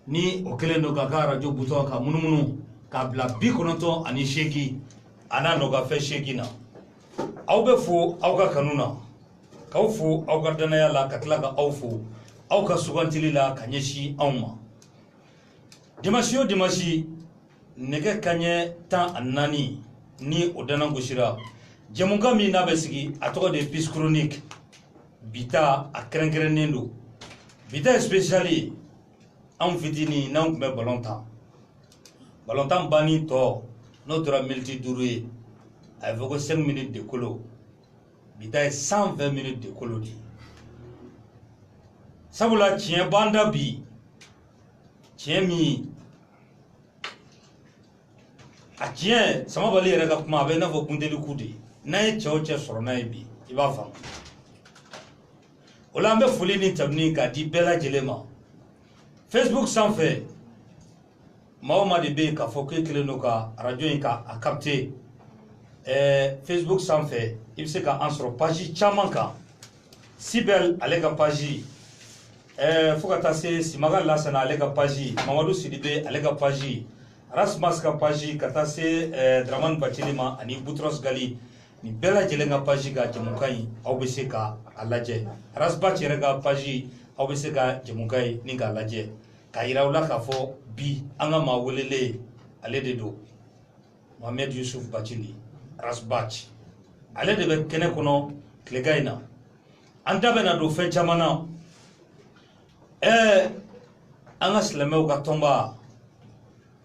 ni o kelen do ka ka radio bouton ka munumunu ka bla bi konoto ani sheki ana no ka fe sheki na aw be fo aw ka kanuna kaw fo aw ka danaya la ka tila ka aw fo aw ka sugantili la ka ɲɛsi anw ma dimanche o dimanche nɛgɛ kaɲɛ 14 ni o dana gosira jɛmukan min n'a bɛ sigi a tɔgɔ de Peace Chronique bita a kɛrɛnkɛrɛnnen do bita ye spécial ye anw fitini n'anw tun bɛ balon tan banni tɔ n'o tora miniti 5 ye a bɛ fɔ ko 5 minutes de kolo bita ye 120 minutes de kolo di sabula tiɲɛ banda bi tiɲɛ min a tiɲɛ Samabali yɛrɛ ka kuma a bɛ i n'a fɔ kunteli ku de n'a ye cɛ o cɛ sɔrɔ n'a ye bi i b'a faamu o la an bɛ foli ni tabuni k'a di bɛɛ lajɛlen ma Facebook sanfɛ maa o maa de bɛ yen k'a fɔ k'e kelen don ka radio in ka a capter Facebook sanfɛ i bɛ se ka an sɔrɔ page caman kan Sibel ale ka page fo ka taa se Simaga Lasana ale ka page Mamadu Sidibe ale ka page Rasmas ka page ka taa se Dramane Bathily ma ani Boutros Ghali ni bɛɛ lajɛlen ka page ka jɛmukan in aw bɛ se ka a lajɛ Rasbach yɛrɛ ka page aw bɛ se ka jɛmukan in ni k'a lajɛ k'a yira aw la k'a fɔ bi an ka maa welelen ale de don Mohamed Yusuf Bathily Rasbach ale de bɛ kɛnɛ kɔnɔ tilegan in na an da bɛna don fɛn caman na an ka silamɛw ka tɔnba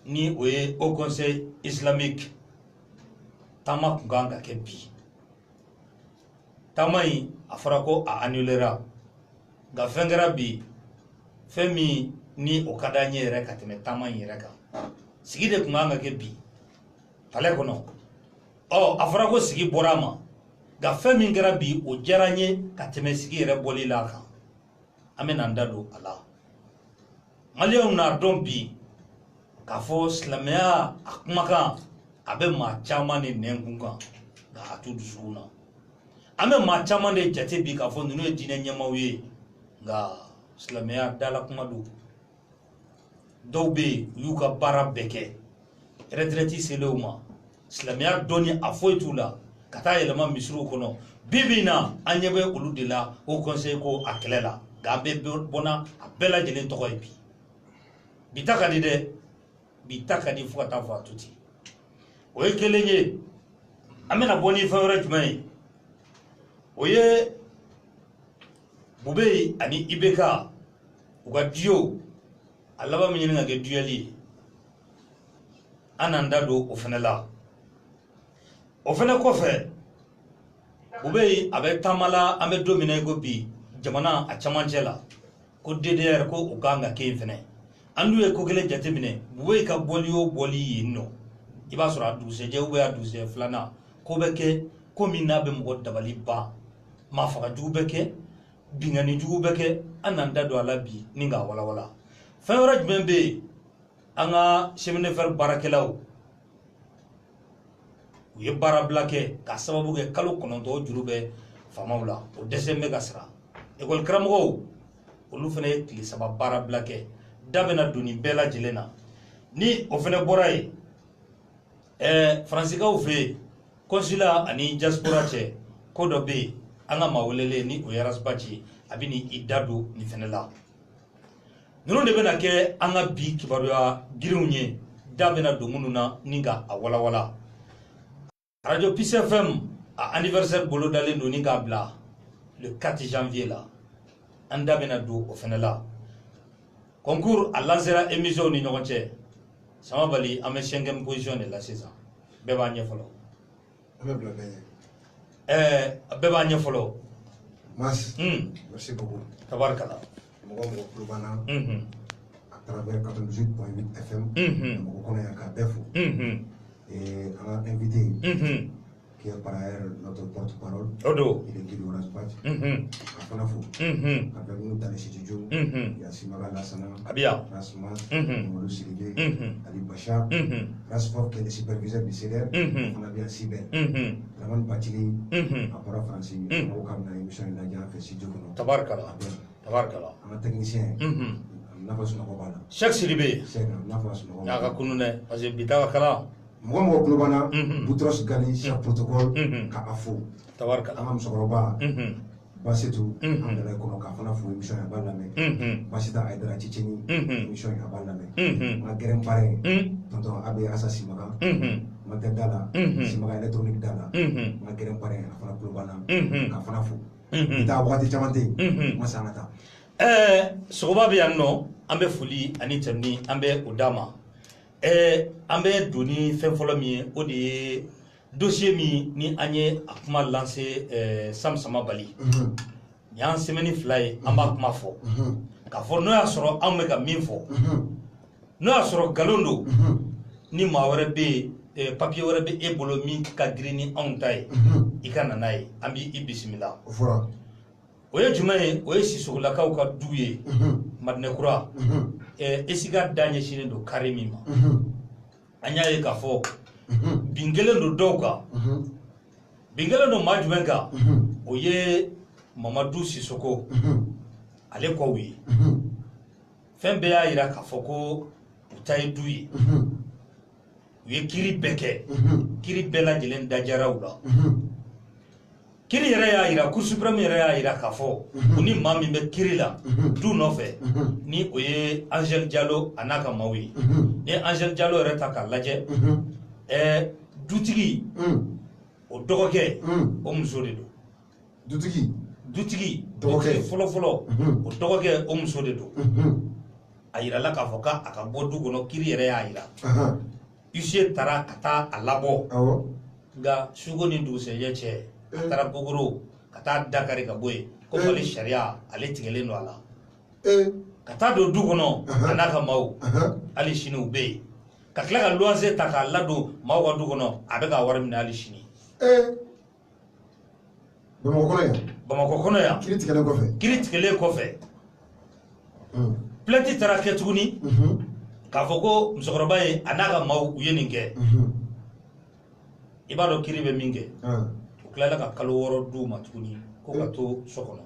ni o ye Haut Conseil Islamique taama kun kan ka kɛ bi taama in a fɔra ko a annulera nka fɛn kɛra bi fɛn min ni o ka d'an ye yɛrɛ ka tɛmɛ taama in yɛrɛ kan sigi de kun kan ka kɛ bi palais kɔnɔ a fɔra ko sigi bɔra a ma nka fɛn min kɛra bi o diyara n ye ka tɛmɛ sigi yɛrɛ bɔli la kan an bɛ n'an da don a la maliyɛnw n'a dɔn bi k'a fɔ silamɛya a kumakan a bɛ maa caman de nɛn kun kan nka a t'u dusukun na an bɛ maa caman de jate bi k'a fɔ ninnu ye diinɛ ɲɛmaaw ye nka silamɛya dala kuma don dɔw bɛ yen u y'u ka baara bɛɛ kɛ retraite selen o ma silamɛya dɔnni a foyi t'u la ka taa yɛlɛma misiriw kɔnɔ bi bi in na an ɲɛ bɛ olu de la Haut Conseil ko a kɛlɛ la nka an bɛ bɔnna a bɛɛ lajɛlen tɔgɔ ye bi bi ta ka di dɛ bi ta ka di fo ka taa fɔ a to ten o ye kelen ye an bɛna bɔ ni fɛn wɛrɛ jumɛn ye o ye Bube ani IBK u ka duo a laban min ɲini ka kɛ duel ye an n'an da don o fana la o fana kɔfɛ Bube a bɛ taama la an bɛ don min na i ko bi jamana a camancɛ la ko DDR ko o kan ka kɛ yen fana an dun ye ko kelen jateminɛ Bube ka bɔli o bɔli yen nɔ i b'a sɔrɔ a dugusɛjɛ a dugusɛjɛ filanan ko bɛ kɛ ko min n'a bɛ mɔgɔ dabali ban maa faga jugu bɛ kɛ bingani jugu bɛ kɛ an n'an da don a la bi ni k'a walawala fɛn wɛrɛ jumɛn bɛ yen an ka chemin de fer baarakɛlaw u ye baarabila kɛ k'a sababu kɛ kalo 9 o juru bɛ faamaw la o dɛsɛ bɛ ka sara école karamɔgɔw olu fana ye tile 3 baarabila kɛ da bɛna don nin bɛɛ lajɛlen na ni o fana bɔra yen Faransiikaw fɛ yen consulat ani diaspora cɛ ko dɔ bɛ yen an ka maa welelen ni o ye Rasbach ye a bɛ ni da don nin fana la ninnu de bɛna kɛ an ka bi kibaruya girinw ye da bɛna don minnu na ni ka a walawala radio Peace FM a anniversaire bolo dalen don ni k'a bila le 4 janvier la an da bɛna don o fana la concours a lancera émission ni ɲɔgɔn cɛ Samabali an bɛ 5e position de la sisan bɛɛ b'a ɲɛ fɔlɔ bɛɛ b'a ɲɛ fɔlɔ Mas, merci beaucoup. Tabarakala. Mɔgɔ tulo b'an na à travers 98.8 FM. Mɔgɔ kɔnɔ yan k'a bɛɛ fo. Et an ka invité qui est par ailleurs notre porte-parole. Odo. Il est Guido Rasbach. A fana fo. Avec nous dans les studios. Il y a Simaga Lassana. Abia. Rasmas. Mamadou Sidibé. Ali Bachar. Rasfov qui est le superviseur du CDR. On a bien Sibel. Dramane Bathily. A parole français. On a une émission in Nadia fait studio. Tabarakala. Tabarakala. Un technicien. chaque Sidibé y'a ka kunu dɛ parce que bi ta ka kalan mɔgɔ mɔgɔ kulo b'an na Boutros Ghali chef protocole k'a fo tabarika an ka musokɔrɔba Basitu an dala kɔnɔ k'a fana fo émission a b'a lamɛn Basita Aïdara Ciceni émission a b'a lamɛn ma gɛrɛn parrain tonton Abe Assa Simaga ma tɛ da la Simaga électronique da la ma gɛrɛn parrain a fana kulo b'an na k'a fana fo i taa waati caman tɛ yen ma san ka taa sogoba bɛ yan nɔ an bɛ foli ani tɛmɛni an bɛ o d'a ma an bɛ don ni fɛn fɔlɔ min ye o de ye dossier min ni an ye a kuma lancé Sam Samabali y'an semaine fila ye an b'a kuma fɔ k'a fɔ n'o y'a sɔrɔ anw bɛ ka min fɔ n'o y'a sɔrɔ nkalon don ni maa wɛrɛ bɛ yen papier wɛrɛ bɛ e bolo min ka girin ni anw ta ye i ka na n'a ye an b'i bisimila o ye jumɛn ye o ye Sisogolakaw ka du ye Madinɛkura Esiga da ɲɛsinnen don carré min ma an y'a ye k'a fɔ bin kelen don dɔw kan bin kelen don maa jumɛn kan o ye Mamadu Sisoko ale kɔw ye fɛn bɛɛ y'a yira k'a fɔ ko u ta ye du ye u ye kiri bɛɛ kɛ kiri bɛɛ lajɛlen dajara u la kiri yɛrɛ y'a yira Cour suprême yɛrɛ y'a yira k'a fɔ u ni maa min bɛ kiri la du nɔfɛ ni o ye Angel Diallo a n'a ka maaw ye ni Angel Diallo yɛrɛ ta k'a lajɛ dutigi o dɔgɔkɛ o muso de don dutigi fɔlɔfɔlɔ o dɔgɔkɛ o muso de don a yirala k'a fɔ k'a ka bɔ du kɔnɔ kiri yɛrɛ y'a yira huissier taara ka taa a labɔ nka suko ni dugusɛjɛ cɛ a taara Gogoro ka taa Dakari ka bɔ yen ko Mali sariya ale tigɛlen don a la ka taa don du kɔnɔ a n'a ka maaw hali sini u bɛ yen ka tila ka luwanse ta k'a ladon maaw ka du kɔnɔ a bɛ ka wari minɛ hali sini Bamakɔ kɔnɔ yan kiri tigɛlen kɔfɛ plainte taara kɛ tuguni k'a fɔ ko musokɔrɔba ye a n'a ka maaw u ye nin kɛ i b'a dɔn kiri bɛ min kɛ u tilala ka kalo 6 d'u ma tuguni ko ka to so kɔnɔ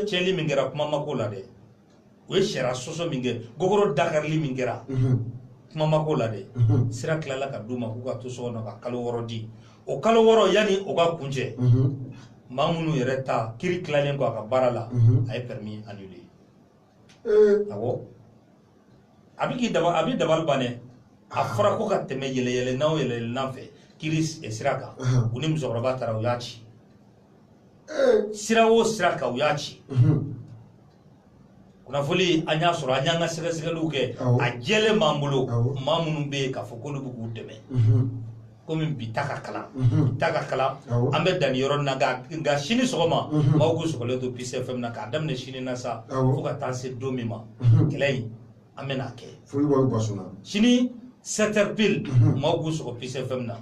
cɛnli min kɛra kuma ma k'o la dɛ u ye sariya sɔsɔ min kɛ Gogoro dakarili min kɛra kuma ma k'o la dɛ sira tilala ka d'u ma k'u ka to so kɔnɔ ka kalo 6 di o kalo 6 yanni o ka kuncɛ maa minnu yɛrɛ ta kiri tilalen kɔ a ka baara la a ye permis annulé awɔ a bɛ dabali ban dɛ a fɔra ko ka tɛmɛ yɛlɛyɛlɛnnaw yɛlɛyɛlɛnnan fɛ kiri sira kan u ni musokɔrɔba taara u y'a ci sira o sira kan u y'a ci kunnafoni an y'a sɔrɔ an y'an ka sɛgɛsɛgɛliw kɛ a jɛlen b'an bolo maa minnu bɛ yen k'a fɔ k'olu bɛ k'u dɛmɛ komi bi ta ka kalan an bɛ danni yɔrɔ na nka sini sɔgɔma maaw k'u sɔgɔlen to Peace FM na k'a daminɛ sini na sa fo ka taa se don min ma kɛlɛ in an bɛ n'a kɛ sini 7h pile maaw k'u sɔgɔ Peace FM na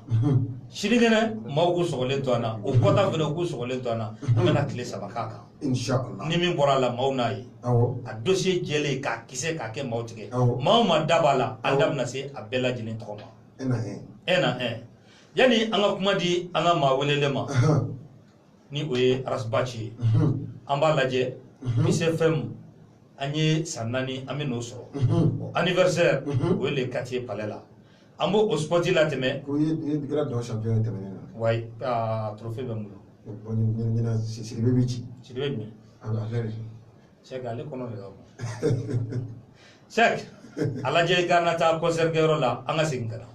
sinikɛnɛ maaw k'u sɔgɔlen to an na o kɔta fana k'u sɔgɔlen to an na an bɛna tile 3 k'a kan ni min bɔra a la maaw n'a ye a dossier jɛlen k'a kisɛ k'a kɛ maaw tigɛ maaw ma da b'a la an da bɛna se a bɛɛ lajɛlen tɔgɔ ma yani an ka kuma di an ka maa welelen ma ni o ye Arasbachi ye an b'a lajɛ Peace FM an ye san 4 an bɛ n'o sɔrɔ anniversaire o ye le 4 palais la an b'o o spot latɛmɛ wayi trophée bɛ n bolo Sidibe bɛ ci Sidibe jumɛn Cheikh ale kɔnɔ de ka bon Cheikh a lajɛ i ka na taa concert kɛyɔrɔ la an ka segin ka na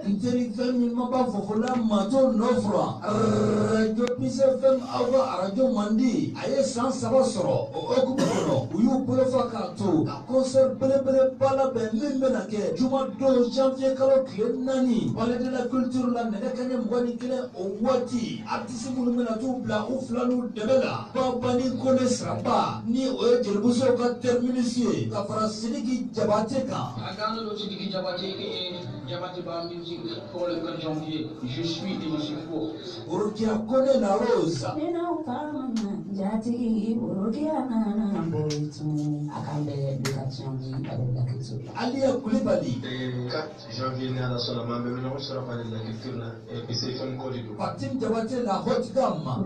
Interi fɛn min ma b'a fɔ fɔla mato nɔfura radio Peace FM aw ka radio mandi a ye san 3 sɔrɔ o hukumu kɔnɔ u y'u bolofa k'a to ka concert belebeleba labɛn min bɛna kɛ juma don janvier kalo tile 4 palais de la culture la nɛgɛ kanɲɛ 21 o waati artiste minnu bɛna t'u bila u fila n'u dɛmɛ la Babani Kone Siraba ni o ye Jelimusow ka terminus ye ka fara Sidiki Jabate kan a kan do Sidiki Jabate ba musique pour le 4 janvier. Je suis et je suis faux. Urgia Kone na Rosa. tout à Cambé de Katchangi avec la culture. Alia Koulibaly. 4 janvier à la Solama, mais nous sommes pas de la culture et puis c'est un corridor. Fatim Diabaté la haute gamme.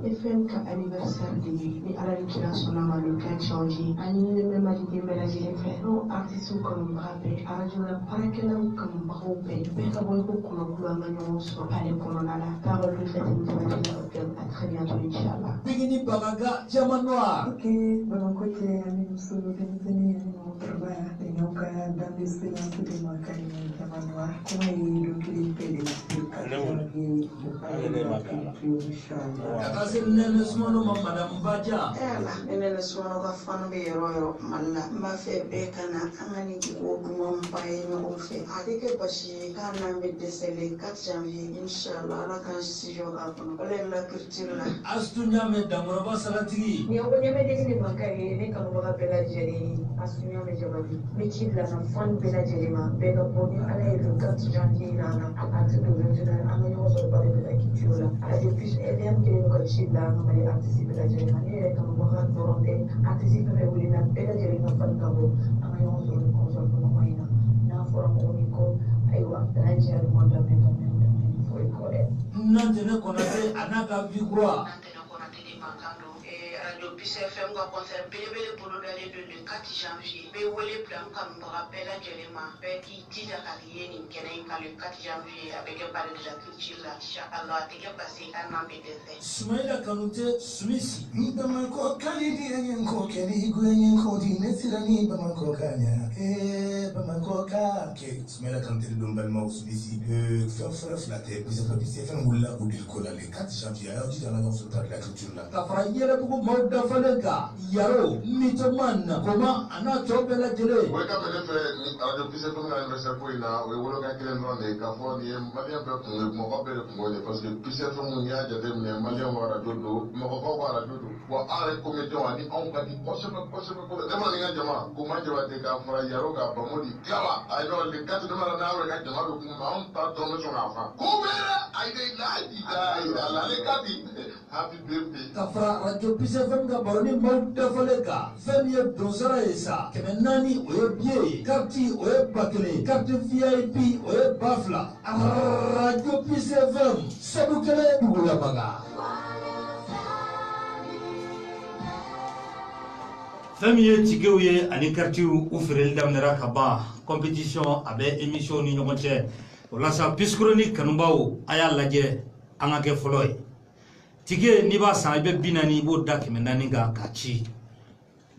FM ka anniversaire de ni ala ni kila sona ma le kan changer ani ne me ma di me la di fe no artiste comme rappé radio la parakela comme barobe be ka boy ko ko ko ma no so ale ko na la parole de fête ni ma di à très bientôt inchallah Bigini Bagaga Diamant Noir. OK bon côté ami so de ni no travail de no ka dans les séances de ma carrière Diamant Noir comment il le clip de Akase nene sumono Madame Baja. Nene sumono ka fanu be yoro malla mba fe be kana angani ko duma mbaye no fe adike bashi kana be desele 4 janvier inshallah la kan studio ka kono ole la culture la Astu nyame damoroba salatigi. ni o nyame de ni bakari ne kan ba bela jeri astu nyame jabali me chibla na fan bela jeri ma be ga boni ala le 4 janvier na atu do jona angani o so ba de la culture la radio plus FM que ko chibla ma le anticiper la jeri ma ne kan ba ha doronde anticiper be wuli na bela jeri na fan ka bo angani o so ko so ko ma ina na fora ko ni ko aywa Nigeria mo da me foi ko e Nantene Konate Anaka Vicroix. Radio PCFM va concert belebele bolo dale le 4 janvier be wele plan kam rappel à Jelema be ki tija kaliye ni kenen ka le 4 janvier avec parler de la culture là inshallah te ke passer un an be de Smaila Kanute Smith. Bamako kalidi yanko keni gwenko di netirani Bamako kanya Bamako ka ke Smaila Kanute dum balma usbisi fa flatter PCFM wala udil kola le 4 janvier ayo di dans la culture là Kafra yele bugu Mauda Falenka. Yaro Mitoman. Comment Anato Bela Jele. Welcome to the Radio PCFM anniversaire pour ina we wolo ka kilen ronde ka fo ni Malien be ko mo ko be ko ngole parce que PCFM ya jade ne Malien wara dodo mo ko wara dodo wa are commission ani on ka di possible ko dama nga jama ko ma jaba te ka fara yaro ka ba modi kala ay no le kat de mara na we ka jama ko ma on ta to me so na fa ko bera ay de la le kati happy birthday Kafra Radio PCFM ga baroni Mauda Falenka. Femye donsara esa. Kemenani oye bie. Karti oye bakele. Karti VIP oye bafla. Radio PCFM. Sabukele Bugula Baga. Femi tigew ye ani kartiw u fereli daminɛra ka ban compétition a bɛ émission ni ɲɔgɔn cɛ o la sa piscronique kanubaw a y'a lajɛ an ka kɛ fɔlɔ ye tige n'i b'a san i bɛ 40 i b'o da 400 kan k'a ci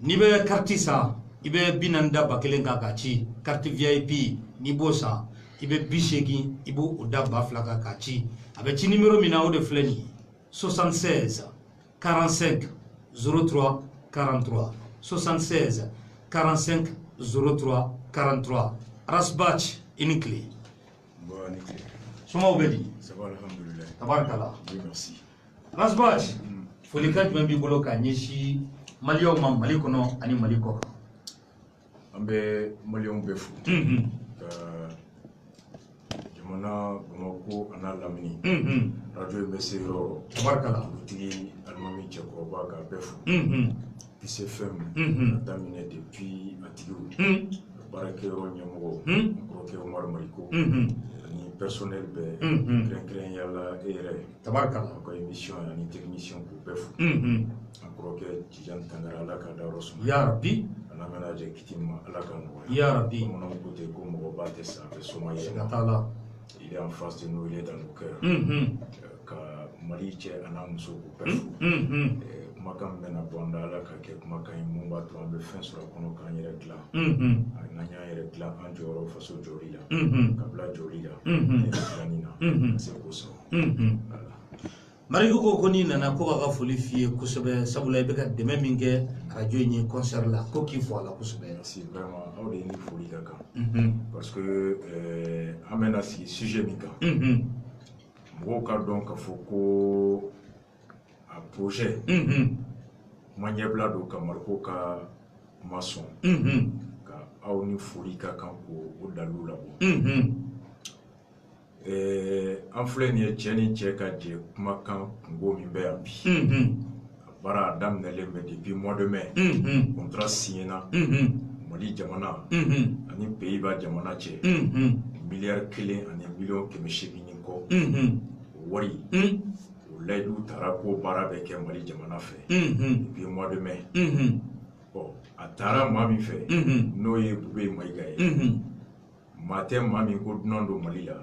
n'i bɛ carte san i bɛ 40 da 1000 kan k'a ci carte VIP n'i b'o san i bɛ 80 i b'o da 2000 kan k'a ci a bɛ ci numéro min na o de filɛ nin ye 76 45 03 43 76 45 03 43 Rasbach Inikli. Bon, Inikli. Comment vous dit? Ça va, alhamdoulilah. Tabarakallah. Oui, merci. Rasbach, folikat jumɛn b'i bolo ka ɲɛsin Maliyɛnw ma Mali kɔnɔ ani Mali kɔ kan? An bɛ Maliyɛnw bɛɛ fo. Ka jamana Bamako a n'a lamini. Radio in bɛ se yɔrɔ. Tabarakallah. Dugutigi alimami cɛkɔrɔba k'a bɛɛ fo. PCFM a daminɛ depuis a tigiw. Baarakɛyɔrɔ ɲɛmɔgɔ. N kɔrɔkɛ Umaru Mariko. Ani personnel bɛɛ. Kɛrɛnkɛrɛnya la e yɛrɛ. Tabarakallah. A ka émission ani technicien k'u bɛɛ fo. An kɔrɔkɛ Tijani Tangara Ala k'a dayɔrɔ suma. Ya Rabbi. A n'amɛna jɛ kiti ma Ala k'a nɔgɔya. Ya Rabbi. Bamananw ko ten ko mɔgɔba tɛ sa a bɛ soma yɛlɛma. Siga t'a la. Il est en face de nous, il est dans nos cœurs. Ka Mali cɛ a n'a muso k'u bɛɛ fo. Kumakan bɛna bɔ an da Ala ka kɛ kumakan ye mun b'a to an bɛ fɛn sɔrɔ a kɔnɔ k'an yɛrɛ dilan. N'an y'an yɛrɛ dilan an jɔyɔrɔ faso jɔli la. Kabila jɔli la. Yɛrɛ dilanni na. Ka se k'o sɔrɔ. Mariku ko n'i nana ko k'a ka foli f'i ye kosɛbɛ sabula i bɛ ka dɛmɛ min kɛ radio in ye concert la ko k'i fo a la kosɛbɛ. Merci vraiment aw de ye ni foli ka kan. Parce que an bɛna sigi sujet min kan. Mɔgɔw ka dɔn k'a fɔ ko a projet kuma ɲɛbila don ka Mariko ka kuma sɔn ka aw ni foli ka kan k'o dalilu labɔ. an filɛ nin ye cɛ ni cɛ ka jɛ kumakan kungo min bɛ yan bi a baara daminɛlen bɛ depuis mois de mai contrat signé na Mali jamana ani Pays-Bas jamana cɛ miliyari 1 ani miliyɔn 800 kɔ wari o layidu taara ko baara bɛ kɛ Mali jamana fɛ depuis mois de mai bon a taara maa min fɛ n'o ye Bube Mayiga ye maa tɛ maa min ko dunan don Mali la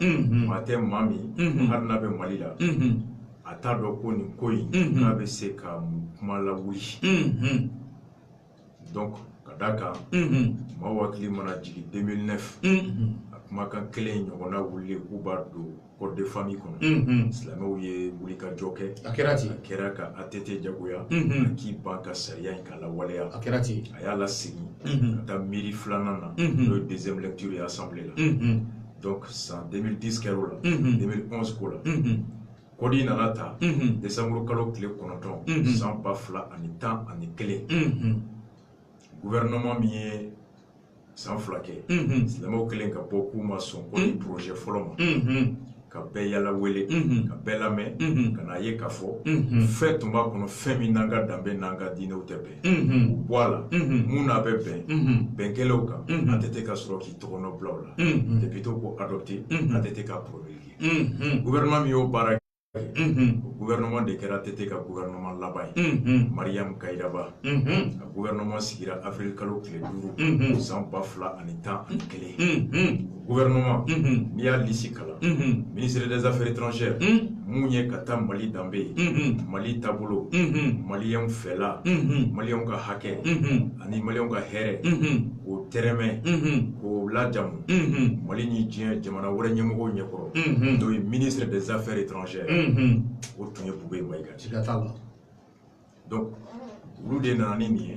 maa tɛ maa min hali n'a bɛ Mali la a t'a dɔn ko nin ko in k'a bɛ se ka kuma lawuli donc ka d'a kan maaw hakili mana jigin 2009 a kumakan kelen ɲɔgɔnna wulilen k'u b'a don code de famille kɔnɔ silamɛw ye wulikajɔ kɛ a kɛra ka ATT jagoya a k'i ban ka sariya in k'a lawaleya a y'a lasegin ka taa miiri filanan na n'o ye deuxième lecture ye assemblée la donc san 2010 kɛr'o la 2011 ko la kɔdi nana ta décembre kalo tile 9 san 2011 gouvernement min ye san 2 kɛ silamɛw kelen ka bɔ k'u ma sɔn ko ni projet fɔlɔ ma ka bɛɛ yala wele ka bɛɛ lamɛn ka n'a ye k'a fɔ fɛn tun b'a kɔnɔ fɛn min n'an ka danbe n'an ka diinɛw tɛ bɛn u bɔ a la mun n'a bɛ bɛn bɛnkɛlaw kan ATT ka sɔrɔ k'i tɔgɔ nɔ bila o la député ko adopté ATT ka promulgué gouvernement min y'o baara gouvernement de kɛra ATT ka gouvernement laban ye Mariam Kayiraba a gouvernement sigira avril kalo tile 5 san 2011 gouvernement n'i y'a lisi kalan ministre des affaires étrangères mun ye ka taa Mali danbe ye Mali taabolo maliyɛnw fɛla maliyɛnw ka hakɛ ani maliyɛnw ka hɛrɛ k'o tɛrɛmɛ k'o lajamu Mali ni diɲɛ jamana wɛrɛ ɲɛmɔgɔw ɲɛkɔrɔ n'o ye ministre des affaires étrangères o tun ye Bube Mayiga donc olu de nana ni nin ye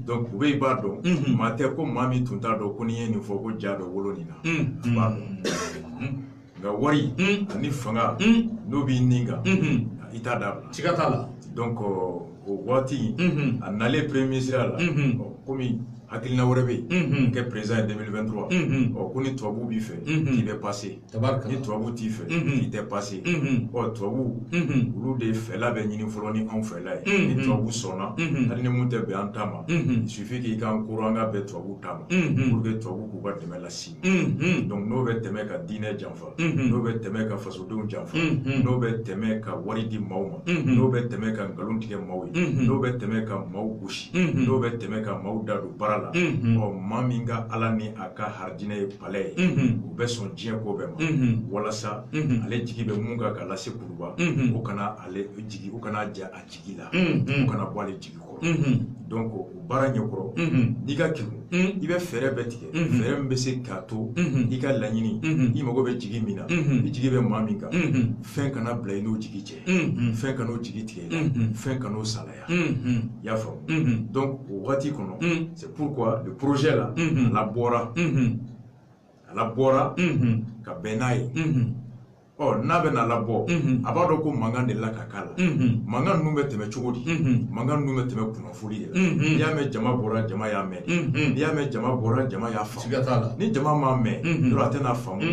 donc Bube b'a dɔn maa tɛ ko maa min tun t'a dɔn ko n'i ye nin fɔ ko ja bɛ wolo nin na a b'a dɔn nka wari ani fanga n'o b'i nin kan i t'a dabila donc o waati a nalen premier ministre la komi hakilina wɛrɛ bɛ yen kɛ président 2023 ko ni tubabu b'i fɛ k'i bɛ passer ni tubabu t'i fɛ k'i tɛ passer tubabu olu de fɛla bɛ ɲini fɔlɔ ni anw fɛla ye ni tubabu sɔnna hali ni mun tɛ bɛn an ta ma il suffit k'i kan koro an ka bɛn tubabu ta ma pour que tubabu k'u ka dɛmɛ lasi donc n'o bɛ tɛmɛ ka diinɛ janfa n'o bɛ tɛmɛ ka fasodenw janfa n'o bɛ tɛmɛ ka wari di maaw ma n'o bɛ tɛmɛ ka nkalon tigɛ maaw ye n'o bɛ tɛmɛ ka maaw gosi n'o bɛ tɛmɛ ka maaw da don baara la maa min ka ala ni a ka haridinɛ ye palɛ ye u bɛ sɔn diɲɛ ko bɛɛ ma walasa ale jigi bɛ mun kan ka lase Kuluba o kana ale jigi o kana ja a jigi la o kana bɔ ale jigi kɔrɔ donc o baara ɲɛkɔrɔ n'i ka kɛmɛ i bɛ fɛɛrɛ bɛɛ tigɛ fɛɛrɛ min bɛ se k'a to i ka laɲini i mago bɛ jigi min na i jigi bɛ maa min kan fɛn kana bila i n'o jigi cɛ fɛn kana o jigi tigɛ i la fɛn kana o salaya i y'a faamu donc o waati kɔnɔ c'est pourquoi le projet là a labɔra ka bɛn n'a ye n'a bɛ na labɔ a b'a dɔn ko mankan de la ka k'a la mankan ninnu bɛ tɛmɛ cogo di mankan ninnu bɛ tɛmɛ kunnafoni de la n'i y'a mɛn jama bɔra jama y'a mɛn n'i y'a mɛn jama bɔra jama y'a faamu ni jama m'a mɛn yɔrɔ a tɛna faamu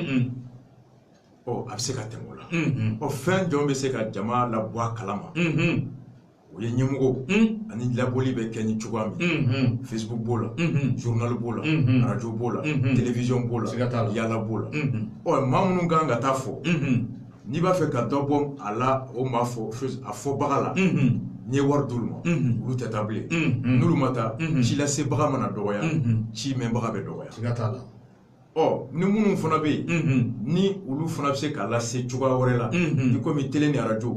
a bɛ se ka tɛmɛ o la fɛn jɔn bɛ se ka jama labɔ a kalama o ye ɲɛmɔgɔw ani labɔli bɛ kɛ ni cogoya min Facebook b'o la journal b'o la radio b'o la télévision b'o la yala b'o la maa minnu kan ka taa fɔ n'i b'a fɛ ka dɔ bɔ a la o maa fɔ a fɔbaga la n'i ye wari d'olu ma olu tɛ taa bilen n'olu ma taa ci lasebaga mana dɔgɔya ci mɛnbaga bɛ dɔgɔya ni minnu fana bɛ yen ni olu fana bɛ se k'a lase cogoya wɛrɛ la i komi télé ni radio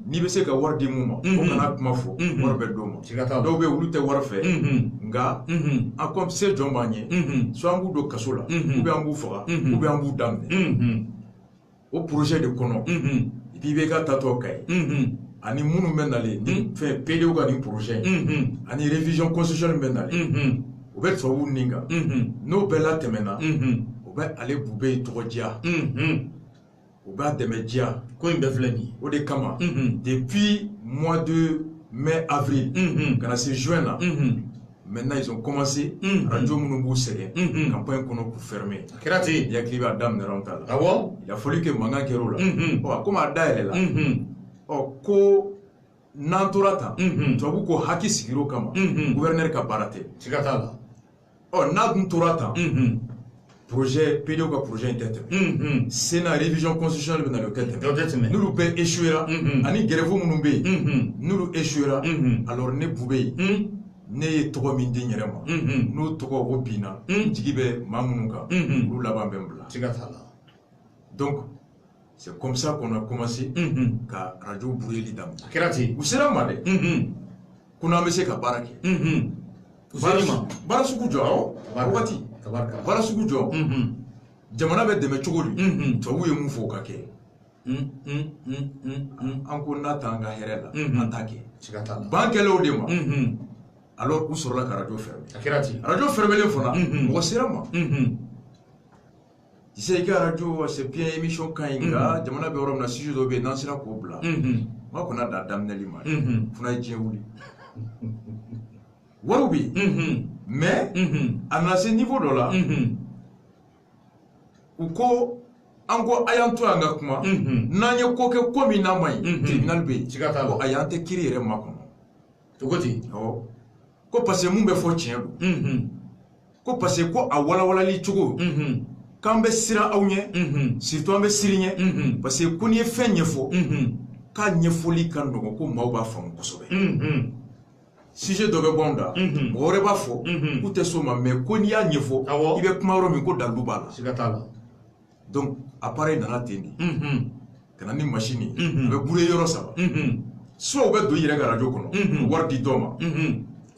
n'i bɛ se ka wari di mun ma o kana kuma fɔ wari bɛ d'o ma dɔw bɛ yen olu tɛ wari fɛ nka a comme se jɔn b'an ye soit an b'u don kaso la ou bien an b'u faga ou bien an b'u daminɛ o projet de kɔnɔ et puis i bɛ ka taatɔ ka ye ani minnu bɛ nalen ni fɛn PDO ka nin projet ani révision constitutionnelle bɛ nalen o bɛ tubabu nin kan n'o bɛɛ latɛmɛna o bɛ ale Bube tɔgɔ diya o b'a dɛmɛ diya ko in bɛɛ filɛ nin ye o de kama depuis mois de mai avril ka na se juin na Maintenant, ils ont commencé. Radio Mounoumbou Sege, campagne qu'on a pour fermer. Il y a qui va dame de Rantala. Ah bon? Il a fallu que Manga Kerola. Oh, comme à Daïla. Oh, ko Nantorata. Tu as beaucoup haki sigiro kama. Gouverneur Kabarate. Chigatala. Oh, Nantorata. Projet, PDO ka projet interne. Sénat révision constitutionnelle dans le cadre. Nous le échouera. Ani Gerevo Mounoumbé. Nous le échouera. Alors, ne pouvez ne tɔgɔ min den yɛrɛ ma n'o tɔgɔ o binna jigi bɛ maa minnu kan olu laban bɛ n bila donc c'est comme ça qu'on a commencé ka radio Bureli daminɛ u sera n ma dɛ ko n'an bɛ se ka baara kɛ baara sugu jɔ awɔ wagati baara sugu jɔ jamana bɛ dɛmɛ cogo di tubabuw ye mun fɔ o ka kɛ an ko n'a t'an ka hɛrɛ la an t'a kɛ ban kɛlen o de ma alors où sera la radio fermée? Radio fermée les fona. Moi c'est là moi. Tu sais que la radio c'est bien émission quand il y a. Jamana be orom na sujet dobe nan sira ko bla. Moi qu'on a da damne lima. Fona y tient ouli. Warubi. Mais à ce niveau là, ou ko ango ayanto anga kuma nanye ko ke komi na mai tribunal be. Ko ayante kiri re makono. Tugoti. Oh. Ko parce que mun bɛ fɔ tiɲɛ don ko parce que ko a walawalali cogo k'an bɛ siran aw ɲɛ surtout an bɛ siri ɲɛ parce que ko n'i ye fɛn ɲɛfɔ k'a ɲɛfɔli ka nɔgɔn ko maaw b'a faamu kosɛbɛ sujet dɔ bɛ bɔ an da mɔgɔ wɛrɛ b'a fɔ k'u tɛ s'o ma mais ko n'i y'a ɲɛfɔ i bɛ kuma yɔrɔ min ko dalu b'a la donc appareil nana ten de ka na ni machine a bɛ bure yɔrɔ saba soit u bɛ don i yɛrɛ ka radio kɔnɔ wari di dɔ ma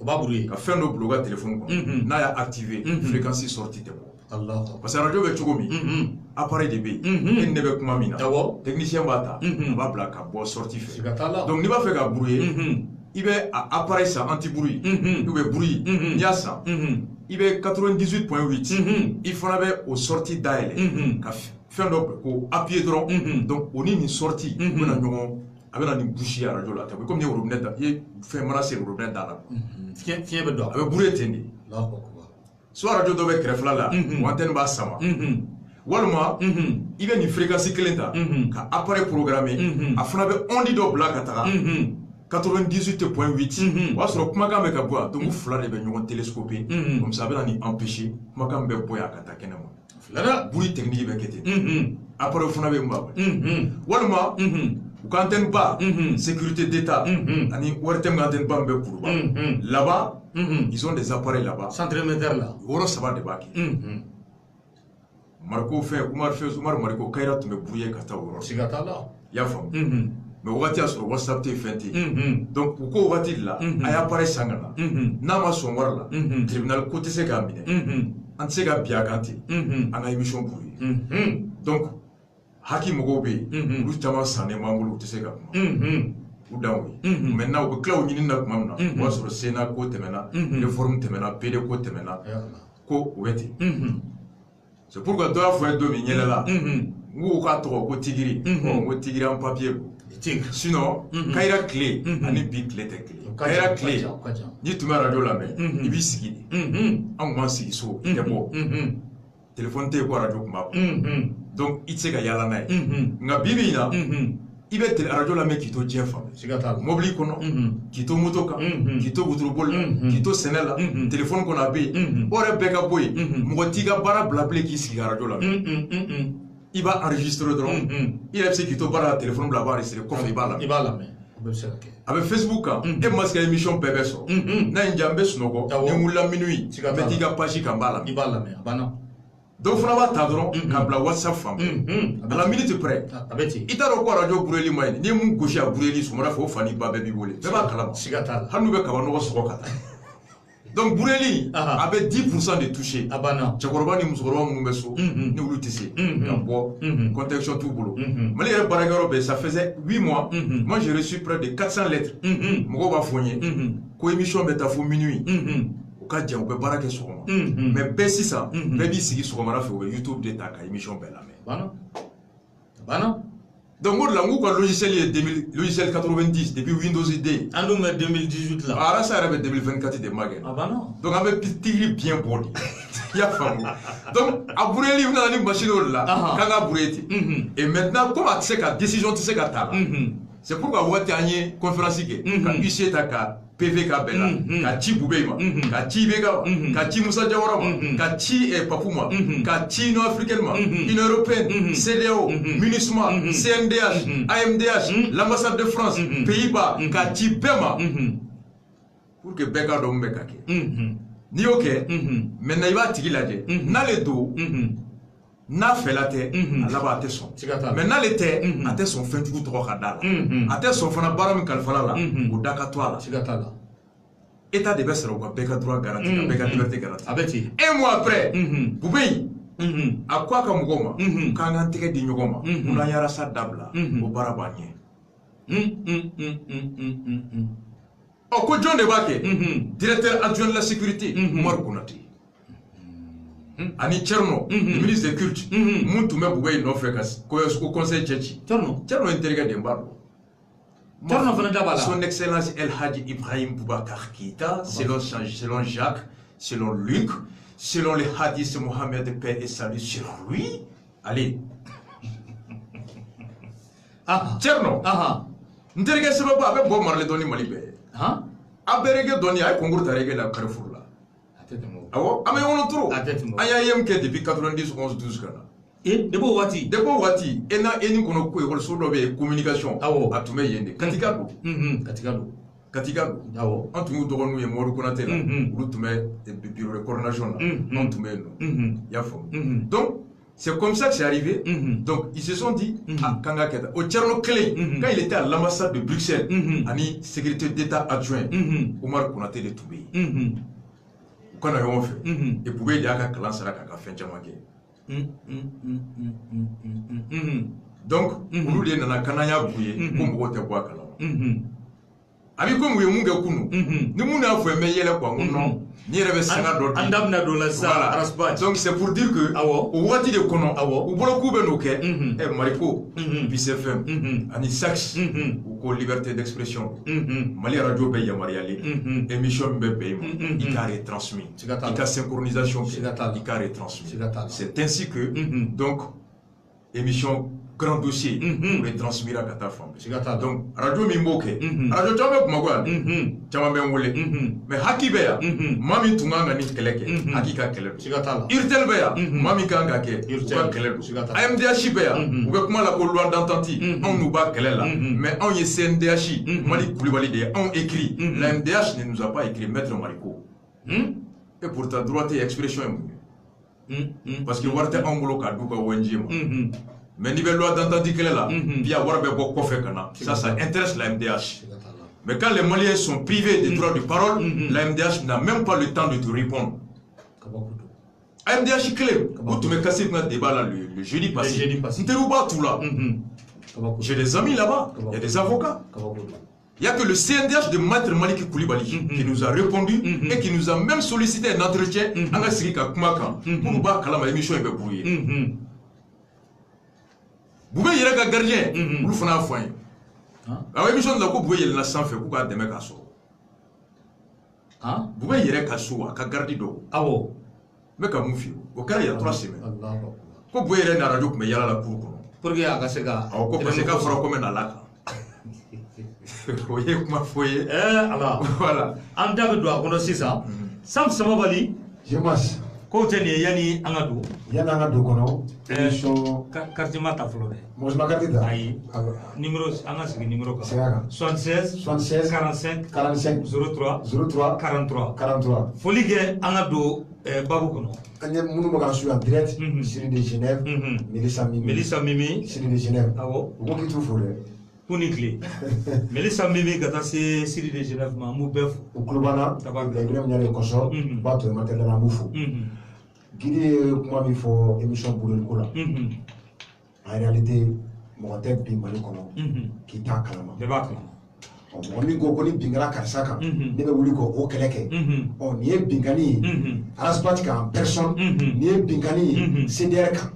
o b'a brouiller ka fɛn dɔ bila o ka téléphone kɔnɔ n'a y'a activé fréquence sortie tɛ bɔ parce que radio bɛ cogo min appareil de bɛ yen e ni ne bɛ kuma min na technicien b'a ta a b'a bila ka bɔ sortie fɛ donc n'i b'a fɛ ka brouiller i bɛ appareil san anti bruit ou bɛ bruit n'i y'a san i bɛ 98.8 i fana bɛ o sortie dayɛlɛ ka fɛn dɔ ko appuyer dɔrɔn donc o ni nin sortie u bɛna ɲɔgɔn a bɛna nin boucher à radio la ta comme ni robinet da i ye fɛn mana se robinet da la fiɲɛ bɛ don a bɛ brouiller ten de soit radio dɔ bɛ kɛrɛfɛla la o antenne b'a sama walima i bɛ nin fréquence kelen ta ka appareil programmer a fana bɛ onde dɔ bila ka taga 98.8 o y'a sɔrɔ kumakan bɛ ka bɔ yan donc fila de bɛ ɲɔgɔn télescoper comme ça a bɛna nin empêcher kumakan bɛ bɔ yan ka taa kɛnɛma bruit technique bɛ kɛ ten appareil fana bɛ n ba walima u ka antenne ba sécurité d'état ani wari tɛ min ka antenne ba min bɛ kuruba là-bas ils ont des appareils là-bas centrimètre la yɔrɔ saba de b'a kɛ Mariko fɛ Umar Mariko Kayira tun bɛ brouiller ka taa o yɔrɔ siga t'a la i y'a faamu mais wagati y'a sɔrɔ WhatsApp tɛ fɛn tɛ donc u ko wagati de la a y'a appareil san ka na n'a ma sɔn wari la tribunal ko tɛ se k'a minɛ an tɛ se ka bin a kan ten an ka émission brouiller donc haki mɔgɔw bɛ yen olu caman sannen b'an bolo u tɛ se ka kuma u dan o ye maintenant u bɛ tila o ɲinini na tuma min na o b'a sɔrɔ Sénat ko tɛmɛna réforme tɛmɛna PD ko tɛmɛna ko o bɛ ten c'est pourquoi dɔ y'a fɔ ye don min yɛlɛla n ko k'a tɔgɔ ko Tigiri n ko Tigiri en papier sinon Kayira tile ani bi tile tɛ kelen Kayira tile n'i tun bɛ radio lamɛn i b'i sigi de an tun b'an sigi so i tɛ bɔ téléphone tɛ yen ko radio tun b'a bolo donc i tɛ se ka yaala n'a ye nka bi bi in na i bɛ radio lamɛn k'i to diɲɛ fan mobili kɔnɔ k'i to moto kan k'i to wotorobolila k'i to sɛnɛ la téléphone kɔnɔ a bɛ yen o yɛrɛ bɛɛ ka bɔ yen mɔgɔ t'i ka baara bila bilen k'i sigi radio lamɛn i b'a enregistrer dɔrɔn i yɛrɛ bɛ se k'i to baara la téléphone bila a b'a enregistrer kɔfɛ i b'a lamɛn a bɛ Facebook kan e ma se ka émission bɛɛ bɛ sɔrɔ n'a ye n diya n bɛ sunɔgɔ ni n wulila minuit n bɛ t'i ka page kan n b'a lamɛn a banna donc fana b'a ta dɔrɔn k'a bila WhatsApp fan bɛɛ à la minute près i t'a dɔn ko radio Bureli ma ɲi n'i ye mun gosi a Bureli sɔgɔmada fɛ o fa n'i ba bɛɛ b'i wele bɛɛ b'a kalama hali n'u bɛ kaba nɔgɔ sɔgɔ ka taa donc Bureli a bɛ 10% de touché cɛkɔrɔba ni musokɔrɔba minnu bɛ so ni olu tɛ se ka bɔ connexion t'u bolo Mali yɛrɛ baarakɛyɔrɔ bɛɛ ça faisait 8 mois moi j'ai reçu près de 400 lettres mɔgɔw b'a fɔ n ye ko émission bɛ taa fo minuit ka jɛ u bɛ baara kɛ sɔgɔma mais bɛɛ sisan bɛɛ b'i sigi sɔgɔmada fɛ u bɛ YouTube de ta ka émission bɛɛ lamɛn banna Donc, le logiciel est logiciel 90 depuis Windows ID. En 2018 là. Ah là, ça arrive 2024 de Magen. Ah bah non. Donc, on a un petit bien body. Il y a famille. Donc, à Bourreli, on a une machine là. Quand on a Bourreli. Et maintenant, comme tu sais que la décision, tu sais que tu c'est pourquoi on a une conférence qui quand UC Taka, PVK Bella, Kachi Boubeima, Kachi Bega, Kachi Moussa Diawara, Kachi Papouma, Kachi Nord-Africaine, Union Européenne, CDO, MINUSMA, CNDH, AMDH, l'ambassade de France, Pays-Bas, Kachi Pema, pour que Bega Dom Bekake. Ni ok, maintenant il va tirer la dé. N'a le dos, n'a fait la tête, là-bas à tes sons. Maintenant les têtes, à tes sons, fin du coup, trois cadavres. À tes sons, fana baram kalfala là, ou dakatoa là. État de baisse, on va béka droit garanti, béka liberté garantie. Un mois après, vous payez. À quoi comme goma, quand on tire du goma, on a yara sa dabla, au barabanier. Oh, que John Debake, directeur adjoint de la sécurité, Omar Konati. Ani Tcherno, le ministre des cultes, Moutoumé Boubé Nofrekas, au conseil Tchéchi. Tcherno interroga d'Embargo. Son Excellence El Hadji Ibrahim Boubacar Keïta, selon Jacques, selon Luc, selon les hadiths Mohamed, paix et salut sur lui. Allez. Tcherno, N'terga se pas avec bon marle doni malibé. Hein? Aberege doni ay concours tarege la Carrefour là. Awo, ame on trop. Aya yemke depuis 90 11 12 kana. Et debo wati ena eni kono ko école so dobe communication. Awo, atume yende. Katikado. Katikado. Awo, antumu dogonu ye modu konate la. Utume bureau de coordination là. Antume no. Yafo. Donc c'est comme ça que c'est arrivé. Donc, ils se sont dit, Kanga Keta, au Tcherno Clé, quand il était à l'ambassade de Bruxelles, Ani, secrétaire d'État adjoint, Omar Konate de Toubé. Quand on a fait, et pouvait dire qu'à Kalan Saraka a fait un donc, nous, les Nana Kanaya Bouye, comme vous êtes bois Kalan. Ami comme vous munga kunu, ni muna fwe meye la kwa non, ni rebe sanga do. Andamna do la sa raspa. Donc c'est pour dire que au wati de kono, au bolo kube no ke, Mariko, PCFM, ani sax, ou ko liberté d'expression. Mali radio be ya mariali, émission be be, il a retransmis. Il a synchronisation, il a retransmis. C'est ainsi que donc émission grand dossier pour les transmettre à ta femme. Donc, radio Mimoke, radio Tchama Kumagwan, Tchama Benwole, mais Hakibea, Mami Tunganga ni Keleke, Hakika Kelek, Irtelbea, Mami Kanga Ke, Kelek, AMDH Bea, ou comment la loi d'entente, on nous bat Kelela, mais on y est CNDH, Mali Koulibalide, on écrit, la MDH ne nous a pas écrit Maître Mariko. Et pour ta droite et expression, parce que Warte Angolo Kadouka Wenjima. Mais niveau loi d'entente qu'elle est là, puis avoir beaucoup de fait ça intéresse la MDH. Mais quand les Maliens sont privés des droits de parole, la MDH n'a même pas le temps de te répondre. La MDH clé, vous me cassez un débat là le jeudi passé. Tout là. J'ai des amis là-bas, il y a des avocats. Il n'y a que le CNDH de Maître Malik Koulibaly qui nous a répondu et qui nous a même sollicité un entretien en Asirika Kumakan pour nous battre quand la émission est brouillée. Vous voyez les gardiens, vous faites un foin. La émission de la coupe, vous voyez la sang fait pour garder mes cassos. Vous voyez les cassos à garder d'eau. Ah bon? Mais comme vous faites, au cas il y a 3 semaines. Vous voyez les radio qui me y'a la pour. Pour que à Kasega. Ah, au cas Kasega fera comme un alaka. Vous voyez comment foyer? Alors, voilà. En dehors de la connaissance, Sam Samabali. Je m'asse. Côté ni yani angadu. Yana angadu kono. Émission. Carte mata flore. Moi je m'accorde ça. Aïe. Numéro angas numéro quoi. 76 45 03 43. Folige angadu babu kono. Anya munu mo kan su en direct. Série de Genève. Melissa Mimi. Série de Genève. Ah bon. Vous qui trouve fole. Unikli. Melissa Mimi gata c'est série de Genève ma mu bef. Au Klubana. Tabaga Ibrahim Nyale Koso. Bato matel la mufu. Guidi comment il faut émission pour le coup là. En réalité, mon tête bi mali kono. Qui t'a kalama. mɔgɔ min ko ni binkɛla karisa kan ne bɛ wuli k'o kɛlɛ kɛ nin ye binkani ye Arasipati kan en personne nin ye binkani ye CDR kan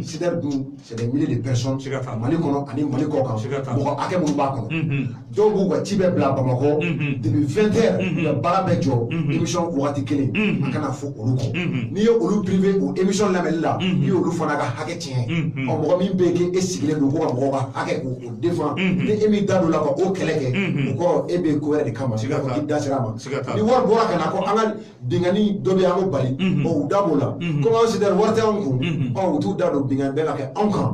CDR dun c'est des milliers de personnes Mali kɔnɔ ani Mali kɔ kan mɔgɔ hakɛ minnu b'a kɔnɔ dɔw b'u ka ci bɛɛ bila Bamakɔ depuis 20h u bɛ baara bɛɛ jɔ émission waati kelen a kana fɔ olu kɔ n'i ye olu privé o émission lamɛnni la i y'olu fana ka hakɛ tiɲɛ mɔgɔ min bɛ yen k'e sigilen don ko ka mɔgɔw ka hakɛ k'o défend ni e min da don la ka o kɛlɛ kɛ o kɔrɔ e bɛ ko wɛrɛ de kama k'i da sera a ma ni wari bɔra ka na ko an ka binkani dɔ bɛ yen an ko bali u da b'o la komi anw CDR wari tɛ anw kun u t'u da don binkani bɛɛ ka kɛ anw kan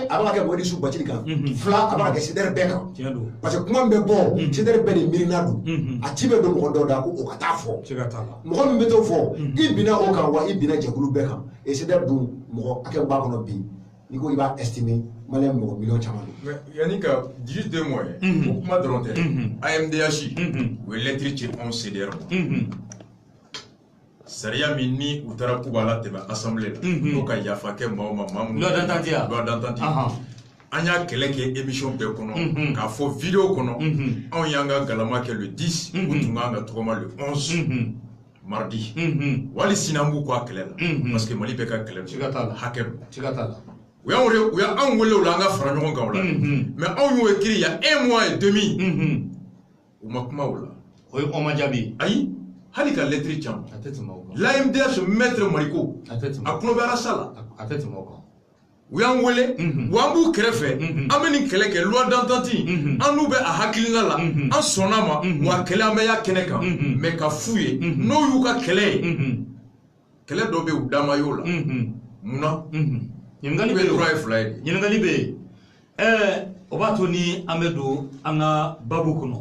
a bɛ ka kɛ Mohamɛdi Isu Bacili kan 2 a bɛ ka kɛ CDR bɛɛ kan parce que kuma min bɛ bɔ CDR bɛɛ de miirina don a ci bɛ don mɔgɔ dɔw da ko o ka taa fɔ mɔgɔ min bɛ t'o fɔ i binna o kan wa i binna jɛkulu bɛɛ kan et CDR dun mɔgɔ hakɛ b'a kɔnɔ bi n'i ko i b'a estimer Malien mɔgɔ miliyɔn caman don. yanni ka juste 2 mois ye o kuma dɔrɔn tɛ AMDH u ye lettre ci anw CDR ma sariya min ni u taara k'u b'a latɛmɛ assemblée la n'o ka yafa kɛ maa o maa maa minnu loi d'entente an y'a kɛlɛ kɛ émission bɛɛ kɔnɔ k'a fɔ vidéo kɔnɔ anw y'an ka galama kɛ le 10 u tun k'an ka tɔgɔma le 11 mardi wali sini an b'u kɔ a kɛlɛ la parce que Mali bɛɛ ka kɛlɛ hakɛ don u y'anw wele o la an ka fara ɲɔgɔn kan o la mais anw y'o écrit il y a 1 mois et demi u ma kuma o la o ma jaabi ayi hali ka lettre caman l'AMDH maître Mariko a tulo bɛ Arasa la u y'an wele wa an b'u kɛrɛfɛ an bɛ nin kɛlɛ kɛ loi d'entente an n'u bɛ a hakilina la an sɔnna ma wa kɛlɛ an bɛ y'a kɛnɛ kan mais ka f'u ye n'o y'u ka kɛlɛ ye kɛlɛ dɔ bɛ u dama y'o la munna ɲininkali bɛ yen o b'a to ni an bɛ don an ka babu kɔnɔ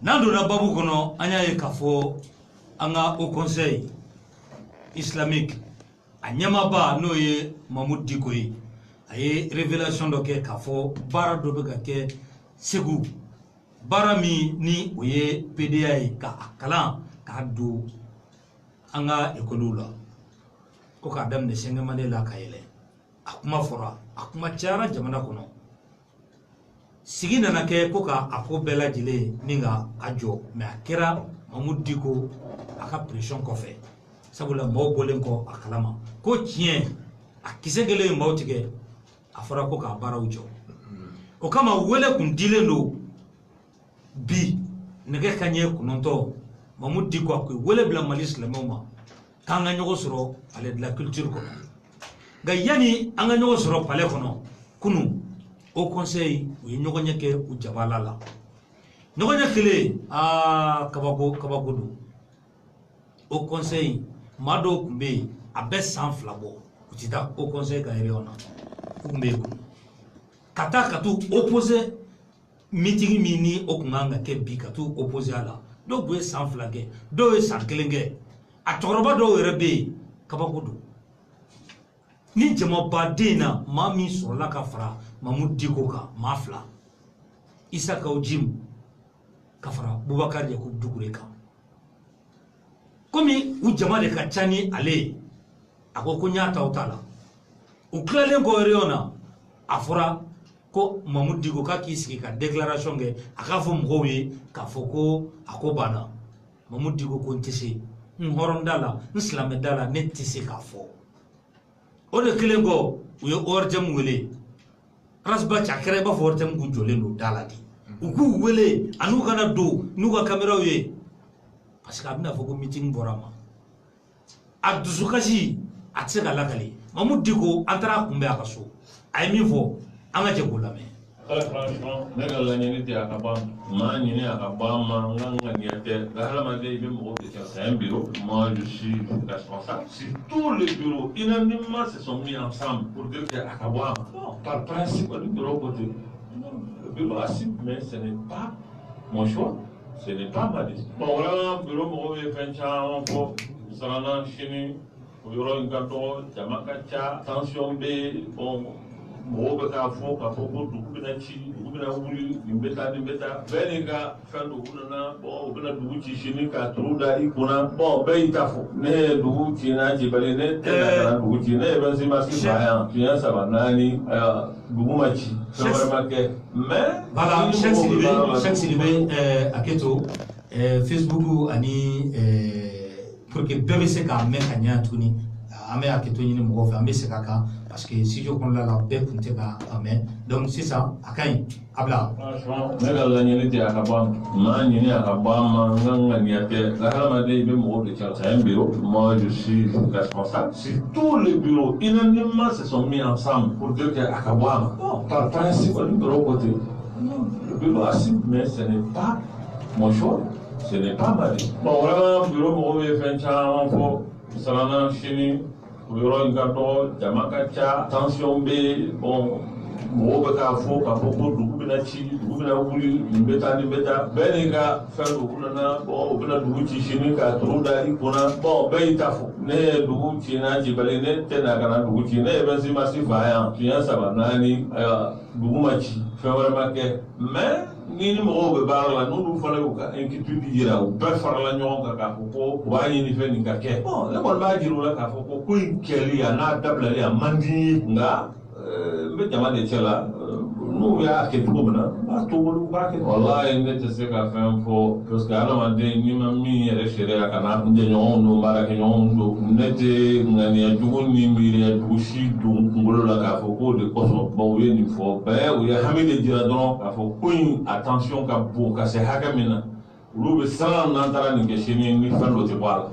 n'an donna babu kɔnɔ an y'a ye k'a fɔ an ka Haut Conseil islamique a ɲɛmaaba n'o ye Mamudu Diko ye a ye révélation dɔ kɛ k'a fɔ baara dɔ bɛ ka kɛ Segu baara min ni o ye PDA ye k'a kalan k'a don an ka école la ko k'a daminɛ Sɛngɛmande la ka yɛlɛ a kuma fɔra a kuma cayara jamana kɔnɔ sigi nana kɛ ko ka a ko bɛɛ lajɛlen ni ka a jɔ mais a kɛra Mamudu Diko a ka pression kɔfɛ sabula maaw bɔlen kɔ a kalama ko tiɲɛ a kisɛ kelen ye maaw tigɛ a fɔra ko k'a baaraw jɔ o kama wele kun dilen don bi nɛgɛ kanɲɛ 9 Mamudu Diko a ko wele bila Mali silamɛw ma k'an ka ɲɔgɔn sɔrɔ palais de la culture kɔnɔ nka yanni an ka ɲɔgɔn sɔrɔ palais kɔnɔ kunu Haut Conseil u ye ɲɔgɔn ɲɛ kɛ u jabala la ɲɔgɔn ɲɛ kelen kabako don Haut Conseil maa dɔw tun bɛ yen a bɛ san 2 bɔ u tɛ taa Haut Conseil ka réunion na u tun bɛ yen ka taa ka t'u opposer meeting min ni o kun kan ka kɛ bi ka t'u opposer a la dɔw tun ye san 2 kɛ dɔw ye san 1 kɛ a cɛkɔrɔba dɔw yɛrɛ bɛ yen kabako don ni jamabaden na maa min sɔrɔla ka fara Mamudu Diko kan maa 2 Isa Kaw Jim ka fara Bubakari Yakubu Dukure kan komi u jama de ka ca ni ale a ko n y'a ta o t'a la u tilalen kɔ réunion na a fɔra ko Mamudu Diko k'a k'i sigi ka déclaration kɛ a k'a fɔ mɔgɔw ye k'a fɔ ko a ko banna Mamudu Diko ko n tɛ se n hɔrɔnda la n silamɛda la ne tɛ se k'a fɔ o de kelen kɔ u ye ORTM wele Arasipati a kɛra i b'a fɔ ORTM kun jɔlen don da la de u k'u wele a n'u kana don n'u ka caméraw ye parce que a bɛna fɔ ko meeting bɔra a ma a dusukasi a tɛ se ka lakale Mamudu Diko an taara kunbɛn a ka so a ye min fɔ an ka jɛ k'o lamɛn. ne ka laɲini tɛ a ka ban maa ɲini a ka ban ma n ka ŋaniya tɛ nka hadamaden i bɛ mɔgɔw de kɛ c'est un bureau moi je suis responsable si tous les bureaux unanimement se sont mis ensemble pour dire que a ka bɔ a ma non par principe du bureau côté le bureau assume mais ce n'est pas mon choix ce n'est pas ma décision bon vraiment bureau mɔgɔw ye fɛn caman fɔ sarana sini o yɔrɔ in ka dɔgɔ jama ka ca tension bɛ bon mɔgɔw bɛ k'a fɔ k'a fɔ ko dugu bɛna ci dugu bɛna wuli nin bɛ taa bɛɛ n'i ka fɛn do u nana u bɛna dugu ci sini k'a turu da i kunna bɛɛ y'i ta fɔ ne ye dugu ci n'a cibali ne tɛ na dugu ci ne ye Benzema si fa yan fiɲɛ 3 4 dugu ma ci fɛn wɛrɛ ma kɛ mais voilà Cheikh Sidibé Aketo Facebook ani pour que bɛɛ bɛ se k'a mɛn ka ɲɛ tuguni an bɛ Aketo ɲini mɔgɔw fɛ an bɛ segin a kan parce que studio kɔnɔna la bɛɛ tun tɛ ka mɛn donc sisan a ka ɲi a bila ne ka laɲini tɛ a ka ban maa ɲini a ka ban ma n ka ŋaniya tɛ nka hadamaden i bɛ mɔgɔw de cɛ c'est un bureau moi je suis responsable sur tous les bureaux unanimement se sont mis ensemble pour dire que a ka bɔ a ma bon par principe le bureau côté le bureau assume mais ce n'est pas mon choix ce n'est pas ma vie bon vraiment bureau mɔgɔw ye fɛn caman fɔ salana sini o yɔrɔ in ka dɔgɔ jama ka ca tension bɛ yen bon mɔgɔw bɛ k'a fɔ ko dugu bɛna ci dugu bɛna wuli nin bɛ taa nin bɛ taa bɛɛ n'i ka fɛn do u nana u bɛna dugu ci sini k'a turu da i kunna bɛɛ y'i ta fɔ ne ye dugu ci n'a cibali ne tɛ na ka na dugu ci ne ye Benzema si fa yan fiɲɛ 3 4 ayiwa dugu ma ci fɛn wɛrɛ ma kɛ mais ni mɔgɔw bɛ baara la n'olu fana y'u ka inquiétude yira u bɛɛ farala ɲɔgɔn kan k'a fɔ ko u b'a ɲini fɛn nin ka kɛ bon ne kɔni b'a jira u la k'a fɔ ko in kɛli a n'a dabilali a man di ye nka n bɛ jama de cɛ la n'u y'a kɛ cogo min na n b'a to olu b'a kɛ walayi ne tɛ se ka fɛn fɔ parce que adamaden n'i ma min yɛrɛ sariya ka na n jɛɲɔgɔnw don baarakɛɲɔgɔnw don ne tɛ ŋaniya jugu ni miiriya jugu si don kunkolo la k'a fɔ k'o de kosɔn bon u ye nin fɔ bɛɛ u ye hami de jira dɔrɔn k'a fɔ ko in a tension ka bon ka se hakɛ min na olu bɛ siran n'an taara nin kɛ sini ni fɛn dɔ tɛ bɔ a la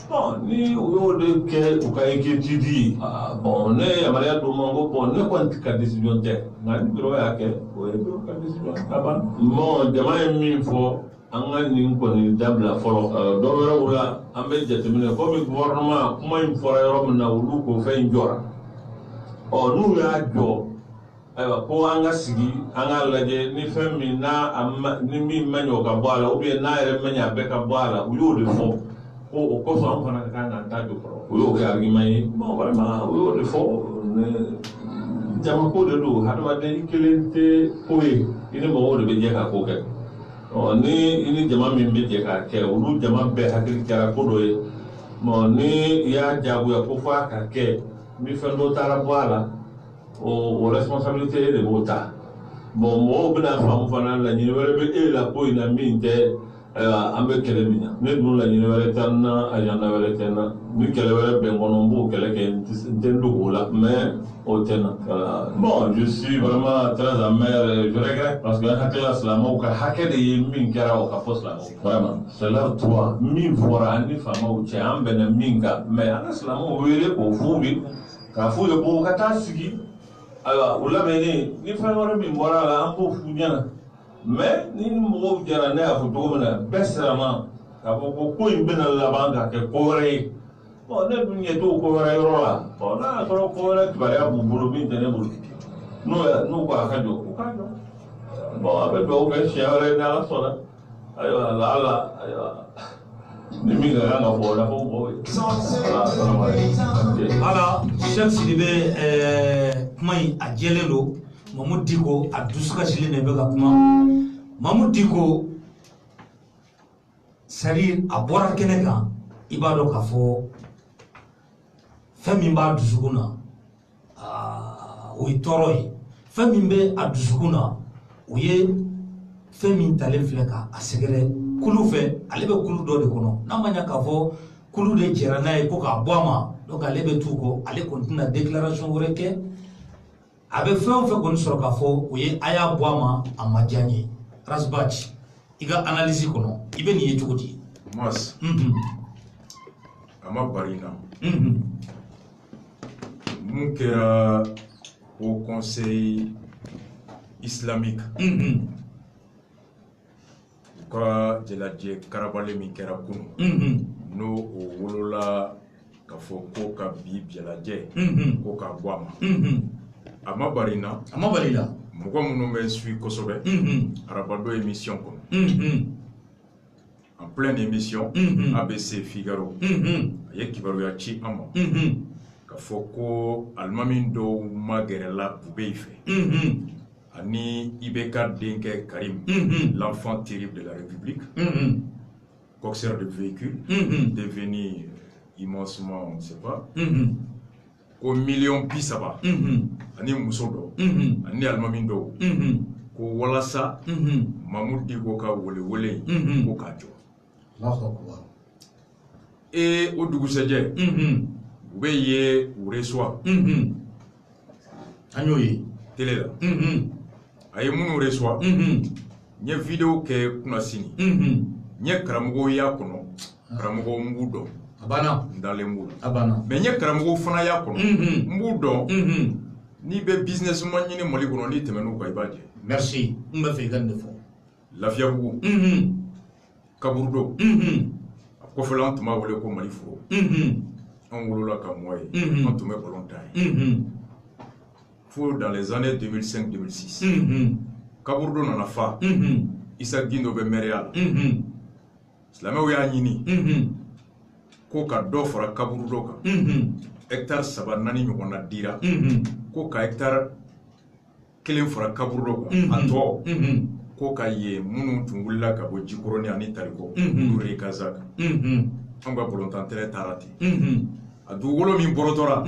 bon ni u y'o de kɛ u ka inquiétude ye bon ne ye yamaruya d'u ma ko bon ne kɔni ka décision tɛ nka ni bureau y'a kɛ o ye bureau ka décision ka ban bon jama ye min fɔ an ka nin kɔni dabila fɔlɔ dɔ wɛrɛw la an bɛ jateminɛ komi gouvernement kuma in fɔra yɔrɔ min na olu k'o fɛn in jɔra n'u y'a jɔ ayiwa ko an ka sigi an ka lajɛ ni fɛn min ni min ma ɲɛ o ka bɔ a la ou bien n'a yɛrɛ ma ɲɛ a bɛɛ ka bɔ a la u y'o de fɔ ko o kosɔn an fana ka kan k'an ta jɔ fɔlɔ o y'o kɛ argument ye bon vraiment o y'o de fɔ jama ko de don hadamaden i kelen tɛ ko ye i ni mɔgɔw de bɛ jɛ ka ko kɛ ni i ni jama min bɛ jɛ k'a kɛ olu jama bɛɛ hakili kɛra ko dɔ ye bon ni i y'a diyagoya ko f'a ka kɛ ni fɛn dɔ taara bɔ a la o responsabilité e de b'o ta bon mɔgɔw bɛna faamu fana laɲini wɛrɛ bɛ e la ko in na min tɛ an bɛ kɛlɛ min na ne dun laɲini wɛrɛ tɛ n na agenda wɛrɛ tɛ n na ni kɛlɛ wɛrɛ bɛ n kɔnɔ n b'o kɛlɛ kɛ n tɛ n dogo o la mais o tɛ n na bon je suis vraiment très amer je regrette parce que n hakili la silamɛw ka hakɛ de ye min kɛra o ka fɔ silamɛw vraiment c'est leur droit min fɔra an ni faamaw cɛ an bɛnna min kan mais an ka silamɛw wele k'o f'u ye k'a f'u ye ko ka taa sigi ayiwa o labɛnnen ni fɛn wɛrɛ min bɔra a la an b'o f'u ɲɛna mais ni mɔgɔw jɛra ne y'a fɔ cogo min na bɛɛ sirama k'a fɔ ko in bɛna laban ka kɛ ko wɛrɛ ye bon ne dun ɲɛ t'o ko wɛrɛ yɔrɔ la bon n'a y'a sɔrɔ ko wɛrɛ kibaruya b'u bolo min tɛ ne bolo n'u ko a ka jɔ o ka jɔ bon a bɛ dugawu kɛ siɲɛ wɛrɛ ni Ala sɔnna ayiwa ala ayiwa ni min ka kan ka fɔ o la fɔ mɔgɔw ye voilà Cheikh Sidibé kuma in a jɛlen don Mamadou Diko a dusukasilen de bɛ ka kuma Mamadou Diko c'est-à-dire a bɔra kɛnɛ kan i b'a dɔn k'a fɔ fɛn min b'a dusukun na o ye tɔɔrɔ ye fɛn min bɛ a dusukun na o ye fɛn min talen filɛ ka a sɛgɛrɛ kulu fɛ ale bɛ kulu dɔ de kɔnɔ n'a ma ɲɛ k'a fɔ kulu de jɛra n'a ye ko k'a bɔ a ma donc ale bɛ t'u kɔ ale kɔni tɛna déclaration wɛrɛ kɛ a bɛ fɛn o fɛn kɔni sɔrɔ k'a fɔ o ye a y'a bɔ a ma a ma diya n ye Rasbach i ka analyse kɔnɔ i bɛ nin ye cogo di Mas a ma bari na mun kɛra au conseil islamique u ka jɛlajɛ karabale min kɛra kunu n'o o wolola k'a fɔ ko ka bi jɛlajɛ ko k'a bɔ a ma a ma bari na mɔgɔ minnu bɛ suit kosɛbɛ arabado émission kɔnɔ en pleine émission ABC Figaro a ye kibaruya ci an ma ka fɔ ko alimami dɔw ma gɛrɛla Bubey fɛ ani Ibeka denkɛ Karim l'enfant terrible de la République coxeur de véhicule devenu immensement on ne sait pas ko million 30 ani muso dɔ ani alimami dɔw ko walasa Mamoud Diko ka wele ko k'a jɔ o dugusɛjɛ u bɛ ye u reçoit an y'o ye télé la a ye minnu reçoit n ye vidéo kɛ kunnasini n ye karamɔgɔw y'a kɔnɔ karamɔgɔw n b'u dɔn a banna n dalen b'u a banna mais n ye karamɔgɔw fana y'a kɔnɔ n b'u dɔn n'i bɛ businessman ɲini Mali kɔnɔ n'i tɛmɛn'u kan i b'a jɛ merci n bɛ fɛ i ka nin de fɔ Lafiyabugu Kaburudo a kɔfɛla an tun b'a wele ko Mali foro an wolola ka mɔ ye an tun bɛ balontan ye fo dans les années 2005-2006 Kaburudo nana fa Isa Gindo bɛ mɛriya la silamɛw y'a ɲini ko ka dɔ fara Kaburudo kan hectare 3-4 ɲɔgɔn na dira ko ka hectare 1 fara Kaburudo kan a tɔ ko ka ye minnu tun wulila ka bɔ Jikɔrɔni ani Tariko olu rekaza kan an ka balontan tɛrɛ taara ten a dugukolo min bɔrɔtɔra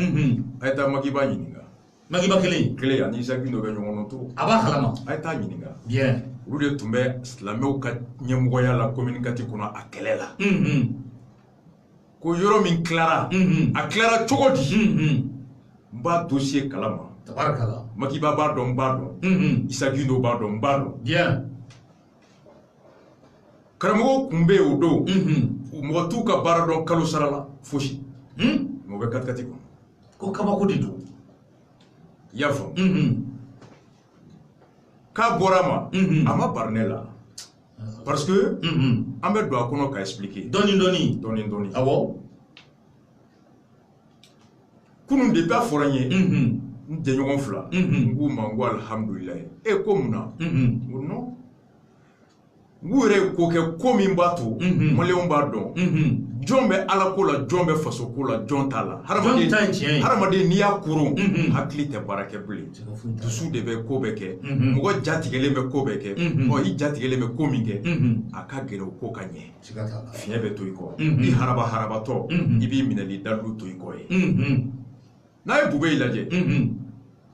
a ye taa Makiba ɲininka Makiba kelen ani Isa Gindo bɛ ɲɔgɔn to a b'a kalama a ye taa ɲininka bien olu de tun bɛ silamɛw ka ɲɛmɔgɔya la communiqué kɔnɔ a kɛlɛ la ko yɔrɔ min tilara a tilara cogo di n b'a dossier kalama tabarakala Makiba b'a dɔn n b'a dɔn Isa Gindo b'a dɔn n b'a dɔn bien karamɔgɔw kun bɛ yen o don mɔgɔ t'u ka baara dɔn kalo sara la fosi mɔgɔ bɛ katikati kɔnɔ ko kabako de don i y'a faamu k'a bɔra a ma bari ne la parce que an bɛ don a kɔnɔ ka expliquer dɔɔni awɔ kunun de b'a fɔra n ye n jɛɲɔgɔn fila n k'u ma n ko alhamdulilayi ko mun na n ko non n k'u yɛrɛ ye ko kɛ ko min b'a to maliyɛnw b'a dɔn jɔn bɛ ala ko la jɔn bɛ faso ko la jɔn t'a la hadamaden n'i y'a koron hakili tɛ baara kɛ bilen dusu de bɛ ko bɛɛ kɛ mɔgɔ jatigɛlen bɛ ko bɛɛ kɛ i jatigɛlen bɛ ko min kɛ a ka gɛlɛn o ko ka ɲɛ fiɲɛ bɛ to i kɔ i harabatɔ i b'i minɛli dalu to i kɔ ye n'a ye Bubey lajɛ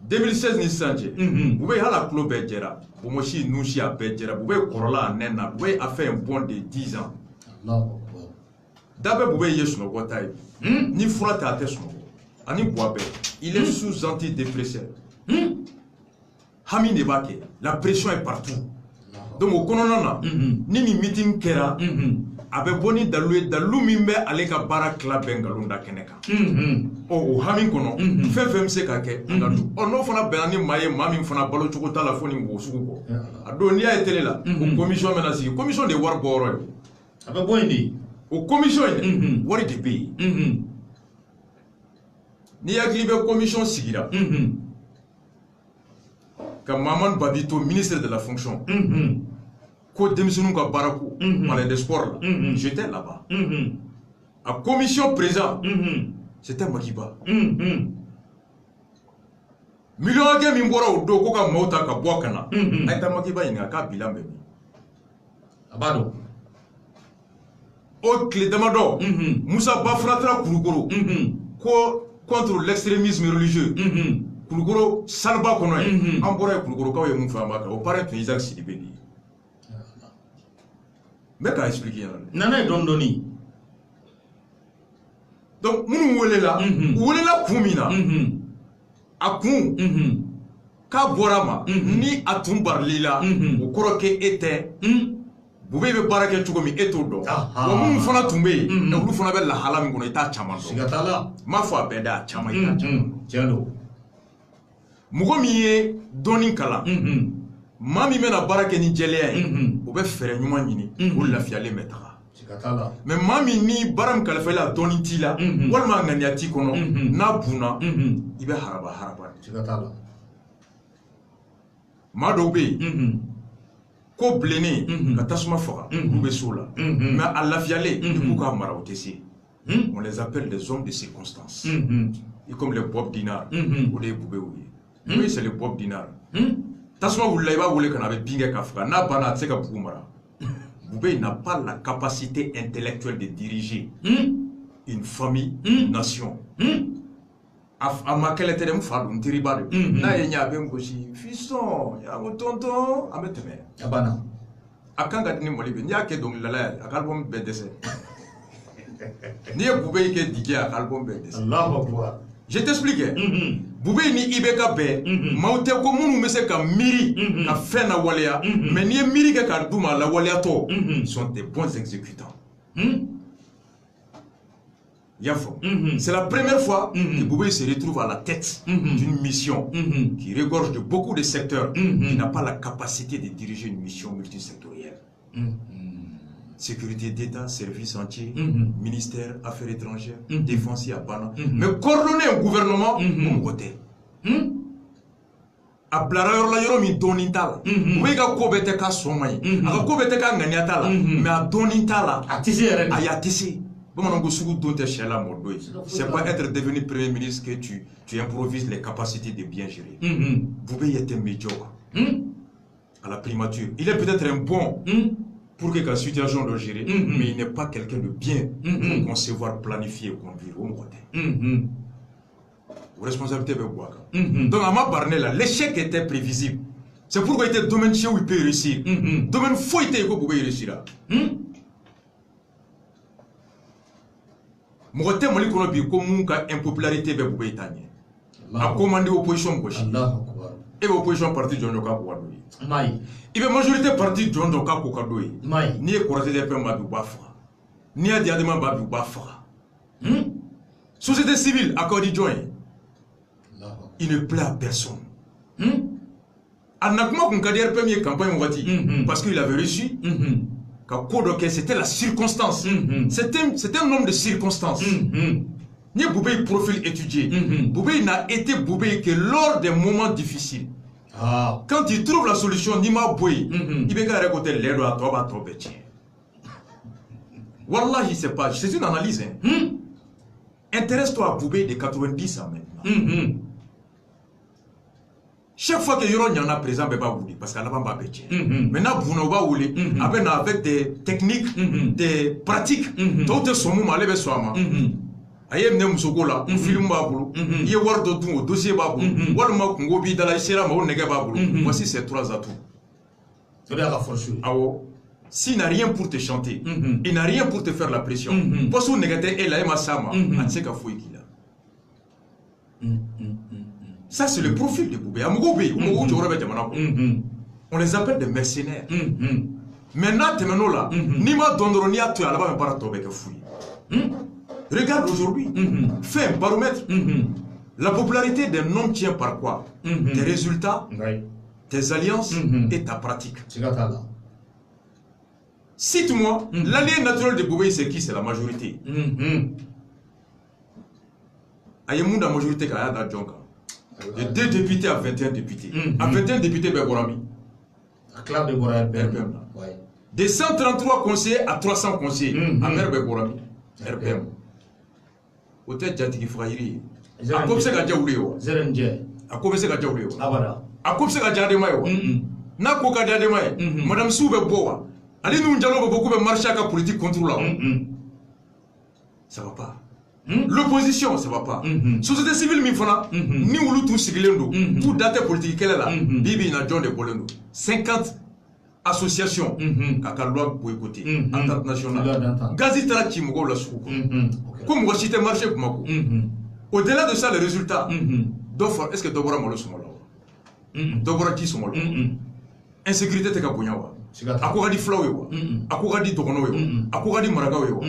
2016 ni sisan cɛ Bubey hali a tulo bɛɛ jɛra Bomosi Nusi a bɛɛ jɛra Bubey kɔrɔla a nɛn na Bubey a fait un bond de 10 ans da bɛ Bubey ye sunɔgɔ ta ye ni fura tɛ a tɛ sunɔgɔ ani buwa bɛɛ il est sous antidépresseur hami de b'a kɛ la pression est partout donc o kɔnɔna na ni nin meeting kɛra a bɛ bɔ ni dalu ye dalu min bɛ ale ka baara tila bɛɛ nkalon da kɛnɛ kan o hami kɔnɔ fɛn fɛn bɛ se ka kɛ an ka don n'o fana bɛnna ni maa ye maa min fana balo cogo t'a la fo ni mɔgɔ sugu kɔ a don n'i y'a ye télé la o commission bɛna sigi commission de ye wari bɔ yɔrɔ ye a bɛ bɔ yen de o commission in wari de bɛ yen n'i hakili bɛ commission sigira ka Mamadu Babito ministre de la fonction ko denmisɛnninw ka baara ko palais de sport la j'étais là-bas a commission présent c'était Makiba million hakɛ min bɔra o don ko ka maaw ta ka bɔ ka na a ye taa Makiba ɲininka k'a bilan bɛ min a b'a dɔn o tile damadɔ Musa Bafara taara Kulukoro ko contre l'extrémisme religieux Kulukoro saliba kɔnɔ ye an bɔra ye Kulukorokaw ye mun fɔ an b'a kɛ o parrain tun ye Isaac Sidibe de ye n bɛ k'a expliquer ɲɛna nana ye dɔɔni donc minnu welela u welela kun min na a kun k'a bɔra ma ni a tun barili la o kɔrɔ kɛ e tɛ Bubey bɛ baara kɛ cogo min e t'o dɔn wa minnu fana tun bɛ yen olu fana bɛ lahala min kɔnɔ i t'a caman dɔn n m'a fɔ a bɛɛ da a caman i t'a caman dɔn mɔgɔ min ye dɔɔni kalan maa min bɛna baara kɛ ni jɛlenya ye o bɛ fɛɛrɛ ɲuman ɲini o lafiyalen bɛ taga mais maa min ni baara min kalifa i la dɔɔni t'i la walima ŋaniya t'i kɔnɔ n'a bunna i bɛ haraba maa dɔw bɛ yen ko bilennen ka tasuma faga olu bɛ s'o la mais a lafiyalen i k'u k'a mara o tɛ se on les appelle des hommes de circonstance. Et comme les Bob Dinar, ou les Boubé, oui, c'est les Bob Dinar. Tasuma Wulaïba voulait qu'on avait Binga Kafka, n'a pas la Tseka Boumara. Boubé n'a pas la capacité intellectuelle de diriger une famille, une nation. A ma quelle était une femme, une terrible. N'a y'a bien aussi, fiston, y'a mon tonton, à mettre mais. Abana. A quand gagner mon livre, n'y a que donc la à album BDC. N'y a Boubé qui est dit à album BDC. Allah Akbar. Je t'explique. Boubé ni Ibeka Bé, Maute Komounou, mais c'est qu'un miri, a fait na Walia, mais ni miri qu'à Douma, la Waliato, sont des bons exécutants. C'est la première fois que Boubé se retrouve à la tête d'une mission qui regorge de beaucoup de secteurs. Il n'a pas la capacité de diriger une mission multisectorielle. Sécurité d'État, service entier, ministère, affaires étrangères, défense et abana. Mais coordonner un gouvernement, mon côté. A blara la yoro mi donintala. Boubé ka kobete ka somai. A kobete ka nganiatala. Mais a donintala. A tissé. A ya tissé. C'est pas être devenu premier ministre que tu improvises les capacités de bien gérer. Boubé était médiocre à la primature. Il est peut-être un bon pour que la situation de gérer, mais il n'est pas quelqu'un de bien pour concevoir, planifier, conduire. Vos responsabilités de Bouaka. Donc à ma barnella, l'échec était prévisible. C'est pourquoi il était domaine chez où il peut réussir. Domaine fou était que Boubé réussira. Mogote moli kono bi ko mun ka impopularité be Boubé tanye a commandé opposition gauche et opposition parti jonjo ka ko doyi mai ibe majorité parti jonjo ka ko doyi mai ni e courage de pemba bi bafa ni a diadema ba bi bafa société civile accordé joint il ne plaît à personne anakuma kun kadier premier campagne wati parce qu'il avait reçu c'était la circonstance. C'est un homme de circonstance. Ni Boubé profil étudié. Boubé n'a été Boubé que lors des moments difficiles. Quand il trouve la solution, ni ma boué, il va récolter l'aide à toi, à toi, Wallah, c'est pas. C'est une analyse. Intéresse-toi à Boubé de 90 ans maintenant. Chaque fois que Yoron y en a présent, parce qu'elle n'a pas bêché. Maintenant, vous n'avez pas avec des techniques, des pratiques. Tout est son moment, allez, soama. Aye mne musogola, film babulu, y war do tout dossier babulu, wal ma kongo bi dala sera ma onega babulu. Voici ces trois atouts. S'il n'a rien pour te chanter, il n'a rien pour te faire la pression. Parce que négatif et la sama, atseka fouikila. Ça, c'est le profil de Boubé. On les appelle des mercenaires. Maintenant, là, Nima Dondronia, tu as là-bas un parato avec un fouille. Regarde aujourd'hui, fais un baromètre. La popularité d'un homme tient par quoi? Tes résultats, tes alliances et ta pratique. Cite-moi, l'allié naturel de Boubé, c'est qui? C'est la majorité. Ayemou, la majorité, qui a dans Djonka. De 2 députés à 21 députés. À 21 députés, Beborami. De 133 conseillers à 300 conseillers. À Mer Beborami. RPM. Peut-être Djatiki Frayri. A comme c'est que Djaouléo. A comme c'est que Djaouléo. A comme c'est que Djademayo. N'a qu'aucun Djademayo. Madame Soube Boa. Allez nous dialogue beaucoup de marché à la politique contre là. Ça va pas. L'opposition, ça va pas. Société civile, ni ou tout siglendo, tout date politique, quelle est là? Bibi na John de Bolendo. 50 associations à loi boycotter. Entente nationale. Gazitra Timogo la soukou. Comme vous citez marché pour Mako. Au-delà de ça, les résultats. Est-ce que Dobora Molo sont là? Dobora qui sont là? Insécurité te Kapunyawa. Akouradi Flawewa. Akouradi Tokonoyo. Akouradi Maragawewa.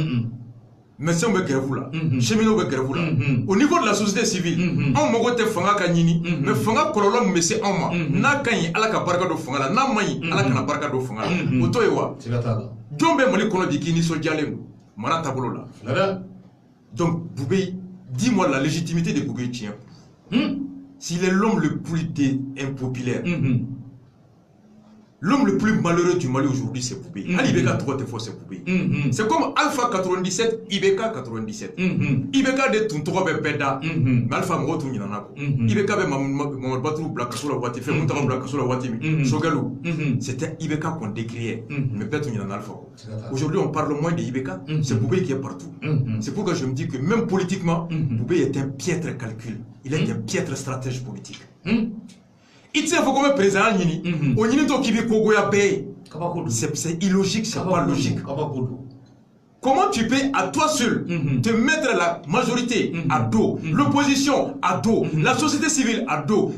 Médecins be grève là, cheminots be grève là. Au niveau de la société civile, on mogo te fanga kanyini, mais fanga kololo mese oma. Na kanyi ala ka barka do fanga la, na mayi ala kana barka do fanga la. Oto ewa. Jombe mali kono dikini so jalem. Mara tabolo là. Donc Boubé, dis-moi la légitimité de Boubé tient. S'il est l'homme le plus impopulaire, L'homme le plus malheureux du Mali aujourd'hui, c'est Boubé. Ibeka 3 fois, c'est Boubé. C'est comme Alpha 97, Ibeka 97. Ibeka de Tuntoba Beda, mais Alpha Mrotou Ninanako. Ibeka be Mamadou Batrou Blakasola Wati, fait Moutara Blakasola Wati, Sogalou. C'était Ibeka qu'on décriait, mais peut-être Ninan Alpha. Aujourd'hui, on parle moins de Ibeka, c'est Boubé qui est partout. C'est pourquoi je me dis que même politiquement, Boubé est un piètre calcul. Il est un piètre stratège politique. Il faut comme président, c'est illogique, c'est pas logique. Comment tu peux à toi seul te mettre la majorité à dos, l'opposition à dos, la société civile à dos?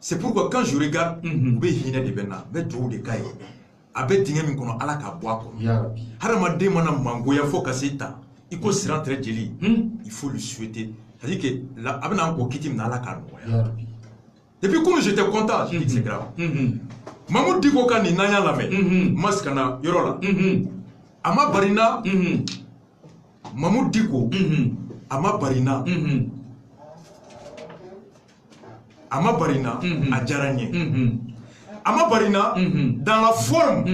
C'est pourquoi quand je regarde, il faut lui souhaiter. C'est-à-dire que là, depuis quand j'étais content, j'ai dit que c'est grave. Mamoud Diko kan ni nanya lame, maskana yorola. Ama barina, Mamoud Diko, ama barina, ama barina, a Djaranye. Ama barina, dans la forme,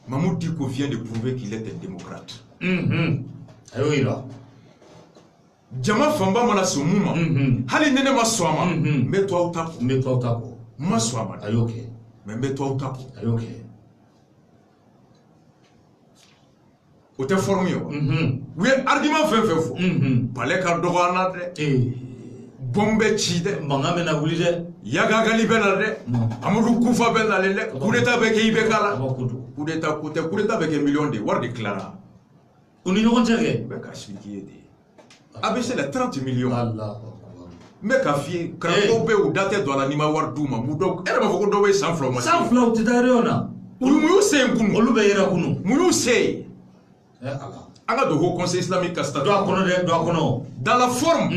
Mamoud Diko vient de prouver qu'il est un démocrate. Oui, là. Jama Famba mana sumuma. Hali nene maswama. Mets-toi au tapo. Mets-toi au tapo. Maswama. Ayoke. Mais mets-toi au tapo. Ayoke. Ou t'es formé. Oui, argument fait faux. Palais Kardogana de. Bombe chide. Mangame na wulide. Yaga gali benade. Amadou Koufa benale. Coup d'état avec Ibekala. Coup d'état avec un million de war déclara. On y nous dirait. Ben Kashmiki ABC les 30 millions. Mais Kafi, Krakobe ou date de l'anima war douma, Moudok, elle m'a fait donner sans flow. Sans flow, tu t'as rien. Mouyou c'est un coup. Olu Beira Kunu. Mouyou c'est. Anga de Haut Conseil Islamique Casta. Dans la forme.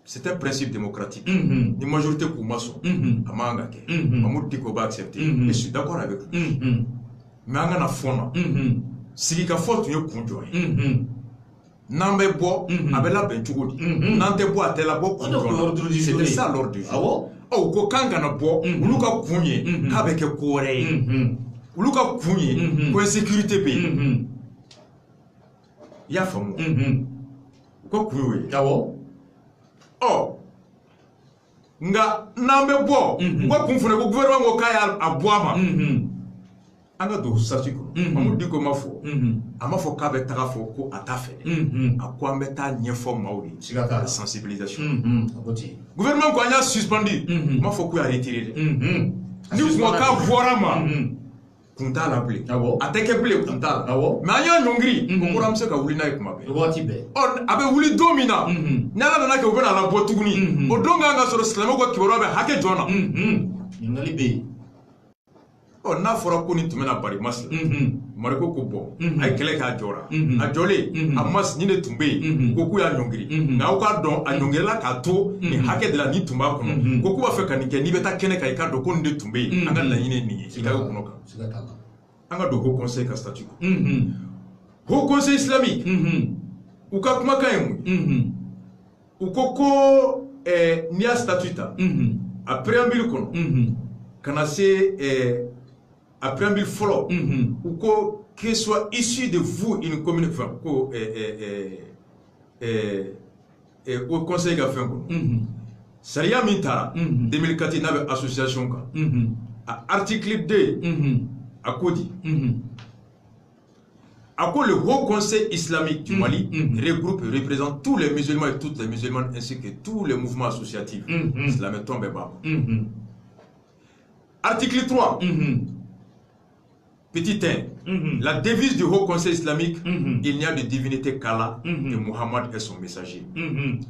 C'est un principe démocratique. Une majorité pour maçon. Amangake. Mamoud Diko va accepter. Je suis d'accord avec lui. Mais Anga na fona. Si ka faute yo kunjo. N'ambe bo, abela benchugodi. Nante bo atela bo kunjo. C'était ça l'ordre du jour. Oh, ko kanga na bo, uluka kunye, kabeke kore. Uluka kunye, ko insécurité pays. Ya famu. Ko kunye. Awo. Oh. Nga n'ambe bo, ko kunfune ko gouvernement ko kaya aboama. Anga do sasiko mamu diko mafo amafo kabe tarafo ko atafe akwa meta nyefo mauri la sensibilisation gouvernement ko anya suspendu mafo ko retirer ni ko ka vorama kunta la ble ateke ble kunta mais anya nyongri ko ramse ka wulina e kuma be wati be on abe wuli domina nyala na ke ubena la botuguni odonga nga soro islamo ko kiboro be hake jona ngali be on n'a fora ko ni tumena bari masla mariko ko bon ay kele ka jora a jole a mas ni ne tumbe ko ku ya nyongiri na o ka don a nyongela ka to ni hake de la ni tumba ko ko ku ba fe kan ke ni beta kene ka ka do ko ni tumbe anga la ni ne ni ika ko no ka anga do ko conseil ka statut ko conseil islamique ou ka kuma kayemu ou koko ni a statuta a préambule kono kana se a préambule follow ou que soit issu de vous une communication au conseil gafin Saria Mintara 2004 n'avait association à article 2 à Kodi à quoi le Haut Conseil islamique du Mali regroupe et représente tous les musulmans et toutes les musulmanes ainsi que tous les mouvements associatifs. Cela me tombe bas. Article 3. Petit 1. La devise du Haut Conseil islamique, il n'y a de divinité qu'Allah et Muhammad est son messager.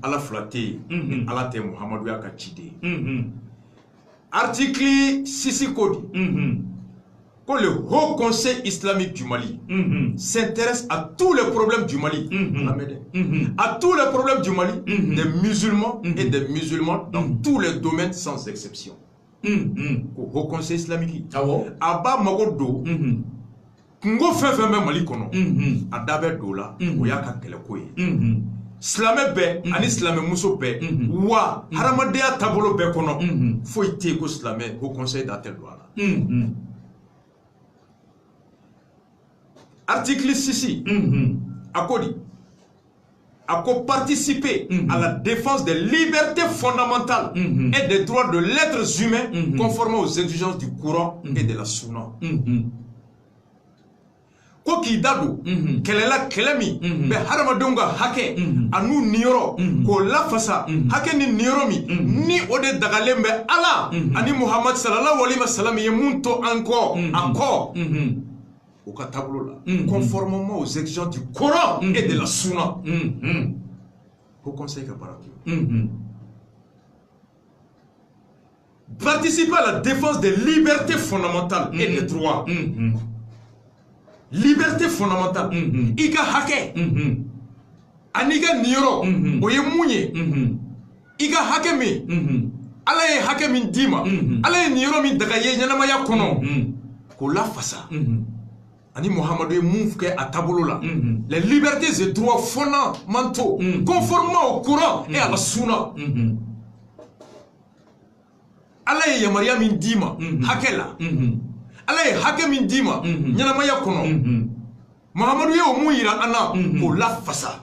Allah flatté, Allah te Muhammad yaka chide. Article 6 code. Quand le Haut Conseil islamique du Mali s'intéresse à tous les problèmes du Mali, à tous les problèmes du Mali, des musulmans et des musulmans dans tous les domaines sans exception. Au Conseil islamique, Abba Magodo, Kungo Fefe Mali Kono, Adabe Dola, Oyaka Kelekoye. silamɛ bɛɛ ani silamɛ muso bɛɛ wa hadamadenya taabolo bɛɛ kɔnɔ foyi tɛ yen ko silamɛ Haut Conseil da tɛ don a la. Article 6 a ko di a ko participer à la défense des libertés fondamentales et des droits de l'être humain conformément aux exigences du Coran et de la Sunna. Ko k'i da don kɛlɛla kɛlɛ min bɛ hadamadenw ka hakɛ an'u niyɔrɔ k'o lafasa hakɛ ni niyɔrɔ min ni o de dagalen bɛ Ala ani Muhammad sallallahu alaihi wa sallam ye mun to an kɔ a kɔ au tableau là conformément aux exigences du Coran et de la Sunna. Au Conseil ka baara kɛ. Participer à la défense des libertés fondamentales et des droits. Liberté fondamentale. I ka hakɛ ani ka niyɔrɔ o ye mun ye i ka hakɛ min Ala ye hakɛ min d'i ma Ala ye niyɔrɔ min daga ye ɲɛnamaya kɔnɔ k'o lafasa ani Muhammadu ye mun kɛ a taabolo la les libertés et droits fondamentaux conformément au Coran et à la Sunna. Ala ye yamaruya min d'i ma hakɛ la Ala ye hakɛ min d'i ma ɲɛnamaya kɔnɔ Muhammadu ye o mun yira an na k'o lafasa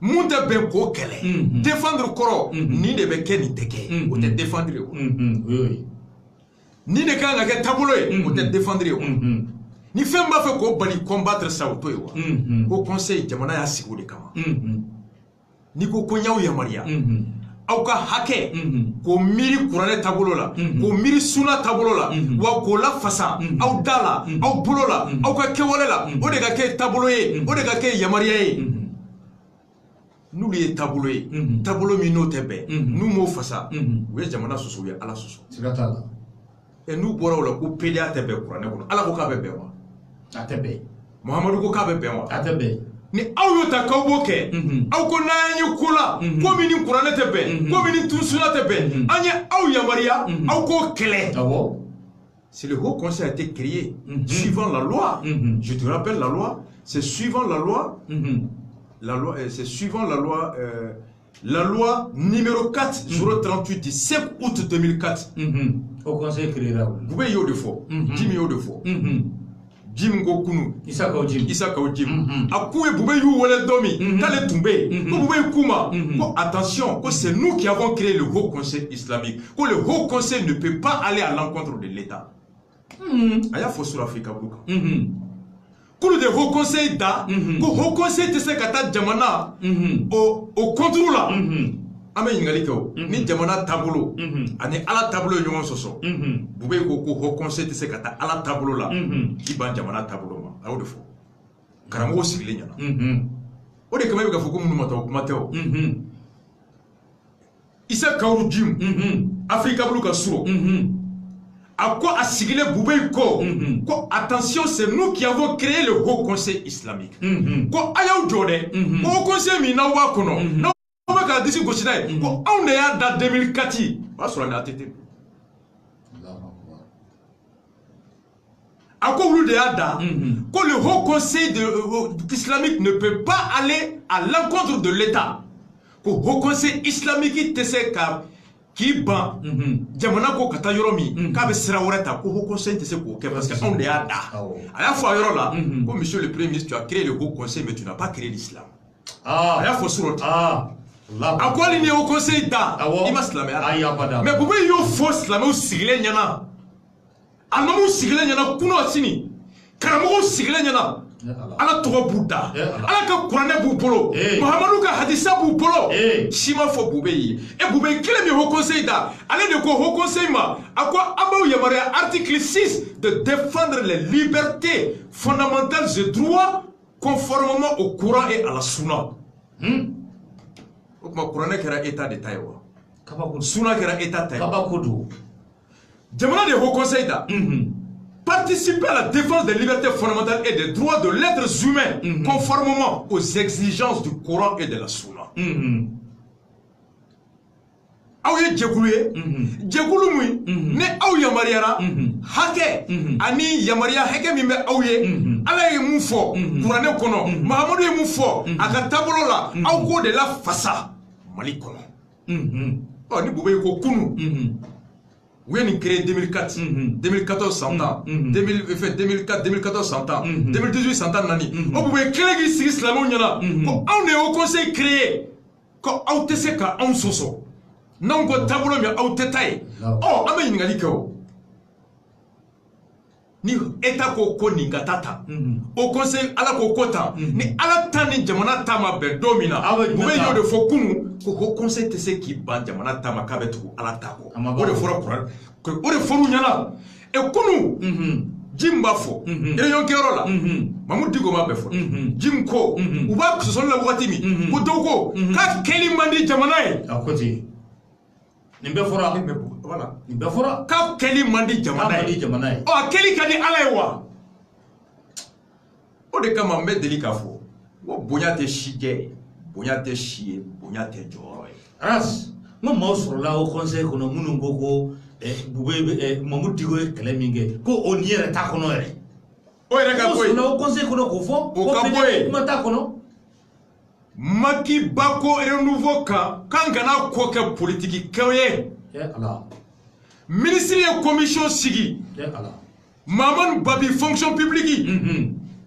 mun tɛ bɛn k'o kɛlɛ défendre kɔrɔ nin de bɛ kɛ nin tɛ kɛ o tɛ défendre ye nin de kan ka kɛ taabolo ye o tɛ défendre ye ni fɛn b'a fɛ k'o bali combattre sa o to ye wa Haut Conseil jamana y'a sigi o de kama ni ko ko n y'aw yamaruya aw ka hakɛ k'o miiri kuranɛ taabolo la k'o miiri Sunna taabolo la wa k'o lafasa aw da la aw bolo la aw ka kɛwale la o de ka kɛ taabolo ye o de ka kɛ yamaruya ye n'olu ye taabolo ye taabolo min n'o tɛ bɛn n'u m'o fasa u ye jamana sɔsɔ u ye Ala sɔsɔ siga t'a la n'u bɔra o la ko PDA tɛ bɛn kuranɛ kɔnɔ Ala ko k'a bɛ bɛn wa a tɛ bɛn Muhammadu ko k'a bɛ bɛn wa a tɛ bɛn ni aw y'o ta k'aw b'o kɛ aw ko n'an ye ko la ko min ni kuranɛ tɛ bɛn ko min ni Sunna tɛ bɛn an ye aw yamaruya aw k'o kɛlɛ. C'est le Haut Conseil a été créé suivant la loi. Je te rappelle la loi, c'est suivant la loi. C'est suivant la loi numéro 4 038 du 5 août 2004. Au Conseil créé là. Vous voyez yo de faux, Jimmy yo de faux. Jim go kunu Isaka o Jim akuye bube yu wele domi tale tumbe ko bube kuma ko attention ko c'est nous qui avons créé le Haut Conseil islamique ko le Haut Conseil ne peut pas aller à l'encontre de l'État aya fo sur Afrique buka ko le Haut Conseil da ko Haut Conseil te se kata jamana au contrôle là ame yingali ko ni jamana tabolo ani Ala tabolo ɲɔgɔn sɔsɔ bube ko Haut Conseil te se kata Ala tabolo la ki ban jamana tabolo ma ayo de fɔ karamɔgɔ sigilen ɲɛna o de kama i bɛ ka fɔ ko minnu ma taa o kuma tɛ o Isa Kauru Jim Afrique bulu ka surɔ a ko a sigilen bube ko attention c'est nous qui avons créé le Haut Conseil islamique ko a y'aw jɔ dɛ Haut Conseil min n'aw b'a kɔnɔ on va dire que c'est là on est en 2004 pas sur la ATT à quoi vous le ada que le Haut Conseil islamique ne peut pas aller à l'encontre de l'État que le Haut Conseil islamique est qui ban jamana ko kata yoro mi ka be sira wora ta ko Haut Conseil te se ko ke parce que on est ada à la fois yoro là comme monsieur le premier ministre tu as créé le Haut Conseil mais tu n'as pas créé l'islam à la fois sur a ko ni Haut Conseil da i ma silamɛ mais bube yo fo silamɛw sigilen ɲɛna alimamuw sigilen ɲɛna kuno sini karamɔgɔw sigilen ɲɛna Ala tɔgɔ b'u da Ala ka kuranɛ b'u bolo Muhammadu ka hadisa b'u bolo si ma fɔ bube ye bube kelen min Haut Conseil da ale de ko Haut Conseil ma a ko an b'aw yamaruya article 6 de défendre les libertés fondamentales et droits conformément au Coran et à la Sunna. O kuma kuranɛ kɛra état de ta ye wa Sunna kɛra état ta ye jamana de Haut Conseil da participer à la défense des libertés fondamentales et des droits de l'être humain conformément aux exigences du Coran et de la Sunna. aw ye jɛkulu ye jɛkulu min ni aw yamariyara hakɛ ani yamariya hakɛ min bɛ aw ye ala ye mun fɔ kuranɛ kɔnɔ mahamadu ye mun fɔ a ka taabolo la aw k'o de la fasa Mali kɔnɔ ni Bubé ko kunu u ye nin créé 2004 2014 100 ans 2004 2014 100 ans 2018 100 ans nani o Bubé kelen k'i sigi silamɛw ɲɛna ko anw de ye au conseil créé ko aw tɛ se ka anw sɔsɔ n'anw ko taabolo min aw tɛ taa ye an bɛ ɲininkali kɛ o ni État ko ko nin ka taa ta au conseil ala ko ko ta ni ala ta ni jamana ta ma bɛn don min na Bubé y'o de fɔ kunu ko au conseil tɛ se k'i ban jamana ta ma k'a bɛ tugu ala ta kɔ o de fɔra kuran o de fɔr'u ɲɛna kunu Jim b'a fɔ réunion kɛyɔrɔ la Mamadou Diko m'a bɛɛ fɔ Jim ko u b'a sɔsɔli la wagati min ko dɔw ko k'a kɛli man di jamana ye a ko ten nin bɛɛ fɔra voilà nin bɛɛ fɔra k'a kɛli man di jamana ye a kɛli ka di ala ye wa o de kama n bɛ deli k'a fɔ ko bonya tɛ si jɛ ye bonya tɛ si ye bonya tɛ jɔyɔrɔ ye ras n ko maaw sɔrɔla o conseil kɔnɔ minnu ko Bubé Mamadou Diko ye kɛlɛ min kɛ ko o ni yɛrɛ t'a kɔnɔ yɛrɛ o yɛrɛ ka bɔ yen o conseil kɔnɔ k'o fɔ o ka bɔ yen kuma t'a kɔnɔ Macky ba ko renouveau kan k'an kana ko kɛ politique kɛw ye ministre ye commission sigi Mamadu Babi fonction publique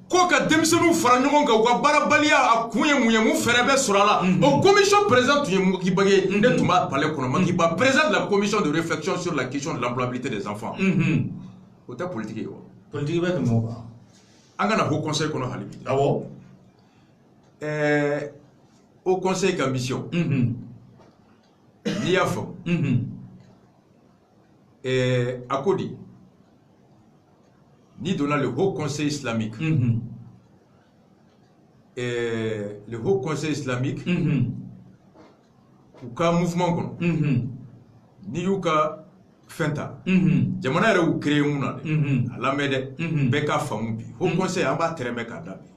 ko ka denmisɛnninw fara ɲɔgɔn kan u ka baarabaliya a kun ye mun ye mun fɛɛrɛ bɛ sɔrɔ a la o commission président tun ye Macky Ba ye ne tun b'a palais kɔnɔ Macky Ba président de la commission de réflexion sur la question de l'employabilité des enfants o tɛ politique ye wa politique bɛ tɛmɛ o kan an kana haut conseil kɔnɔ hali bi awɔ au conseil ka mission n'i y'a faamu a ko di ni donna le haut conseil islamique le haut conseil islamique u ka mouvement kɔnɔ ni y'u ka fɛn ta jamana yɛrɛ y'u créé mun na dɛ a lamɛn dɛ bɛɛ ka faamu bi haut conseil an b'a tɛrɛmɛ k'a da bi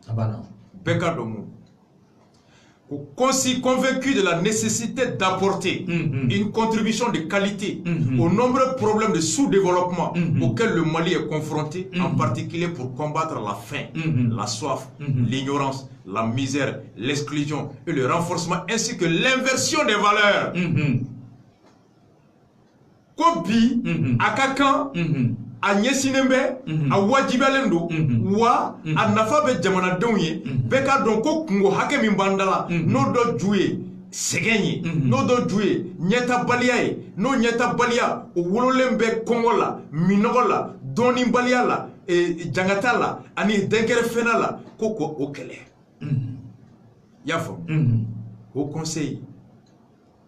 bɛɛ ka dɔn mun convaincu de la nécessité d'apporter une contribution de qualité aux nombreux problèmes de sous-développement auxquels le Mali est confronté, en particulier pour combattre la faim, la soif, l'ignorance, la misère, l'exclusion et le renforcement ainsi que l'inversion des valeurs. Kobi, Akakan, a ɲɛsinnen bɛ a wajibiyalen don wa a nafa bɛ jamanadenw ye bɛɛ ka dɔn ko kungo hakɛ min b'an da la n'o dɔ ju ye sɛgɛn ye n'o dɔ ju ye ɲɛtabaliya ye n'o ɲɛtabaliya o wololen bɛ kɔngɔ la minɔgɔ la dɔnnibaliya la jangata la ani dɛnkɛrɛfɛnna la ko o kɛlɛ i y'a faamu au conseil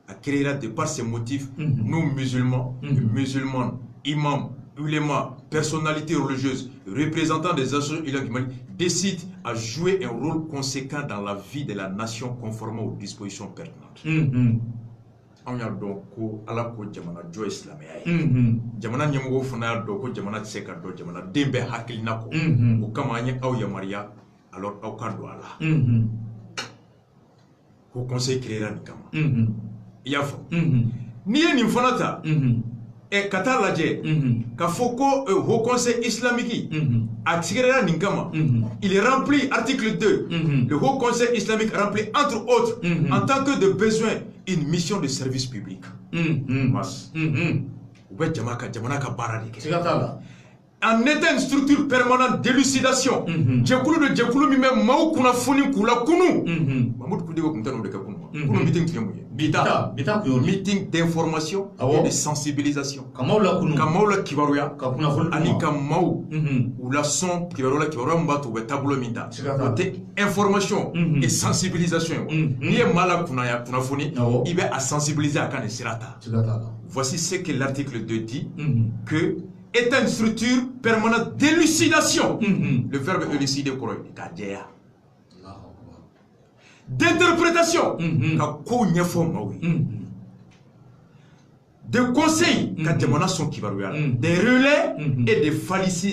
a créera de par ces motifs nous musulmans musulmanes imams ulémas, personnalités religieuses, représentants des associations islamiques décident à jouer un rôle conséquent dans la vie de la nation conformément aux dispositions pertinentes. On y a donc ala ko jamana jo islamia ye jamana nyamgo fana do ko jamana tse ka do jamana dembe hakilina ko o kama anya aw yamaria alors aw ka do ala ko conseil créera ni kama yafo ni ye ni fana ta kata lajɛ ka fɔ ko haut conseil islamique a tigɛra nin kama il est rempli article 2 le haut conseil islamique remplit entre autres en tant que de besoin une mission de service public mas u bɛ jamana ka baara de kɛ en étant une structure permanente d'élucidation jɛkulu de jɛkulu min bɛ maaw kunnafoni k'u la kunu Mamadou Diko tun tɛ n'o de kɛ kunu meeting tun ye mun ye meeting d'information et de sensibilisation kamaw la kibaruya ani ka maaw u la sɔn kibaruya min b'a to u bɛ taabolo min ta o tɛ information et sensibilisation ye n'i ye maa la kunnafoni i bɛ a sensibiliser a ka nin sira ta voici ce que l'article 2 dit que est une structure permanente d'élucidation. Le verbe élucider, d'interprétation, de conseils, des relais et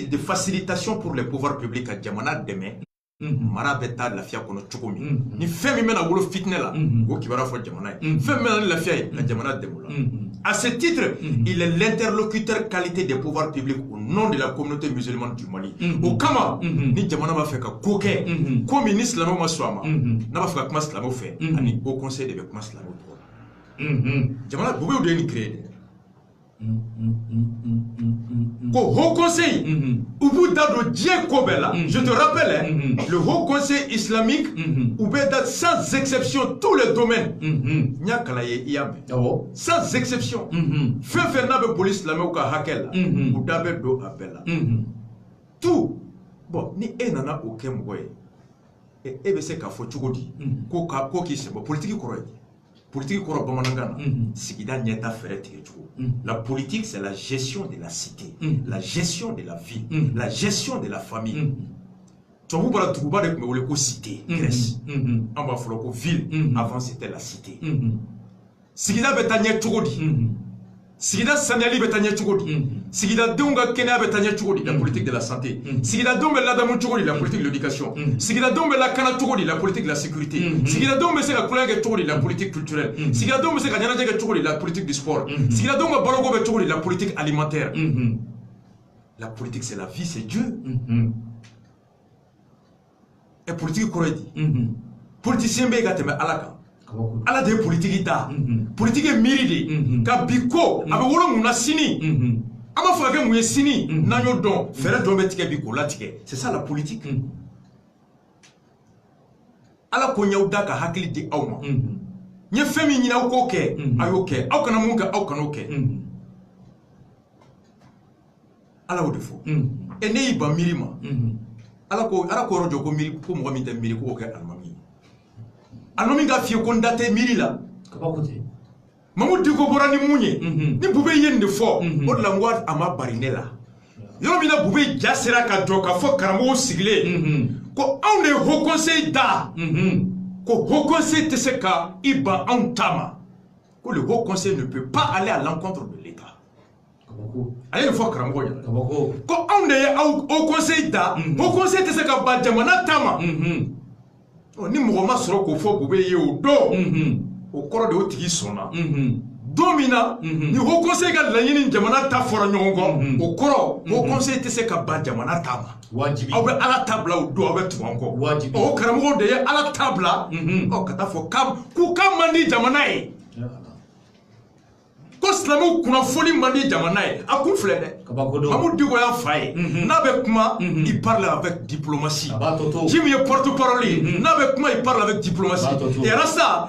de facilitation pour les pouvoirs publics à Djamana demain. mara bɛ taa lafiya kɔnɔ cogo min ni fɛn min bɛna wolo fitinɛ la o kibaruya fɔ jamana ye fɛn min bɛna ni lafiya ye ka jamana dɛmɛ o la à ce titre il est l'interlocuteur qualité des pouvoirs publics au nom de la communauté musulmane du Mali o kama ni jamana b'a fɛ ka ko kɛ ko min ni silamɛw ma sɔn a ma n'a b'a fɛ ka kuma silamɛw fɛ ani haut conseil de bɛ kuma silamɛw tɔgɔ la jamana Bubey de ye nin créé dɛ Ko Haut Conseil, où vous dado Dieu Kobela, je te rappelle, le Haut Conseil islamique, où vous sans exception tous les domaines, sans exception, fait nabe police la meuka hakel, ou dabe do appel. Tout, bon, ni nana aucun moyen, et ebese ka fo chugodi, ko ki se politique correct. Politique la politique, c'est la gestion de la cité, la gestion de la vie, la gestion de la famille. Tu vois, tu vois, la cité, Grèce. On va faire la ville. Avant, c'était la cité. Sigida betanya chugodi. Sigida Sanali betanya chugodi. Sigida Dunga Kenya betanya chugodi, la politique de la santé. Sigida Dumbe la damu chugodi, la politique de l'éducation. Sigida Dumbe la kana chugodi, la politique de la sécurité. Sigida Dumbe c'est la collègue chugodi, la politique culturelle. Sigida Dumbe c'est la nyanaje chugodi, la politique du sport. Sigida Dumbe balogo be chugodi, la politique alimentaire. La politique c'est la vie, c'est Dieu. Et politique correcte. Politicien be gateme alaka. Ala de politique ta politique miride ka biko abe wolo muna sini ama fa ke muye sini nanyo don fere don betike biko latike c'est ça la politique ala ko nyawda ka hakili di awma nye femi nyina ko ke ayoke aw kana mun ka aw kana oke ala o defo e ne iba mirima ala ko rojo ko miri ko mo mi te miri ko ke almami Anominga fie kondate mirila kabakote mamu diko borani munye ni bube yende fo o la ngwa ama barinela yo mina bube jasira ka joka fo karamo sigle ko on ne haut conseil da ko haut conseil teseka iba antama ko le haut conseil ne peut pas aller à l'encontre de l'état kabako ayi fo karamo ya kabako ko on ne haut conseil da haut conseil teseka ba jamana tama ni mugoma soro ko fo bube ye o do o koro de o tigi sona domina ni ho conseil ga la yini jamana ta fora nyongo o koro o conseil te se ka ba jamana ta ma wajibi aw be ala tabla o do aw be tuwanko wajibi o karamo de ala tabla o kata fo kam ku kam mandi jamana e ko islamu kuna foli mandi jamana e akun flede Mamoud Digo ya faye n'abe kuma il parle avec diplomatie Jimmy est porte-parole n'abe kuma il parle avec diplomatie et Rasta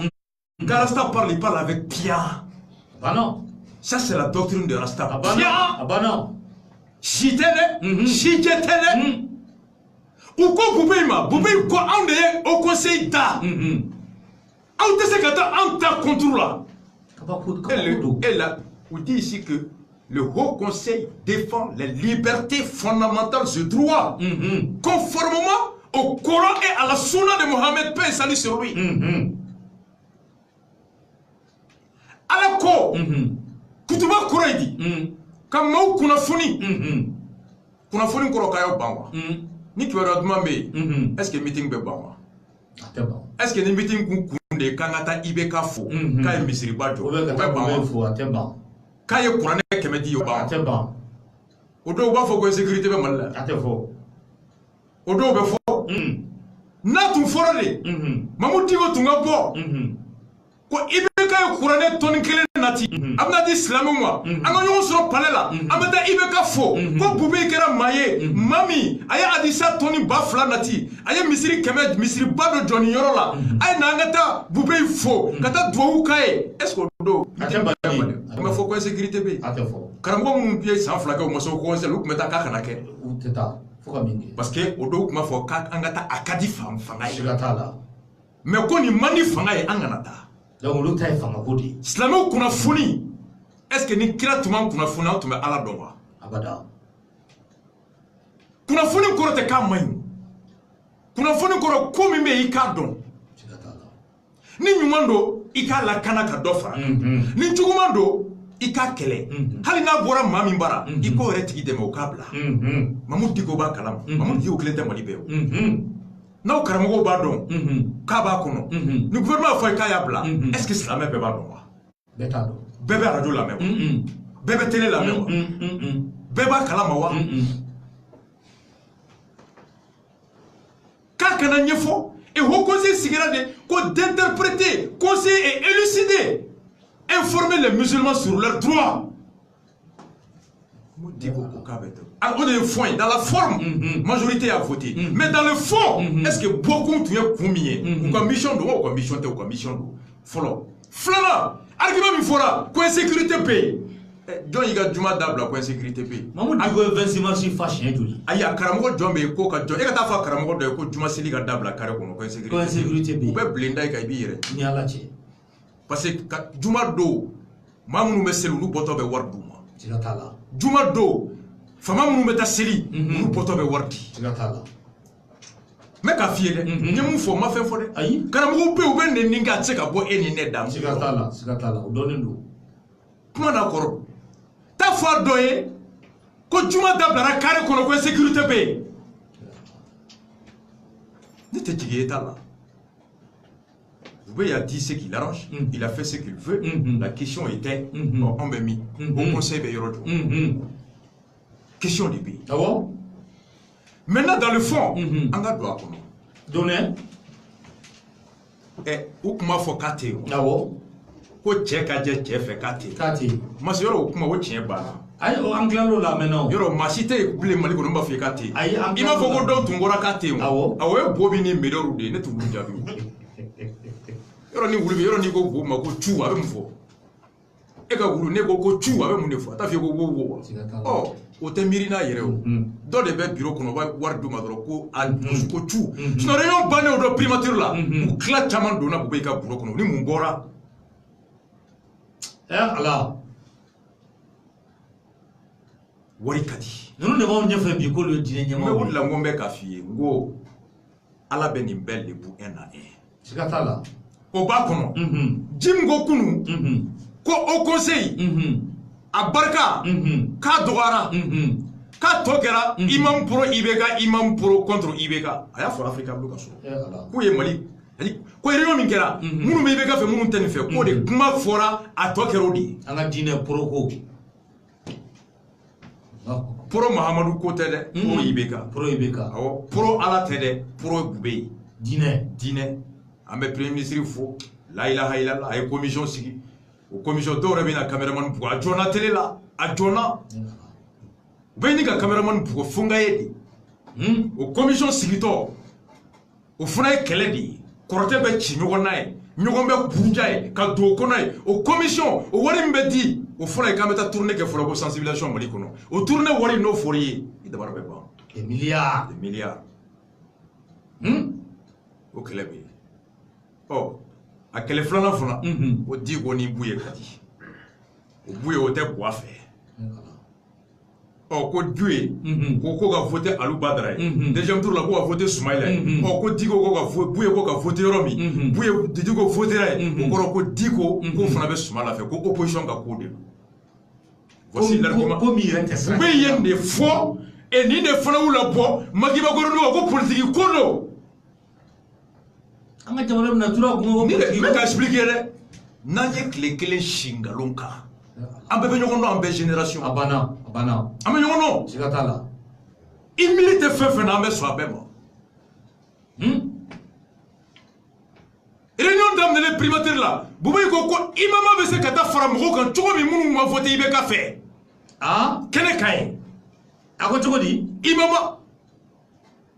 Rasta parle il parle avec Pia non ça c'est la doctrine de Rasta Pia non Chitene Chitene ou ko Boubeima Boubei ko ande au conseil da on te sait que en ta contrôle et là on dit ici que le Haut Conseil défend les libertés fondamentales et droits conformément au Coran et à la Sunna de Mohammed, paix et salut sur lui. Alors, Kutuba Coran dit, comme nous kunafuni korokayo bangwa. Ni tu vas demander, est-ce que meeting be bangwa? Est-ce que le meeting kunde kangata ibeka fo, kay misiri bajo, bangwa. Quand il y a des gens qui ont une sécurité, il y a des gens mais faut quoi sécurité bé karambo mun pied sans flaque mo so ko sel ko meta ka kana ke faut ka mingi parce que odo kuma fo ka angata akadi fam fanga shigatala mais ko ni mani fanga e anganata donc lu tay fanga kodi islamo kuna funi est-ce que ni kiratuma kuna funa to me ala donwa abada kuna funi ko te ka mayu kuna funi ko ko mi me ikadon shigatala ni nyumando ika la kana ka dofra ni chugumando ika kele hali na bora mami bara iko retigi de mokabla Mamoud Digo ba kalam Mamoud Digo klete mali beo n'aw karamɔgɔw b'a dɔn k'a b'a kɔnɔ ni gouvernement fɔ k'a y'a bila est-ce que silamɛ bɛɛ b'a dɔn wa bɛɛ t'a dɔn bɛɛ bɛ radio lamɛn wa bɛɛ bɛ télé lamɛn wa bɛɛ b'a kalama wa k'a kana ɲɛfɔ et haut conseil sigira de ko d'interpréter conseiller et élucider informer les musulmans sur leurs droits. On est fond, dans la forme, majorité a voté. Mais dans le fond, est-ce que beaucoup tu es combien ou commission de ou commission de ou commission de follow. Flana, argument mi fora, ko insécurité paye. John yiga juma dabla ko insécurité paye. Mamu digo eventement si fashion joli. Aya karamogo jombe ko ka John. E ka ta fa karamogo de ko juma seli ga dabla kare ko insécurité. Ko insécurité paye. Be blenda ka bi yere. Ni ala che. Parce que juma do mamunu be selu lu boto be warduma. Tigatala. Juma do fama munu beta seli lu boto be wardi. Tigatala. Mais ka fie de nyemu fo ma fe fo de ayi karamogo pe o be ne ninga tse ka bo eni ne dam. Tigatala o donen do. Kuma na koro. Ta fa doye ko juma dablara kare kono ko sécurité be. Ne te tigé ta là. Il a dit ce qu'il arrange, il a fait ce qu'il veut. La question était, on m'a mis au conseil de Yorojo. Question du pays. Ah bon? Maintenant, dans le fond, on a droit à donner. Et où m'a fait kate. Ah bon? Ko check a dit chef kate. Kate. Ma sœur, où m'a fait chien bala. Aïe, au anglais là maintenant. Yoro, ma cité blé mali ko m'a fait kate. Aïe, il m'a fait ko don tungora kate. Ah bon? Ah ouais, bobini medoru de ne tu jabi. Yoro ni wulu yoro ni ko bo ma ko chu abe mfo e ka wulu ne ko chu abe mu ne fo ta fi ko wo oh o te mirina yere o do de be bureau kono ba war du ma dro ko a ko chu so réunion bané o do primature là ou cla chaman do na bo be ka bureau kono ni mu ngora ala wari kadi nous ne vont pas faire bi ko le dîner nyama mais wula ngombe ka fiye ngo ala be ni belle bu en a un Tigatala au bas comment Jim Gokunu ko au conseil a barka ka dogara ka tokera imam pro ibeka imam pro contre ibeka aya for africa bloka so ko ye mali ko réunion min kera munu be ibeka fe munu tan fe ko de kuma fora a tokero di anga dine pro ko pro mahamadou ko tede pro ibeka awo pro ala tede pro bube dine ambe premier ministre fo la ilaha illallah ay commission sigi o commission do rebe na cameraman bu a jona tele la a jona be ni ka cameraman bu ko funga yedi o commission sigi to o funa e kele di korote be chi nyogo nay nyogo be buja e ka do ko nay o commission o wari mbe di o funa e kameta tourner ke folo ko sensibilisation mali kono o tourner wari no forier i dabara be ba des milliards o kele be oh a kele flana fana o di ko ni buye kadi o buye o te boa fe oh ko dué ko ga voter Alou Badara deuxième tour la ko ga voter Soumaïla oh ko di ko ga voter buye ko ga voter Romi buye di ko voter ko di ko fana be Soumaïla fe ko opposition ga ko de voici l'argument ko mi rete ça be yende fo et ni de fana ou la bo magiba ko no ko politique ko no anga jamana na tura ko ni ka expliquer re nanye kle shingalonka ambe be nyogono ambe génération abana ambe nyogono sigatala il milite fefe na ambe so abema réunion d'amener les primaires là boubé ko imama be se kata fara mo kan chogo mi munu ma voter ibe ka fe kene kay ako chogo di imama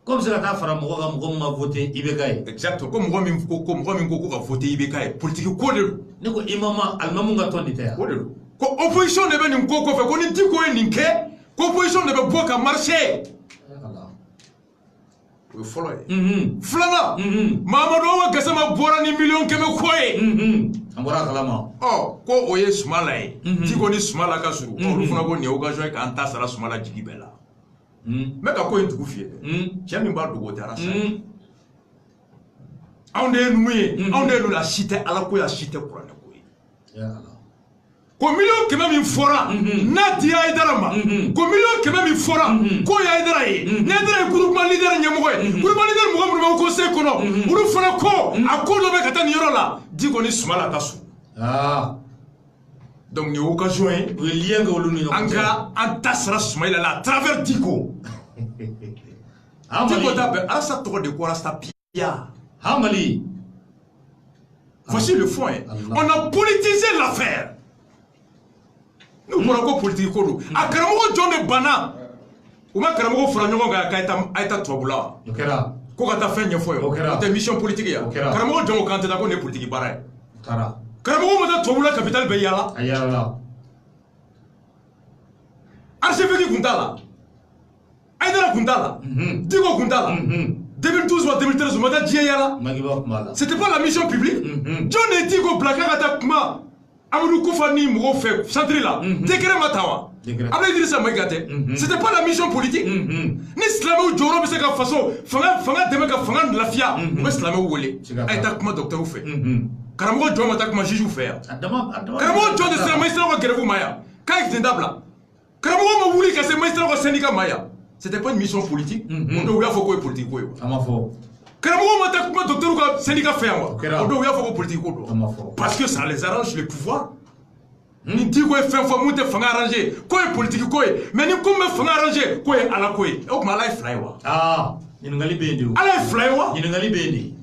comme ça ta fara mo ko ma voter ibeka exact comme mo min ko ka voter ibeka politique ko de ne ko imama almamu nga tondi ta ko de ko opposition de ben ko fe ko ni di ko ni ke ko opposition de be boka marché o follow flana mamadou wa gasama bora ni million keme koye ambora kalama oh ko oye smala e di ko ni smala ka suru o funa ko ni occasion ka anta sara smala jigi bela mais ka ko intugu fie jami ba dogo tara sa on de la cité ala ko ya cité qur'an ko ya ala ko million keme min fora na di ay darama ko million keme min fora ko ya idara yi ne dara groupement leader nyamogo groupement leader mo ko kono ulu fana ko akodo be kata ni yoro la Diko ni Soumala kasu donc ni occasion lien ga ulu ni anga antasra Soumala la à travers Diko Diko tabe asa to de ko rasta pia Hamali. Voici le fond. On a politisé l'affaire. Nous pourrons politique. A Karamogo John de Bana. Ou ma Karamogo Franyogo ga Aïta Twabula. Ko ka ta fin nyefo yo. Ta mission politique ya. Karamogo John ko kanta ko ne politique baray. Karamogo mo ta Twabula capitale be yala. Ayala. Archevêque Kuntala. Aïdara Kuntala. Diko Kuntala. 2012 ou 2013, c'était pas la mission publique. John et Diko Blaka Kuma, Amadou Koufani, Mourofé, Centrila, Décret Matawa. Après dire ça, c'était pas la mission politique. Ni Slamou Djoro, mais c'est la façon, Fanga Demeka Fanga de la FIA, ou Slamou Wole, Aïta Kuma Docteur Oufé. Karamogo Djoro Matak Ma Jiju Fer. Karamogo Djoro de Slamou wa Grevou Maya. Kaïk Zendabla. Karamogo Mawouli, Kassé Maïstra wa Syndicat Maya. C'était pas une mission politique. On doit faire quoi politique quoi. Karamogo Matak Ma Docteur Ouka Syndicat Fer. On doit faire quoi politique quoi. Parce que ça les arrange le pouvoir. Ni dit quoi fait fois monter fanga arranger quoi politique quoi. Mais ni comme fanga arranger quoi à la quoi. O ma life fly wa. Ni ngali bendi. Ala fly wa. Ni ngali bendi.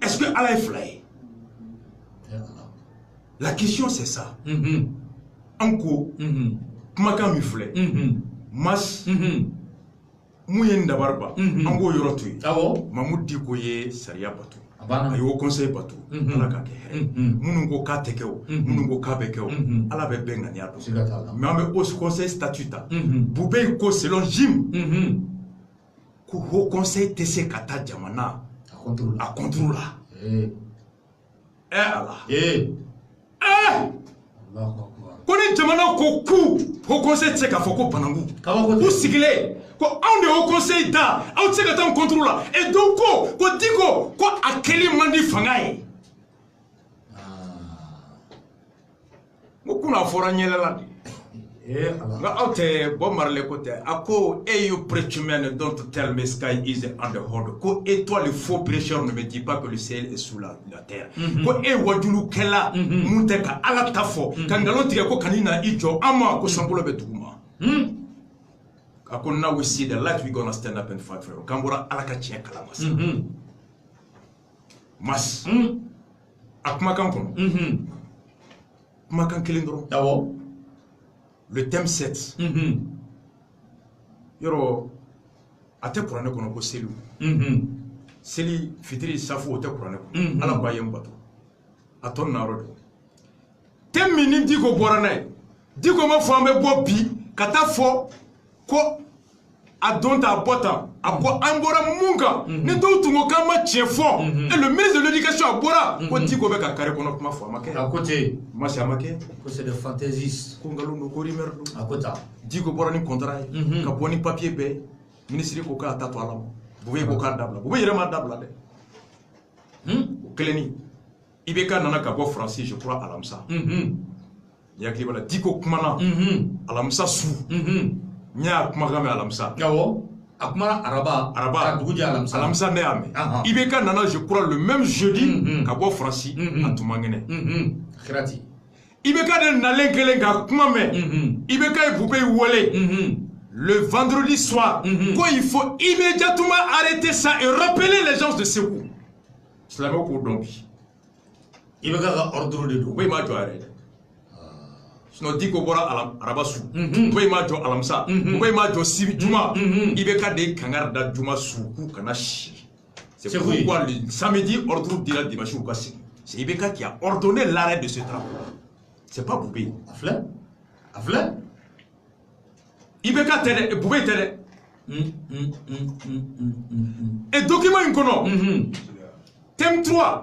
Est-ce que ala fly? La question c'est ça. Anko Maka mi fly. Mas Mouyen Dabarba. Ango yorotui. Mamoud Diko ye Saria Batu. Ayo conseil Batu. Ala ka ke. Munungo ka tekeo. Munungo ka bekeo. Ala be benga ni ato. Mais ame au conseil statuta. Boubé ko selon Jim. Ko ho conseil TC kata jamana. A contrôle. Allah. Koni jamana ko ku ho conseil tse ka foko banangu ou sigile ko on de au conseil da au tse ka tan contrôle et donc ko diko ko akeli mandi fangaye mo kuna fora nyela la nga ote bo marle kote ako you preach men don't tell me sky is under hold ko et toi le faux prêcheur ne me dis pas que le ciel est sous la terre ko wadulu kela muteka ala tafo kangalon tige ko kanina ijo ama ko sambulo betuma ako now we see the light we gonna stand up and fight for kambora ala ka chien kala mas akma kanko makan kelindro dawo. Le thème 7. Yoro, a te kurane kono ko selu. Seli fitiri safu o te kurane kono. Ala ko ayem bato. A ton na rodo. Thème mini Diko borane. Diko ma fambe bo bi kata fo ko adonta abota abo ambora munga ne do tungo kama chefo et le ministre de l'éducation abora ko Diko be ka kare kono kuma fo amake à côté moi c'est amake ko c'est des fantaisistes ko ngalo no ko rimerdo à côté Diko borani contrat ka boni papier be ministre ko ka tato alam bu ko ka dabla bu yere ma dabla de keleni ibeka nana ka bo français je crois alamsa yakli bala Diko kumana alamsa su nya kumagame alamsa yawo akmara araba duguja alamsa ne ame ibeka nana je crois le même jeudi ka bo franci atumangene khirati ibeka de nalenkelenga kumame ibeka ibube wole le vendredi soir quoi il faut immédiatement arrêter ça et rappeler les gens de secours cela ko donc ibeka ga ordre de do oui ma joare sinon Diko bora arabasu boy ma jo alamsa boy ma jo sibi juma ibeka de kangarda juma suku kana shi c'est pourquoi le samedi ordre de la dimanche ou kasi c'est Ibeka qui a ordonné l'arrêt de ce travail, c'est pas Boubé afle Ibeka tere Boubé tere et document incono thème 3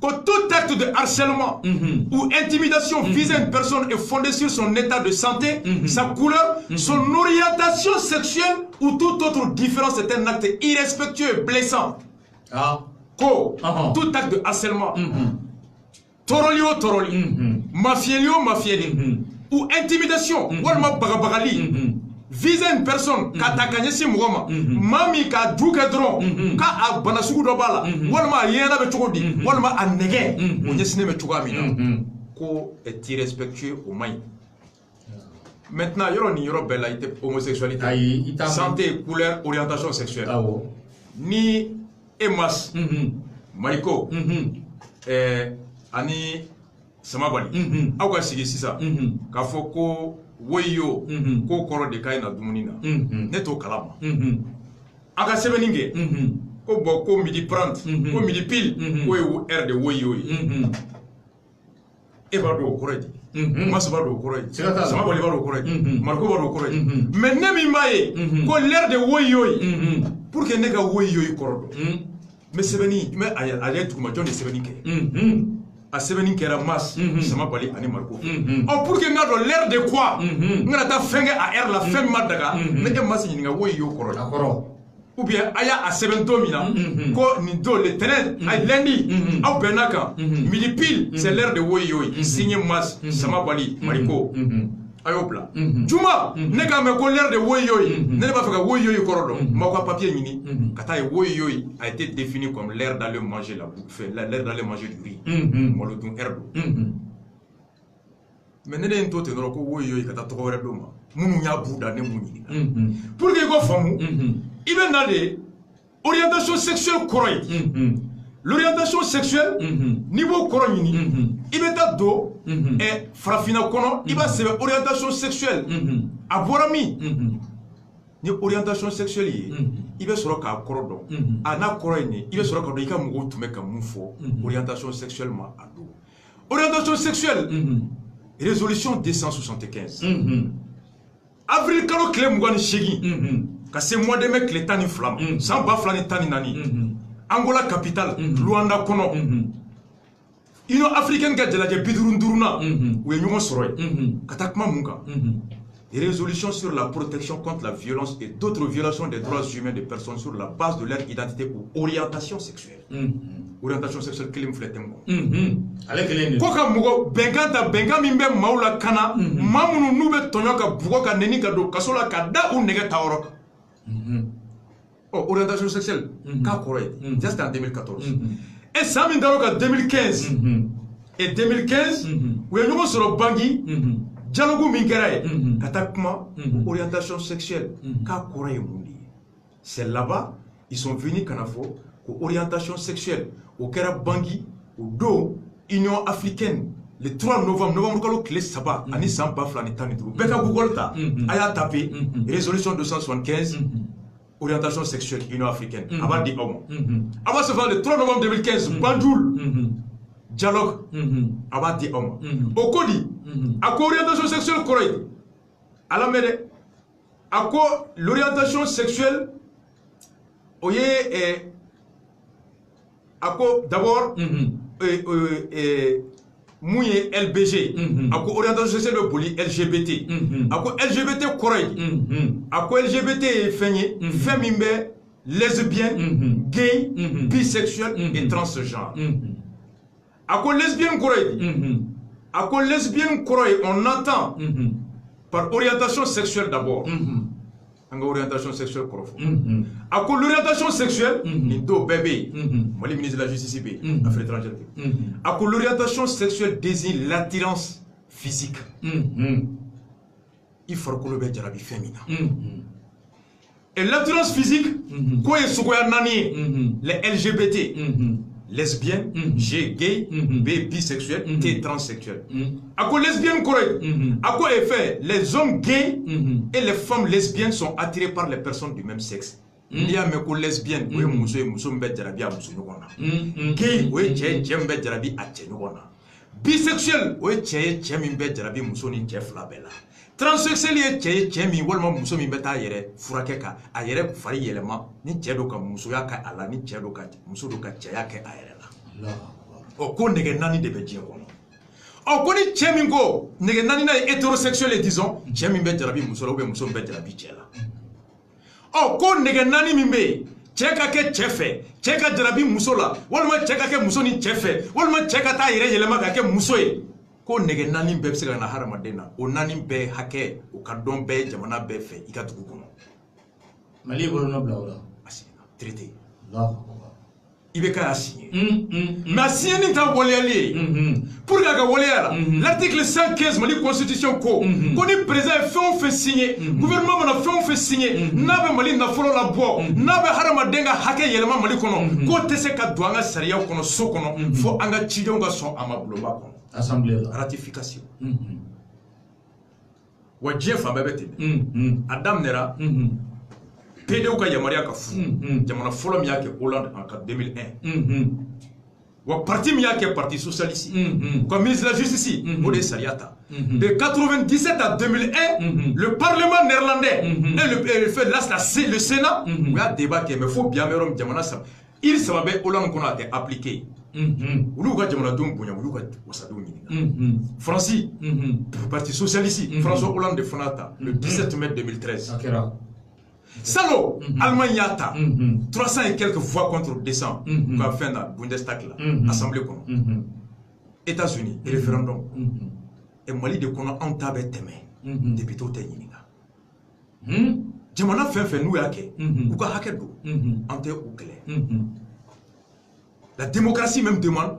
que tout acte de harcèlement ou intimidation visant une personne est fondé sur son état de santé, sa couleur, son orientation sexuelle ou toute autre différence est un acte irrespectueux et blessant. Tout acte de harcèlement, toroli, mafielio, ou intimidation, ou bagabagali, viser une personne ka ta kanye si mugoma mami ka duke dron ka a bana sugu do bala walma yena be chogodi walma a nege o nyesine me chogamina ko est irrespectueux au mai. Maintenant yoro ni yoro bella ite homosexualité santé couleur orientation sexuelle ni emas maiko ani samabali aw ka sigi sisa ka fɔ ko woyo ko kɔrɔ de ka ɲi na dumuni na ne t'o kalama a ka sɛbɛnni kɛ ko bon ko midi 30 ko midi pile ko ye heure de woyo ye e b'a dɔn o kɔrɔ ye di masa b'a dɔn o kɔrɔ ye samabali b'a dɔn o kɔrɔ ye mariko b'a dɔn o kɔrɔ ye mais ne min b'a ye ko l'heure de woyo ye pour que ne ka woyo ye kɔrɔ dɔn mais sɛbɛnni mais a ye duguma jɔn de sɛbɛnni kɛ a sɛbɛnni kɛra mas samabali ani mariko pour que n ka dɔn l'heure de quoi n kana taa fɛn kɛ a heure la fɛn min ma daga ne e ma se ɲininka woyo ye o kɔrɔ ye ou bien a y'a sɛbɛn don min na ko nin don le tɛnɛ a lundi aw bɛnna kan midi pile c'est l'heure de woyo ye signé mas samabali mariko a y'o bila juma ne k'a mɛn ko l'heure de woyo ye ne b'a fɛ ka woyo ye kɔrɔ dɔn m'aw ka papier ɲini ka taa ye woyo ye a été défini comme l'heure d'aller manger la bouffe l'heure d'aller manger du riz malo dun heure don mais ne de ye n to ten dɔrɔn ko woyo ye ka taa tɔgɔ wɛrɛ d'o ma minnu y'a b'u da ne m'u ɲininka pour que i ko faamu i bɛ na de orientation sexuelle kɔrɔ ye l'orientation sexuelle n'i b'o kɔrɔ ɲini i bɛ taa don farafinna kɔnɔ i b'a sɛbɛn orientation sexuelle a bɔra min ni orientation sexuelle ye i bɛ sɔrɔ k'a kɔrɔ dɔn a n'a kɔrɔ ye nin i bɛ sɔrɔ ka dɔn i ka mɔgɔw tun bɛ ka mun fɔ orientation sexuelle ma a don orientation sexuelle résolution 275 avril kalo tile 28 ka se mois de mai tile 12 ma san 2014 Angola capitale Luanda kɔnɔ Union africaine ka jalajɛ 55 u ye ɲɔgɔn sɔrɔ yen ka taa kuma mun kan résolution sur la protection contre la violence et d'autres violations des droits humains des personnes sur la base de leur identité ou orientation sexuelle orientation sexuelle kelen filɛ tɛ ko ka mɔgɔ bɛnkan ta bɛnkan min bɛ maaw la kana maa minnu n'u bɛ tɔɲɔ ka bugɔ ka nɛni ka don kaso la ka da u nɛgɛ ta yɔrɔ kan orientation sexuelle k'a kɔrɔ ye ça c'était en 2014 et san min dar'o kan 2015 et 2015 u ye ɲɔgɔn sɔrɔ Bangui dialogue min kɛra ye ka taa kuma orientation sexuelle k'a kɔrɔ ye mun de ye c'est là-bas ils sont venus ka na fɔ ko orientation sexuelle o kɛra Bangui o don Union africaine le 3 novembre kalo tile 3 ani san 2015 bɛɛ ka Google ta a y'a tapé résolution 275 orientation sexuelle Union africaine a b'a di aw ma a b'a sɛbɛn le 3 novembre 2015 Banjul dialogue a b'a di aw ma o ko di a ko orientation sexuelle kɔrɔ ye a lamɛn dɛ a ko l'orientation sexuelle o ye a ko d'abord mun ye LBG a ko orientation sexuelle bɛ boli LGBT a ko LGBT kɔrɔ ye a ko LGBT ye fɛn ye fɛn min bɛ lesbienne gay bisexuel et transgenre a ko lesbienne kɔrɔ ye a ko lesbienne kɔrɔ ye on entend par orientation sexuelle d'abord an ka orientation sexuelle kɔrɔ fɔ a ko l'orientation sexuelle nin dɔw bɛɛ bɛ yen Mali ministre de la justice bɛ yen affaires étrangères bɛ yen a ko l'orientation sexuelle désigne l'attirance physique i farikolo bɛ jarabi fɛn min na et l'attirance physique ko ye suguya 4 ye les LGBT lesbienne, G gay, B bisexuel, T transsexuel. À quoi lesbienne correct? À quoi effet les hommes gays et les femmes lesbiennes sont attirés par les personnes du même sexe. Il y a mes collègues lesbiennes, oui, muso et muso mbet jarabi a muso nyogona. Gay, oui, tche mbet jarabi a tche nyogona. Bisexuel, oui, tche mbet jarabi muso ni tche flabella. Transsexuel ye tche mi walma muso mi beta yere furake ka a yere fari yelema ni tche do ka muso ya ka ala ni tche do ka muso do ka tche ya ka a yere la. O ko nege nani de be je kono. O ko ni tche mi go nege nani na hétérosexuel disons tche mi be jarabi muso la ou be muso be jarabi tche la. O ko nege nani mi be tche ka ke tche fe tche ka jarabi muso la walma tche ka ke muso ni tche fe walma tche ka ta yere yelema ka ke muso ye. ko nege naani bɛɛ bɛ se ka na hadamaden na o naani bɛɛ hakɛ o ka dɔn bɛɛ jamana bɛɛ fɛ i ka dugu kɔnɔ Mali bolo no bila o la a signé traité IBK a signé mais a signé ni ta waleyali ye pour que a ka waleya la l'article 115 Mali constitution ko ni président ye fɛn o fɛn signé gouvernement mana fɛn o fɛn signé n'a bɛ Mali nafolo la bɔ n'a bɛ hadamaden ka hakɛ yɛlɛma Mali kɔnɔ k'o tɛ se ka don an ka sariyaw kɔnɔ so kɔnɔ fo an ka cidenw ka sɔn a ma bulonba kɔnɔ assemblée la ratification wa diɲɛ fan bɛɛ bɛ ten a daminɛra PDO ka yamaruya ka fu jamana fɔlɔ min y'a kɛ Hollande en 2001 wa parti min y'a kɛ parti socialiste u ka ministre de la justice o de ye sariya ta de 97 à 2001 le parlement néerlandais et le Sénat u y'a débat kɛ mais fo bi an bɛ yɔrɔ min jamana saba iri saba bɛ Hollande kɔnɔ a tɛ appliqué olu ka jamanadenw bonya olu ka wasadenw ɲininka Faransi parti socialiste François Hollande de fana ta le 17 mai 2013 Salo, Allemagne y'a ta 300 et quelques voix contre 200 qu'a fait dans le Bundestag là, Assemblée comme États-Unis, référendum. Et Mali de kono en tabe teme, député te yininga. Jamana fait nous yake, ou ka hake do, ante ou kele. La démocratie même demande,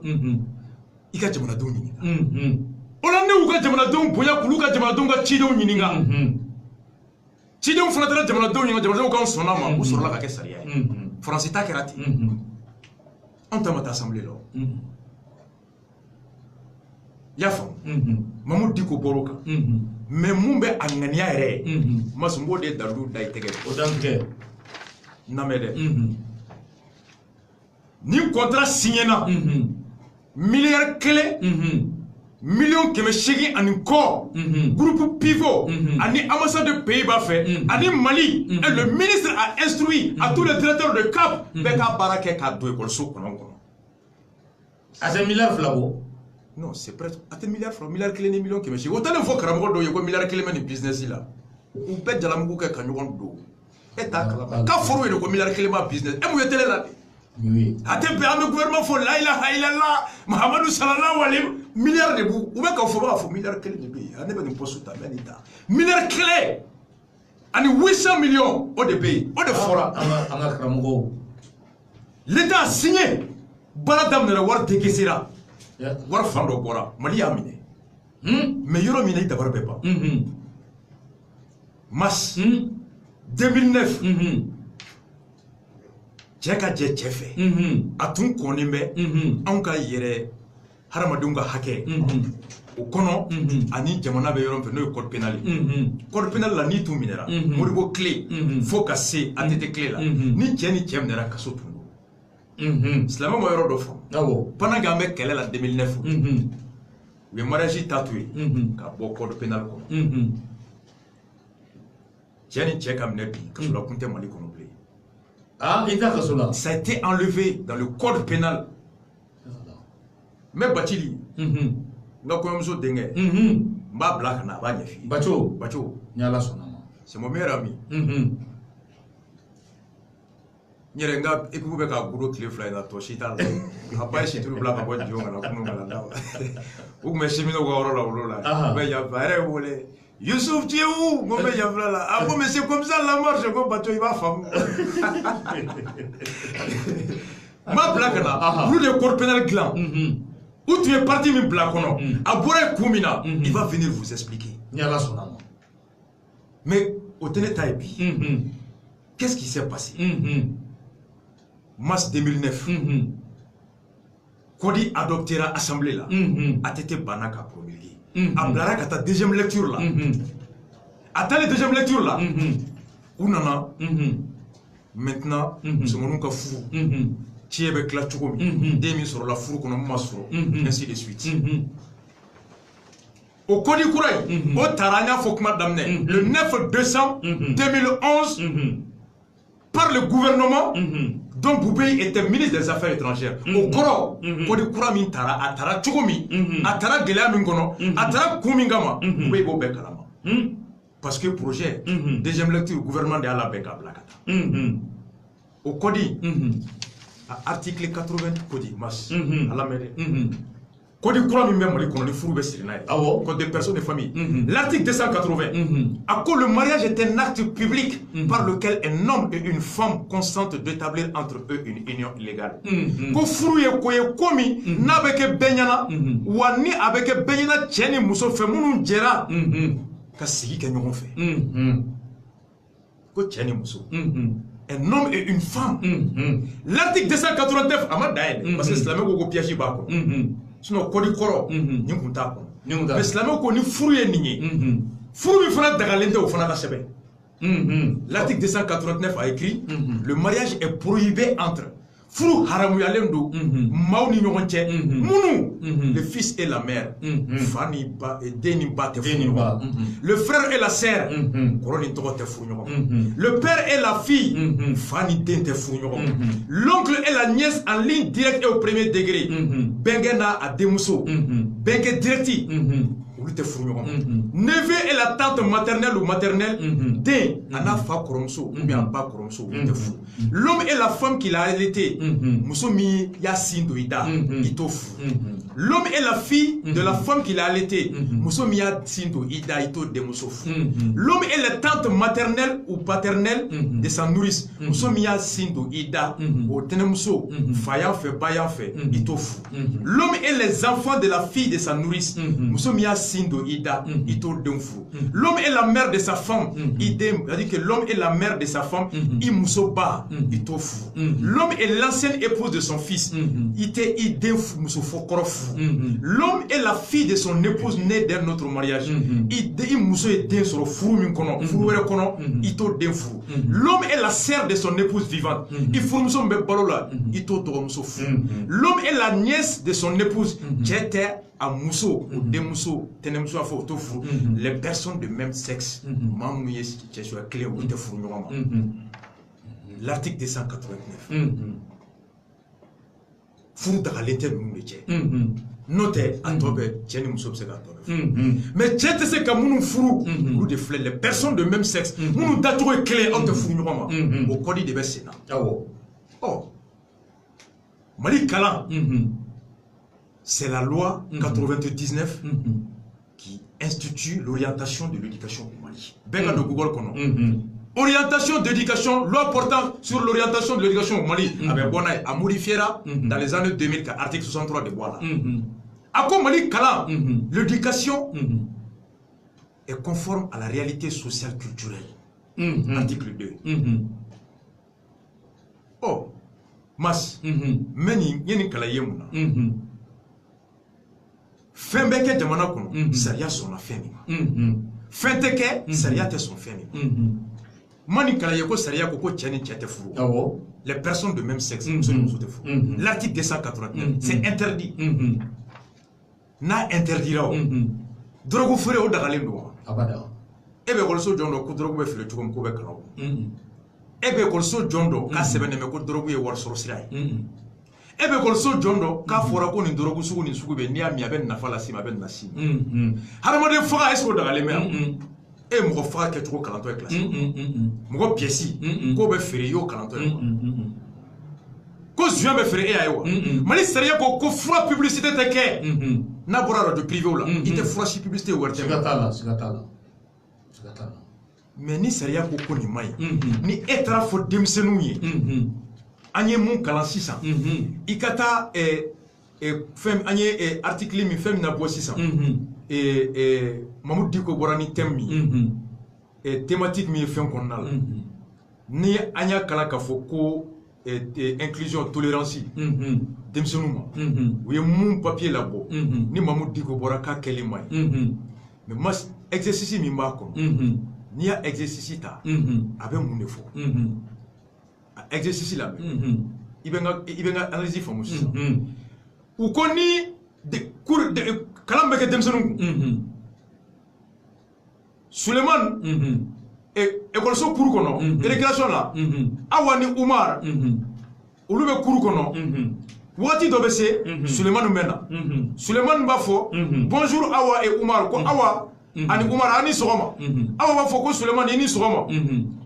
ika jamana do yininga. Olande ou ka jamana do boya kulu ka jamana do ka chido yininga. Cidenw fana taara jamanadenw ɲininka jamanadenw k'anw sɔnna a ma u sɔrɔla ka kɛ sariya ye Faransi ta kɛra ten anw ta ma taa assemblée la i y'a faamu Mamadou Diko bɔr'o kan mais mun bɛ a ŋaniya yɛrɛ ye Masumbo de ye Dalilu da i tɛgɛ o dankɛ namɛ dɛ ni contrat signé na miliyari 1 million kɛmɛ seegin ani kɔ groupe pivot ani ambassade de Pays-Bas fɛ ani Mali et le ministre a instruit à tous les directeurs de CAP bɛɛ ka baara kɛ k'a don école-so kɔnɔ a tɛ miliyari 2 bɔ non c'est presque a tɛ miliyari 2 miliyari 1 ni million kɛmɛ seegin o talen fɔ karamɔgɔ dɔw ye ko miliyari 1 bɛ nin business la u bɛɛ jalamugu kɛ ka ɲɔgɔn don e t'a kalama k'a fɔra u ye ko miliyari 1 b'a business e mun ye télé la de a tɛ bɛn an bɛ gouvernement fɔ la ilaha illallah Muhammadu sallallahu alayhi milliard de b'u u bɛ ka fɔ b'a fɔ miliyari 1 de bɛ yen ne bɛ nin poste ta mɛ nin ta miliyari 1 ani 800 millions o de bɛ yen o de fɔra an ka karamɔgɔw l'État a signé baara daminɛna wari décaissera wari fan dɔ bɔra Mali y'a minɛ mais yɔrɔ min na i dabara bɛ ban mars 2009 cɛ ka jɛ cɛ fɛ a tun kɔnnen bɛ anw ka yɛrɛ hadamadenw ka hakɛ o kɔnɔ ani jamana bɛ yɔrɔ min fɛ n'o ye code pénal ye code pénal la n'i tun minɛra Modibo tile fo ka se ATT tile la ni cɛ ni cɛ minɛra kaso tun don silamɛ ma yɔrɔ dɔ fɔ pendant que an bɛ kɛlɛ la 2009 u ye mariage ta to yen ka bɔ code pénal kɔnɔ cɛ ni cɛ ka minɛ bi kaso la kun tɛ Mali kɔnɔ bilen. Ah, ça a été enlevé dans le code pénal. Mais Bachili, nga koyomuso denge, mba black na ba nyefi. Bacho, nyala sonama. C'est mon meilleur ami. Nyere nga epiku be ka guro clé fly na to shita la. Apa shi tulu black abo dio ngala kunu ngala dawa. U me shimino go oro la oro la. Be ya bare wole. Youssouf, tu es où? Mon meilleur frère là. Ah bon, mais c'est comme ça la marche, comme bateau, il va femme. Ma blague là, vous le corps pénal gland. Où tu es parti, mi blague non. À Boré Koumina, il va venir vous expliquer. Mais au Ténétaïbi, qu'est-ce qui s'est passé? Mars 2009, Kodi adoptera l'Assemblée là, a été banaka promulgué. A blara kata deuxième lecture là. Attends la deuxième lecture là. Ounana. Maintenant, c'est mon oncle fou. Qui est avec la choukoumi. Demi sur la four qu'on a masro. Ainsi de suite. Au Kodi Kouraï, au Tarania Fokma Damne, le 9/200/2011, par le gouvernement dont Boubé était ministre des Affaires étrangères. Au Koro, Kodi Koura Mintara, Atara Choukoumi, Atara Gelea Mingono, Atara Koumingama, Boubé Bobé Kalama. Parce que projet, deuxième lecture, gouvernement de Allah Beka Blakata. Au Kodi, article 80 Kodi, Mas, à la mairie. Code Coran même Mali qu'on est fou code des personnes et familles. L'article 280. À quoi le mariage est un acte public par lequel un homme et une femme consentent d'établir entre eux une union légale. Ko furu ye ko ye komi n'a beke benyana wa ni abeke benyana tieni muso fe munu jera ka sigi ke ɲɔgɔn fɛ. Ko tieni muso. Un homme et une femme. L'article 289 a ma daye parce que silamɛ ko ko piège b'a kɔnɔ. Sinon kodi kɔrɔ ni kun t'a kɔnɔ. Mais silamɛ ko ni furu ye nin ye. Furu min fana dagalen tɛ o fana ka sɛbɛn. L'article 289 a écrit le mariage est prohibé entre furu haramuyalen do maaw ni ɲɔgɔn cɛ minnu le fils et la mère fa ni ba den ni ba tɛ furu ɲɔgɔn le frère et la sœur kɔrɔ ni tɔgɔ tɛ furu ɲɔgɔn le père et la fille fa ni den tɛ furu ɲɔgɔn l'oncle et la nièce en ligne directe et au premier degré bɛnkɛ n'a a denmuso bɛnkɛ directi olu tɛ furu ɲɔgɔn neveu et la tante maternelle ou maternelle den a n'a fa kɔrɔmuso ou bien a ba kɔrɔmuso olu tɛ furu l'homme et la femme qu'il a allaité muso min y'a sin don i da i t'o furu l'homme et la fille de la femme qu'il a allaité muso min y'a sin don i da i t'o denmuso furu l'homme et la tante maternelle ou paternelle de sa nourrice muso min y'a sin don i da o tɛnɛmuso fa y'an fɛ ba y'an fɛ i t'o furu l'homme et les enfants de la fille de sa nourrice muso min y'a sin don i da i t'o den furu l'homme et la mère de sa femme i den c'est-à-dire que l'homme et la mère de sa femme i muso ba i t'o furu l'homme et l'ancienne épouse de son fils i tɛ i den muso fɔkɔrɔ furu l'homme et la fille de son épouse née d'un autre mariage i muso ye den sɔrɔ furu min kɔnɔ furu wɛrɛ kɔnɔ i t'o den furu l'homme et la sœur de son épouse vivante i furumuso min bɛ balo la i t'o dɔgɔmuso furu l'homme et la nièce de son épouse cɛ tɛ a muso o denmuso tɛnɛmuso a fɔ o t'o furu les personnes de même sexe maa minnu ye cɛ suguya kelen olu tɛ furu ɲɔgɔn ma l'article 289 furu dagalen tɛ ninnu de cɛ n'o tɛ a tɔ bɛ cɛ ni muso bɛ se k'a tɔ bɛ furu mais cɛ tɛ se ka minnu furu olu de filɛ les personnes de même sexe minnu dacogo ye kelen aw tɛ furu ɲɔgɔn ma o kɔdi de bɛ sen na ɔ Mali kalan c'est la loi 99 qui institue l'orientation de l'éducation au Mali. Benga de Google kono. Orientation d'éducation, loi portant sur l'orientation de l'éducation au Mali. Avec Bonai, a modifié dans les années 2000, article 63 de Boala. À quoi Mali Kala, l'éducation est conforme à la réalité sociale culturelle. Article 2. Oh, Mas, Meni, Yeni Kala Yemuna. Fɛn bɛ kɛ jamana kɔnɔ sariya sɔnna fɛn min ma fɛn tɛ kɛ sariya tɛ sɔn fɛn min ma ni kala ye ko sariya ko cɛ ni cɛ tɛ furu les personnes de même sexe muso ni muso tɛ furu l'article 289 c'est interdit n'a interdira o drogue feere o dagalen don wa e bɛ ekɔliso jɔn dɔ ko drogue bɛ feere cogo min ko bɛ kalan o e bɛ ekɔliso jɔn dɔ k'a sɛbɛnnen bɛ ko drogue ye wari sɔrɔ sira ye e bɛ ekɔliso jɔn dɔ k'a fɔra ko nin drogue sugu ni sugu bɛ n'i y'a min a bɛ nafa lase ma a bɛ nasi hadamaden faga est-ce que o dagalen bɛ yan e mɔgɔ faga kɛcogo kalantɔ ye kilasi mɔgɔ pièce k'o bɛ feere i y'o kalantɔ ye ko zuɲɛ bɛ feere e y'a ye wa Mali sariya ko fura publicité tɛ kɛ n'a bɔra radio privé la i tɛ fura si publicité wari tɛ siga t'a la mais ni sariya ko nin ma ɲi ni e taara fɔ denmisɛnninw ye an ye mun kalan sisan i ka taa fɛn an ye article min fɛn min na bɔ sisan Mamadou Diko bɔra ni thème min thématique min ye fɛn kɔnɔna la ni an y'a kalan k'a fɔ ko inclusion tolérance denmisɛnninw ma u ye mun papier labɔ ni Mamadou Diko bɔra k'a kɛli ma ɲi mais mas exercice min b'a kɔnɔ n'i y'a exercice ta a bɛ mun de fɔ exercice la i bɛ n ka analyse faamu sisan u ko ni kalan bɛ kɛ denmisɛnninw kun Suleiman ekɔliso kuru kɔnɔ récréation la Awa ni Umar olu bɛ kuru kɔnɔ waati dɔ bɛ se Suleiman bɛ na Suleiman b'a fɔ bonjour Awa et Umar ko Awa ani Umar ani sogoma awa ba foko Suleiman ni sogoma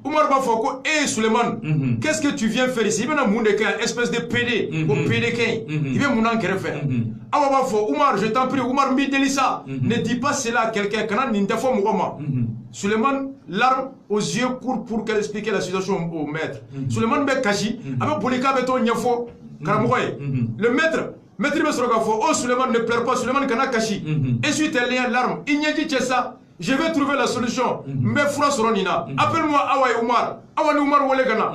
Umar ba foko Suleiman qu'est-ce que tu viens faire ici bena munde ka espèce de PD au PD kay il veut munan kere faire awa ba foko Umar je t'en prie Umar mbi delisa ne dis pas cela à quelqu'un kana ni ndefo mugoma Suleiman l'arme aux yeux court pour qu'elle explique la situation au maître Suleiman be kashi abe bolika be to nyefo karamoye le maître be soroga fo oh Suleiman ne pleure pas Suleiman kana kashi essuie tes liens l'arme ignedi ça je vais trouver la solution mbe fura soronina appelle-moi Awai Umar awani Umar wole kana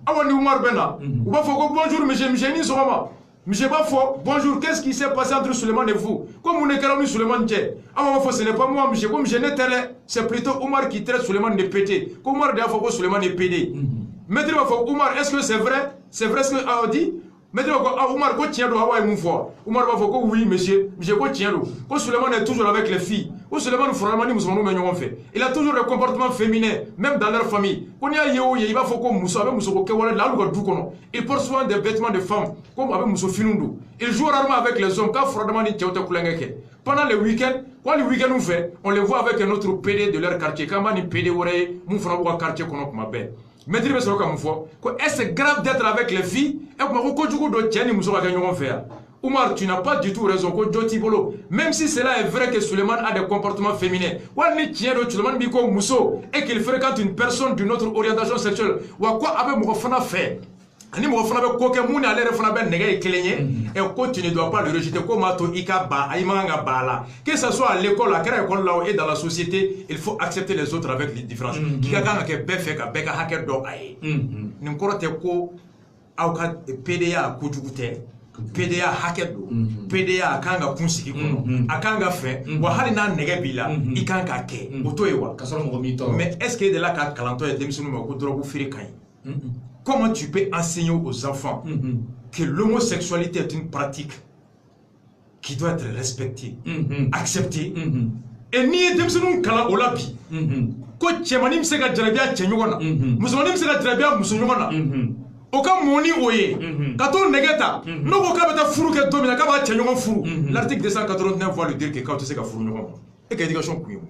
awani Umar bena ou ba fo ko bonjour monsieur ni sogoma monsieur ba fo bonjour qu'est-ce qui s'est passé entre Suleiman et vous comme on est carrément Suleiman tché awa fo ce n'est pas moi monsieur comme je n'ai télé c'est plutôt Umar qui traite Suleiman de pété comme Umar de fo ko Suleiman est pédé maître ba fo Umar est-ce que c'est vrai ce que a dit maître ba Umar ko tient do Awai mon foi Umar ba fo ko oui monsieur ko tient do ko Suleiman est toujours avec les filles ko Suleiman Framani musulmanu me ñogon fait il a toujours des comportements féminins même dans leur famille ko ni ayewo ye ba fo ko muso abe muso ko ke wala la lu ko du kono il porte souvent des vêtements de femmes comme abe muso finundu il joue rarement avec les hommes quand Framani ni tchauta kulengeke pendant les week-ends quand les week-ends on fait on les voit avec un autre PD de leur quartier quand mani PD wore mu fana bo quartier kono kuma be maître be soroka mu fo ko est grave d'être avec les filles et ko jugo do tieni muso ka ñogon fait Oumar, tu n'as pas du tout raison. Même si cela est vrai que Suleiman a des comportements féminins, et qu'il fréquente une personne d'une autre orientation sexuelle, tu ne dois pas le rejeter que ce soit à l'école, et dans la société, il faut accepter les autres avec les différences. PDA hakedo PDA kanga kunsiki kono akanga fe wa hali na nege bila ikanga ke otoewa kasoro mo mito mais est-ce que de là ka kalanto et demisunu mo ko drogu firi kan comment tu peux enseigner aux enfants que l'homosexualité est une pratique qui doit être respectée acceptée et ni demisunu kala olabi ko chemani msega jarabia chenyogona musomani msega jarabia musonyogona Oka moni oye, kato negeta, no ko kabeta furu ke domina kaba chenyo furu. L'article 289 va le dire que quand tu sais ka furu nyoko. Et que éducation kuyo.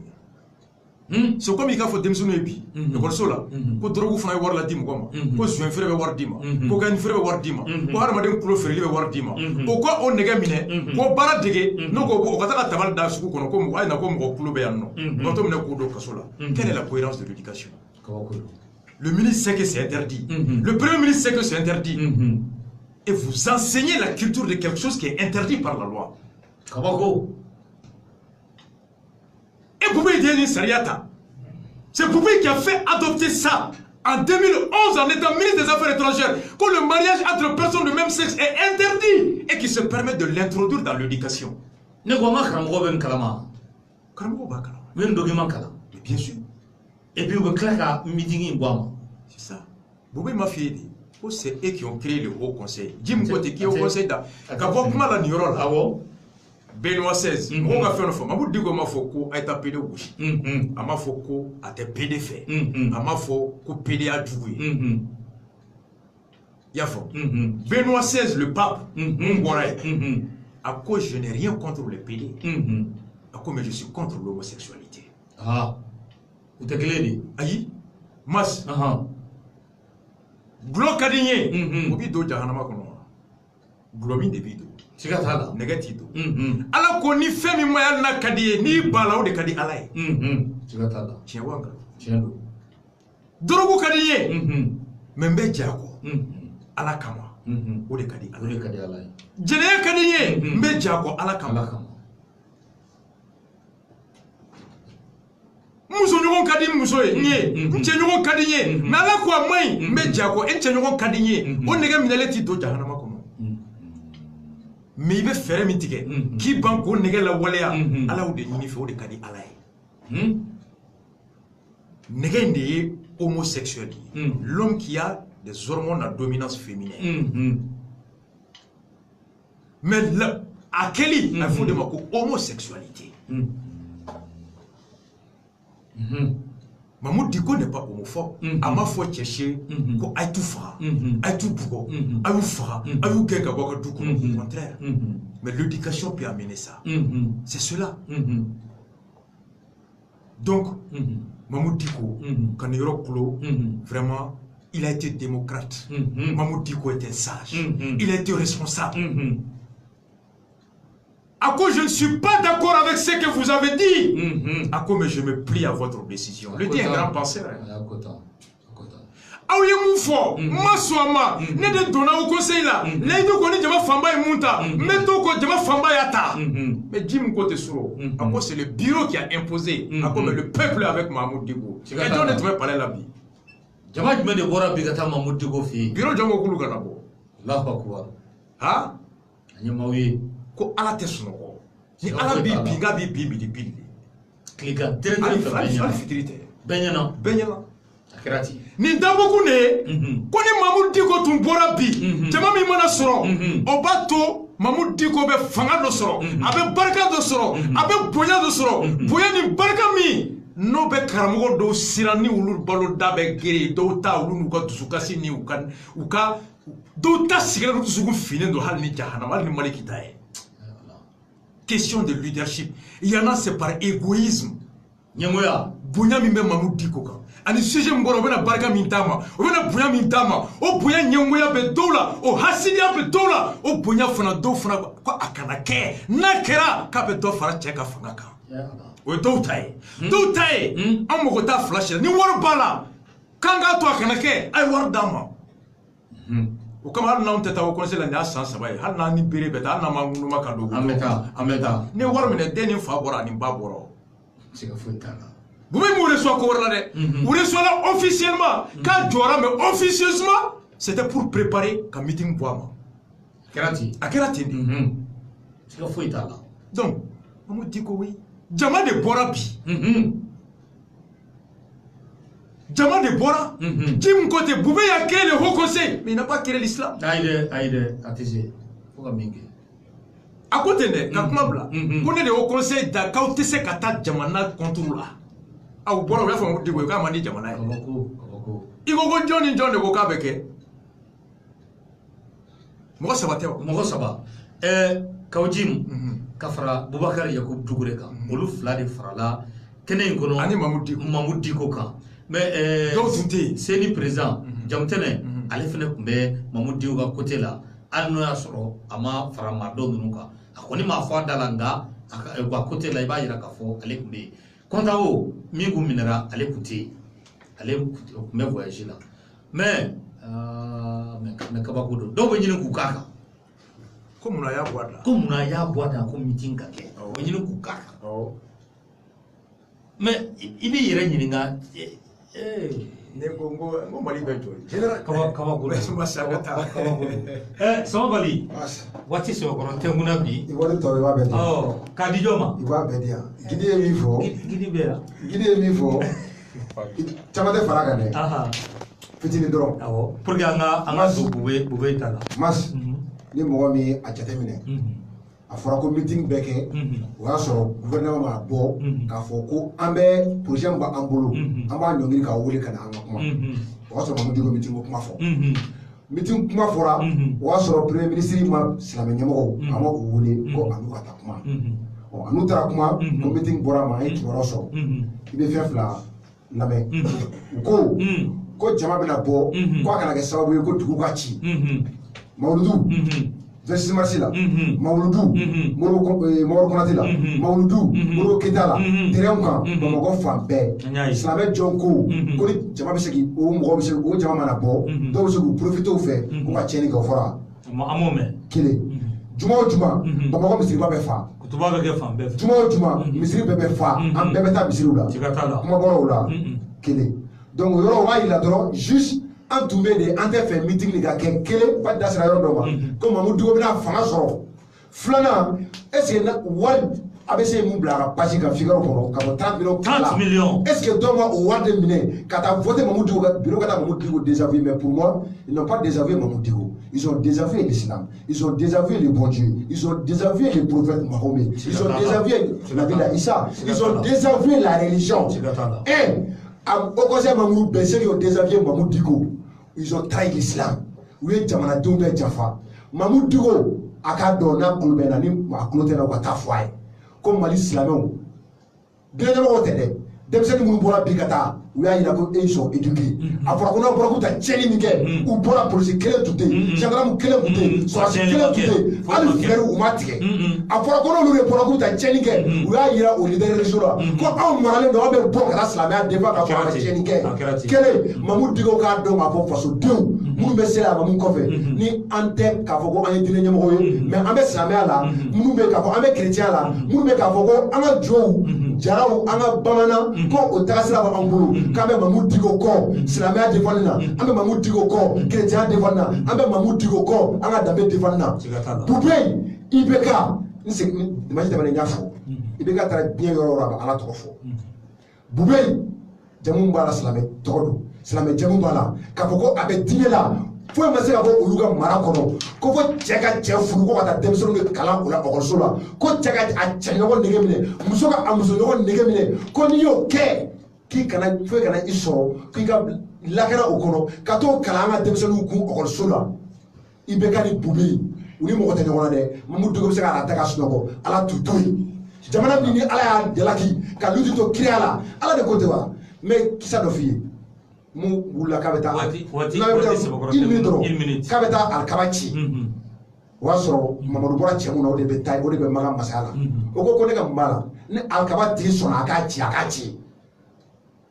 C'est comme il faut démissionner ebi. Le sola, ko drogu fana war la dim ko ko suen frère war dima, ko gan frère war dima, ko har madem kulo frère war dima. O ko on nega mine, ko bara dege, no ko kata ka tabal da suku kono ko ay na ko mo kulo be yanno. Ko to mine ko do kasola. Quelle est la cohérence de l'éducation? Le ministre sait que c'est interdit. Le premier ministre sait que c'est interdit. Et vous enseignez la culture de quelque chose qui est interdit par la loi. Et Boubé dit Sariata. C'est Boubé qui a fait adopter ça en 2011 en étant ministre des Affaires étrangères. Que le mariage entre personnes de même sexe est interdit et qui se permet de l'introduire dans l'éducation. Bien sûr. Et puis, c'est ça. Boubé m'a fait dire c'est eux qui ont créé le Haut Conseil. Jim Kote qui est au Conseil d'A. Kabokuma Niorol. Benoît XVI. On a fait une fois. Ma bout de gomme foko a été pédé bouche. Ama foko a été pédé fait. Ama foko pédé a joué. Yafo. Benoît XVI, le pape. À cause je n'ai rien contre les pédés. À cause mais je suis contre l'homosexualité. Ah. Vous êtes clair? Aïe, mas. Bloc adigné. Obi do jahanama kono. Glomi de bido. Sigata négatif. Alors qu'on y fait mi moyen na kadiye ni bala ou de kadi alay. Sigata da. Tienwanga. Tiendo. Dorogu kadiye. Membe jako. Ala kama. Ou de kadi alay. Ou de kadi alay. Jene kadiye. Membe jako ala kama. Muso ñogon kadi muso ye ñe nche ñogon kadi ñe mais ala ko may me jako enche ñogon kadi ñe o nege minele ti do jahanama kono mais ibe fere min tige ki banko nege la waleya ala o de ñini fe o de kadi ala ye nege ndeye homosexuel l'homme qui a des hormones à dominance féminine mais à quel il faut de ma homosexualité. Mamoud Diko n'est pas homophobe. À ma foi, chercher ko aïtou fara, aïtou bougo, aïou fara, aïou gega boga douko. Au contraire. Mais l'éducation peut amener ça. C'est cela. Donc, Mamoud Diko, quand il vraiment, il a été démocrate. Mamoud Diko était sage. Il a été responsable. À quoi je ne suis pas d'accord avec ce que vous avez dit. À quoi mais je me plie à votre décision. Le dit un grand penseur. Aouye Moufo, Maswama, ne de donna au conseil là. L'aide qu'on est Jama Famba et Munta, mettons qu'on Jama Famba Yata. Mais Jim Kote Suro, à quoi c'est le bureau qui a imposé, à quoi le peuple avec Mahmoud Digo. Et on ne devrait parler la vie. Jama Jumé de Bora Bigata Mahmoud Digo fi. Bureau Jama Kulu Ganabo. Là pas quoi. Ha? Anyamawi. Ko ala tesno. Ni ala bi binga bi di bi. Klika, très fitrité. Benyana. Kirati. Ni daboku ne ko ni Mamoud Diko tun bora bi jama mi mana soro o ba to Mamoud Diko be fanga do soro abe barka do soro abe bonya do soro bonya ni barka mi no be karamogo do sirani ulu balo dabe gere do ta ulu nuka tusukasi ni uka do ta sigara do tusugu fine do hal ni jahannam hal ni maliki tae. Question de leadership, il y en a c'est par égoïsme. Nyamoya bonya mi be Mamoud Diko ka ani sujet ngoro bena barka mintama o bena bonya mintama o bonya nyengoya be dola o hasidia be dola o bonya fana do fana ko akana ke nakera ka be do fara cheka fanga ka o do tai amogo ta flash ni war bala kanga to akana ke ay war dama o kama hal na on teta o conseil na san sabai hal na ni bere beta hal na mangunu makado ameta ni war mene deni fa bora ni baboro sika futana. Vous me reçoit vous reçoit là officiellement. Quand Djora, mais officieusement, c'était pour préparer un meeting pour moi. Kerati. À Kerati. C'est la fouille là. Donc, on me dit que oui. Djama de Borabi. Djama de Bora. Jim Kote, Boubé a créé le haut conseil, mais il n'a pas créé l'islam. Aïe, attendez. Faut que mingue. À côté de, quand on est le haut conseil, quand tu sais qu'à Djamana contrôle là. Au bord of the Digo, come on, Jamana. You go Johnny John de Bocabeke. Mosaba. Kaujim, Kafra, Bubakar Yakub Dugureka, Uluf Ladi Frala, Kenen Gono, Mamoud Dikoka. Mais c'est le présent, Jamtene, Alefene Kumbe, Mamoud Dioga Kotela, Alnoa Soro, Ama Faramado Nuka, Akonima Fadalanga, Akotela Ibayakafo, Alekbe. Quant à vous, Migou Minera, allez écouter, me voyager là. Mais Kabakudo, donc vous n'avez pas comme on a ya boire là. Comme on a ya boire dans un meeting kake. Vous n'avez pas mais il y a rien n'a. Negongo, mon mari bejo. Général Kabakudo. Somebody. What is your current munabi? You want to talk about it? Oh, Kadijoma. You want bedia. Gide mi fo. Gide mi fo. Chamade faragane. Aha. Fitini dron. Awo. Pour que anga do bube tala. Mas. Ni mo mi a jatemine. A fora ko meeting beke. O ya so gouvernement ma bo ka fo ko ambe projet mba ambolo. Amba nyongiri ka wole kana anga kuma. O so mo digo meeting ko kuma fo. Meeting kuma fora o ya so premier ministre ma silame nyamo ama ko wole ko anu kata kuma. O anu tara kuma ko meeting bora ma e toro so. Ibe fefla lame. Ko jama bena bo ko kana ke sababu ko dugu ka ci. Mauludu. Versi Marsila, Mauludu, Moro Konatila, Mauludu, Moro Ketala, Teremka, Bamago Fambe, Slamet Jonko, Koli Jamabiseki, O Mobisek, O Jamanabo, those who profit of it, who are chaining of Fora. Amome, Kili. Juma, Bamago Mr. Babefa, Juma, Mr. Bebefa, and Bebeta Bisiruda, Maborola, Kili. Donc, you're why il a droit juste. En tout cas, en fait, meeting les gars, quel pas d'assurance comme on dit, on a fait Flana, est-ce que Wad ABC Moubla, pas si Figaro pour 30 millions. Est-ce que Doma ou Wad de Miné, quand tu as voté Mamoudou, bureau Mamoudou désavoué, mais pour moi, ils n'ont pas désavoué Mamoudou. Ils ont désavoué l'islam, ils ont désavoué le bon Dieu, ils ont désavoué le prophète Mahomet, ils ont désavoué la ville d'Issa, ils ont désavoué la religion. Et, au conseil Mamoudou, ils ont désavoué Mamoudou. Ils ont trahi l'islam. Oui, Jamana Dumbe Jaffa. Mamoud Digo, Akadona, Kulbenani, Maklotena, Watafwai. Comme Mali Islamon. Deuxième côté, denmisɛnnin minnu bɔra bi ka taa u y'a yira ko e sont éduqués a fɔra ko n'a fɔra k'u ta tiɲɛni min kɛ u bɔra polisi kelen tun tɛ yen gendarme kelen tun tɛ yen sɔrɔsi kelen tun tɛ yen hali fɛɛrɛ u ma tigɛ a fɔra ko n'olu de bɔra k'u ta tiɲɛni kɛ u y'a yira o leader réseau la ko anw maralen don aw bɛ bɔ ka taa silamɛya défend ka fɔ a ka tiɲɛni kɛ kelen Mamu Digo k'a dɔn k'a fɔ fasodenw minnu bɛ se a Mamu kɔfɛ ni an tɛ k'a fɔ ko an ye diinɛ ɲɛmɔgɔ ye mais an bɛ silamɛya la minnu bɛ k'a fɔ an bɛ chrétien la minnu bɛ k'a fɔ ko an ka jɔnw jaraw an ka bamanan ko o tagasira b'an bolo k'an bɛ Mamu Digo kɔ silamɛya défendre na an bɛ Mamu Digo kɔ chrétien défendre na an bɛ Mamu Digo kɔ an ka danbe défendre na Bubey IBK n segin dimanche tɛmɛnen n y'a fɔ IBK taara diɲɛ yɔrɔ o yɔrɔ a bɛ Ala tɔgɔ fɔ Bubey jamu b'a la silamɛ tɔgɔ don silamɛ jamu b'a la k'a fɔ ko a bɛ diinɛ la foyi ma se ka bɔ olu ka mara kɔnɔ ko fo cɛ ka cɛ furu ko ka taa denmisɛnninw de kalan o la ɔkɔliso la ko cɛ ka a cɛɲɔgɔn nege minɛ muso ka a musoɲɔgɔn nege minɛ ko n'i y'o kɛ k'i kana foyi kana i sɔrɔ k'i ka lakana o kɔnɔ ka t'o kalan an ka denmisɛnninw kun ɔkɔliso la IBK ni Bubey u ni mɔgɔ tɛ ɲɔgɔn na dɛ Mamu Digo bɛ se k'a ta ka sunɔgɔ Ala t'u to yen jamana min ni Ala y'a jalaki ka luti to kiriya la Ala de ko tɛ wa mais kisa dɔ f'i ye mun wulila k'a bɛ taa une minute dɔrɔn k'a bɛ taa alikaba ci o y'a sɔrɔ Mamadu bɔra cɛ mun na o de bɛ taa o de bɛ Magan masaya la o ko ne ka mun b'a la ni alikaba tigi sɔnna a k'a ci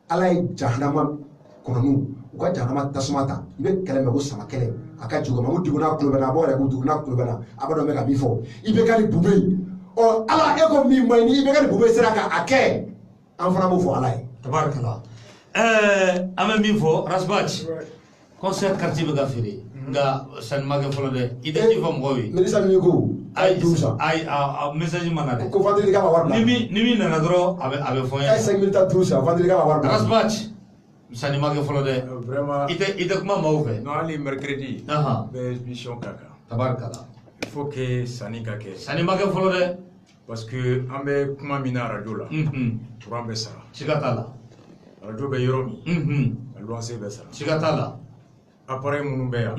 Ala ye jahanama kɔnɔniw u ka jahanama tasuma ta i bɛ kɛlɛ mɛn ko sama kɛlɛ a ka jugu Mamu Digo n'a kulo bɛ na a b'o yɛrɛ ko Digo n'a kulo bɛ na a b'a dɔn n bɛ ka min fɔ IBK ni Bubey ɔ Ala e ko min man ɲi ni IBK ni Bubey sera k'a kɛ an fana b'o fɔ Ala ye tabarakala an bɛ min fɔ Rasbach concert quartier bɛ ka feere nka sanni ma kɛ fɔlɔ dɛ i tɛ ci fɔ mɔgɔw ye minisa min ko ayi a message ma na dɛ ko vendredi k'a ma wari bila ni min nana dɔrɔn a bɛ fɔ n ye 5 minutes duuru san vendredi k'a ma wari bila Rasbach sanni ma kɛ fɔlɔ dɛ vraiment i tɛ kuma maaw fɛ non hali mercredi bɛ émission ka kan tabarakala il faut que sanni ka kɛ sanni ma kɛ fɔlɔ dɛ parce que an bɛ kuma min na radio la courant bɛ sara siga t'a la radio bɛ yɔrɔ min a luwanse bɛ sara siga t'a la appareil minnu bɛ yan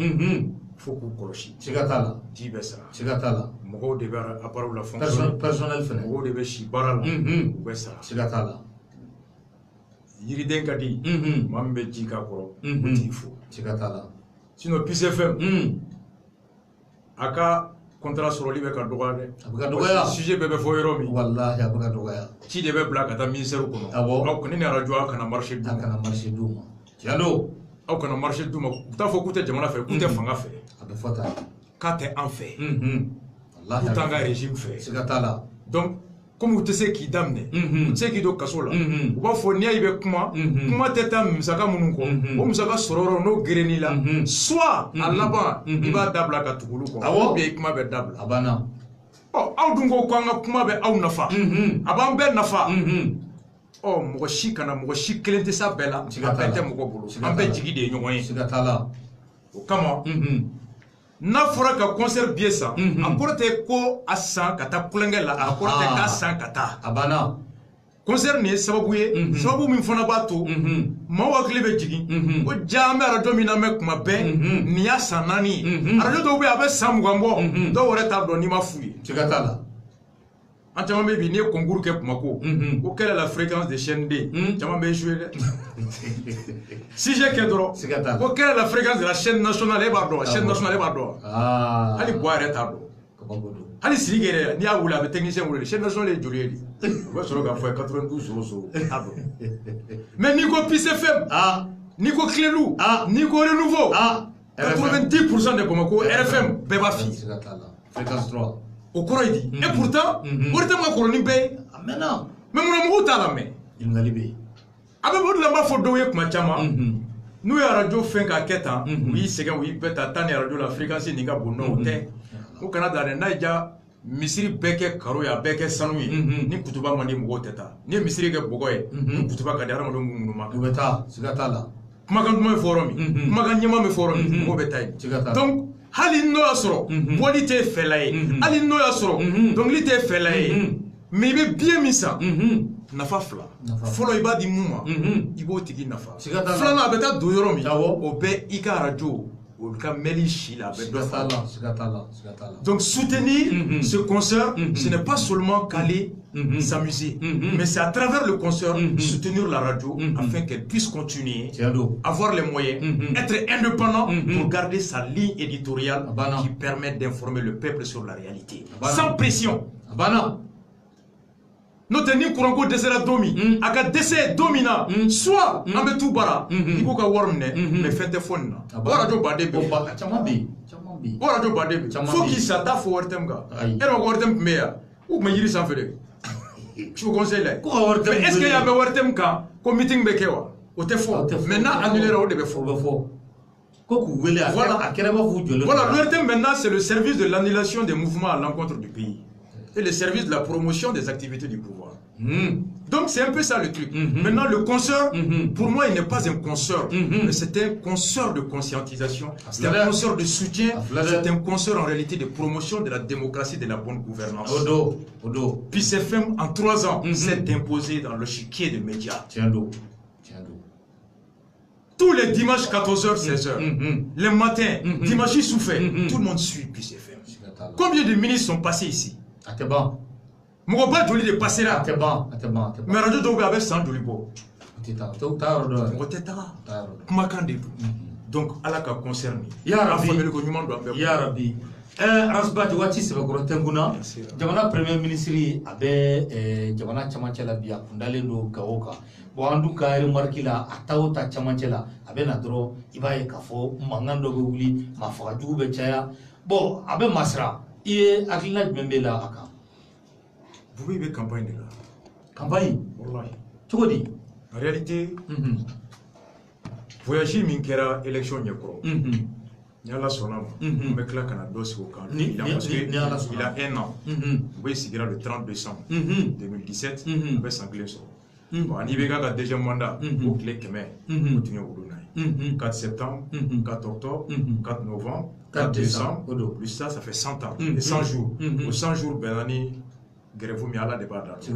faut k'u kɔlɔsi siga t'a la ji bɛ sara siga t'a la mɔgɔw de bɛ appareil la fonctionner personnel fɛnɛ mɔgɔw de bɛ si baara la u bɛ sara siga t'a la yiriden ka di maa min bɛ ji k'a kɔrɔ o t'i fo siga t'a la sinon Peace FM a ka contrat sɔrɔli bɛ ka dɔgɔya dɛ a bɛ ka dɔgɔya sujet bɛɛ bɛ fɔ yɔrɔ min walahi a bɛ ka dɔgɔya ci de bɛ bila ka taa ministère kɔnɔ aw kɔni ni radio aw kana marché d'u ma tiɲɛ don aw kana marché d'u ma u t'a fɔ k'u tɛ jamana fɛ k'u tɛ fanga fɛ a bɛ fɔ tan k'a tɛ an fɛ k'u t'an ka régime fɛ siga t'a la donc comme u tɛ se k'i daminɛ u tɛ se k'i don kaso la u b'a fɔ n'i y'a ye i bɛ kuma kuma tɛ taa musaka minnu kɔ o musaka sɔrɔ yɔrɔ n'o gerenn'i la soit a laban i b'a dabila ka tugu olu kɔ ou bien i kuma bɛ dabila a banna ɔ aw dun ko k'an ka kuma bɛ aw nafa a b'an bɛɛ nafa ɔ mɔgɔ si kana mɔgɔ si kelen tɛ s'a bɛɛ la a bɛɛ tɛ mɔgɔ bolo an bɛɛ jigi de ye ɲɔgɔn ye siga t'a la o kama n'a fɔra ka concert billet san a kɔrɔ tɛ ko a san ka taa kulonkɛ la a kɔrɔ tɛ k'a san ka taa a banna concert nin ye sababu ye sababu min fana b'a to maaw hakili bɛ jigin ko ja an bɛ radio min na mɛn kuma bɛɛ nin y'a san 4 ye radio dɔw bɛ yen a bɛ san 20 bɔ dɔw yɛrɛ t'a dɔn n'i ma f'u ye siga t'a la an caman bɛ bi n'i ye concours kɛ Bamako ko quelle est la fréquence de chaîne D caman bɛ échoué dɛ sujet kɛ dɔrɔn ko quelle est la fréquence de la chaîne nationale e b'a dɔn chaîne nationale e b'a dɔn hali Buwa yɛrɛ t'a dɔn hali Sidiki yɛrɛ n'i y'a wele a bɛ technicien wele chaîne nationale ye joli ye de o bɛ sɔrɔ k'a fɔ 92 sogo t'a dɔn mais n'i ko Peace FM n'i ko Clélou n'i ko Renouveau 90% de Bamako RFM bɛɛ b'a f'i ye fréquence 3 o kɔrɔ ye di et pourtant o de tɛ ma kɔrɔ ni bɛɛ ye mais non mais munna mɔgɔw t'a lamɛn ɲininkali bɛ yen a bɛ o de la n b'a fɔ dɔw ye kuma caman n'u ye radio fɛn k'a kɛ tan u y'i sɛgɛn u y'i bɛɛ ta taa ni radio la fréquence nin ka bon non o tɛ u kana dan dɛ n'a y'i diya misiri bɛɛ kɛ karo ye a bɛɛ kɛ sanu ye ni kutuba man di mɔgɔw tɛ taa n'i ye misiri kɛ bɔgɔ ye ni kutuba ka di hadamadenw b'u ŋunu ma u bɛ taa siga t'a la kumakan duman bɛ fɔ yɔrɔ min kumakan ɲɛma bɛ fɔ yɔrɔ min mɔgɔw bɛ taa yen donc hali n'o y'a sɔrɔ bɔli tɛ fɛla ye hali n'o y'a sɔrɔ dɔnkili tɛ fɛla ye mais i bɛ billet min san nafa fila fɔlɔ i b'a di mun ma i b'o tigi nafa filanan a bɛ taa don yɔrɔ min o bɛ i ka radio Donc soutenir ce concert, ce n'est pas seulement qu'aller s'amuser, mais c'est à travers le concert soutenir la radio afin qu'elle puisse continuer, avoir les moyens, être indépendant pour garder sa ligne éditoriale qui permet d'informer le peuple sur la réalité, sans pression. Notre ni couranko desera domi, aka dese domina, soit ambe tout bara, il faut qu'avoir mais fête phone. Radio bade radio bade, faut qu'il s'atta faut wortemga. Et on wortem meya, ou me yiri sans faire. Je vous conseille là. Mais est-ce qu'il y a un wortemka, comme meeting bekewa, au téléphone. Maintenant annuler au début fort. Voilà, le RTM maintenant c'est le service de l'annulation des mouvements à l'encontre du pays et le service de la promotion des activités du pouvoir. Donc c'est un peu ça le truc. Maintenant le concert, pour moi il n'est pas un concert, mais c'est un concert de conscientisation, c'est un concert de soutien, c'est un concert en réalité de promotion de la démocratie, de la bonne gouvernance. Peace FM en 3 ans s'est imposé dans le chiquier des médias. Tous les dimanches 14h, 16h, les matins, dimanche souffert, tout le monde suit Peace FM. Combien de ministres sont passés ici? Mouba Joli de passer là. Mais Radio Dogo avait 100 Joli Bo. Donc, à la concerné. Ya Rabbi. Rasbati wati sebe ko tenguna jamana premier ministre abe jamana chamancela biya kundale do kawoka bo andu kaari markila atawta chamancela abe na dro ibaye kafo mangando go wuli mafaka jube chaya bo abe masra iye akila membela aka vous vivez campagne de là campagne wallahi togodi en réalité voyager minkera élection nyekro il a un an. Oui, c'est le 30 décembre 2017. On va s'engler sur. Bon, on y va déjà mandat. Au clé Kemer. 4 septembre, 4 octobre, 4 novembre, 4 décembre. Plus ça, ça fait 100 ans. Et 100 jours. Au 100 jours, Benani. Grève mi ala de badar. Il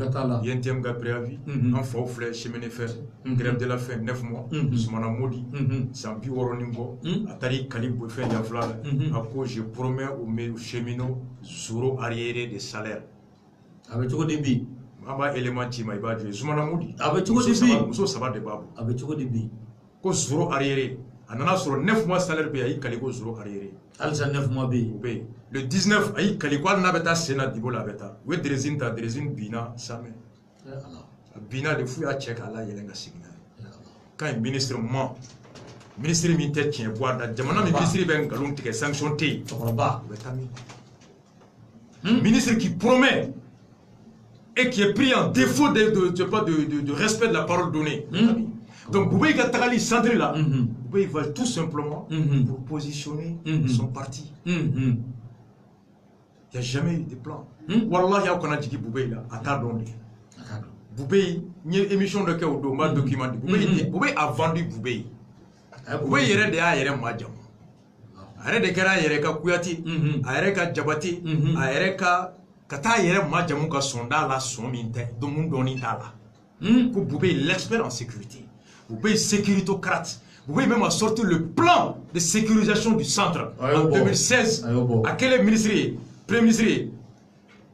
y a un thème de préavis, un faux flèche, chemin fer, grève de la faim, 9 mois, Soumana Modi, Sampi Woronimbo, Atari Kalibou fait Yafla, à quoi je promets aux cheminots, zéro arriéré de salaire. Avec tout le débit. Aba élément Tima Ibadje, Soumana Modi. Avec tout le débit. Mousso Sabat de Babou. Avec tout le débit. Ko zéro arriéré. Anana sur 9 mois salaire payé, Kaligo zéro arriéré. Alza 9 mois B. Le 19, aïe, Kalikwa n'avait Sénat Dibola Beta. Oui, Drezine, Bina, Samé. Bina, de fou à Tchèque, Allah, Yelenga Signal. Quand un ministre ment, ministre militaire tient boire, Jamana, ministre Ben Galon, qui est sanctionné. Ministre qui promet et qui est pris en défaut de respect de la parole donnée. Donc, vous voyez que centré là, il va tout simplement pour positionner son parti. Il n'y a jamais eu de plan. Wallah, il y a aucun dit que Boubé là, à ta donné. Boubé, il y a une émission de Kéo Doma documenté. Boubé a vendu Boubé. Boubé, il y a des aérés Madjam. Aéré de Kera, il y a des Kouyati, aéré Djabati, aéré Kata, il y a Madjamou ka sonda la sominte, de mon donita là. Pour Boubé, l'expert en sécurité. Vous pouvez sécuritocrate. Vous pouvez même sortir le plan de sécurisation du centre en 2016. À quel ministre, premier ministre,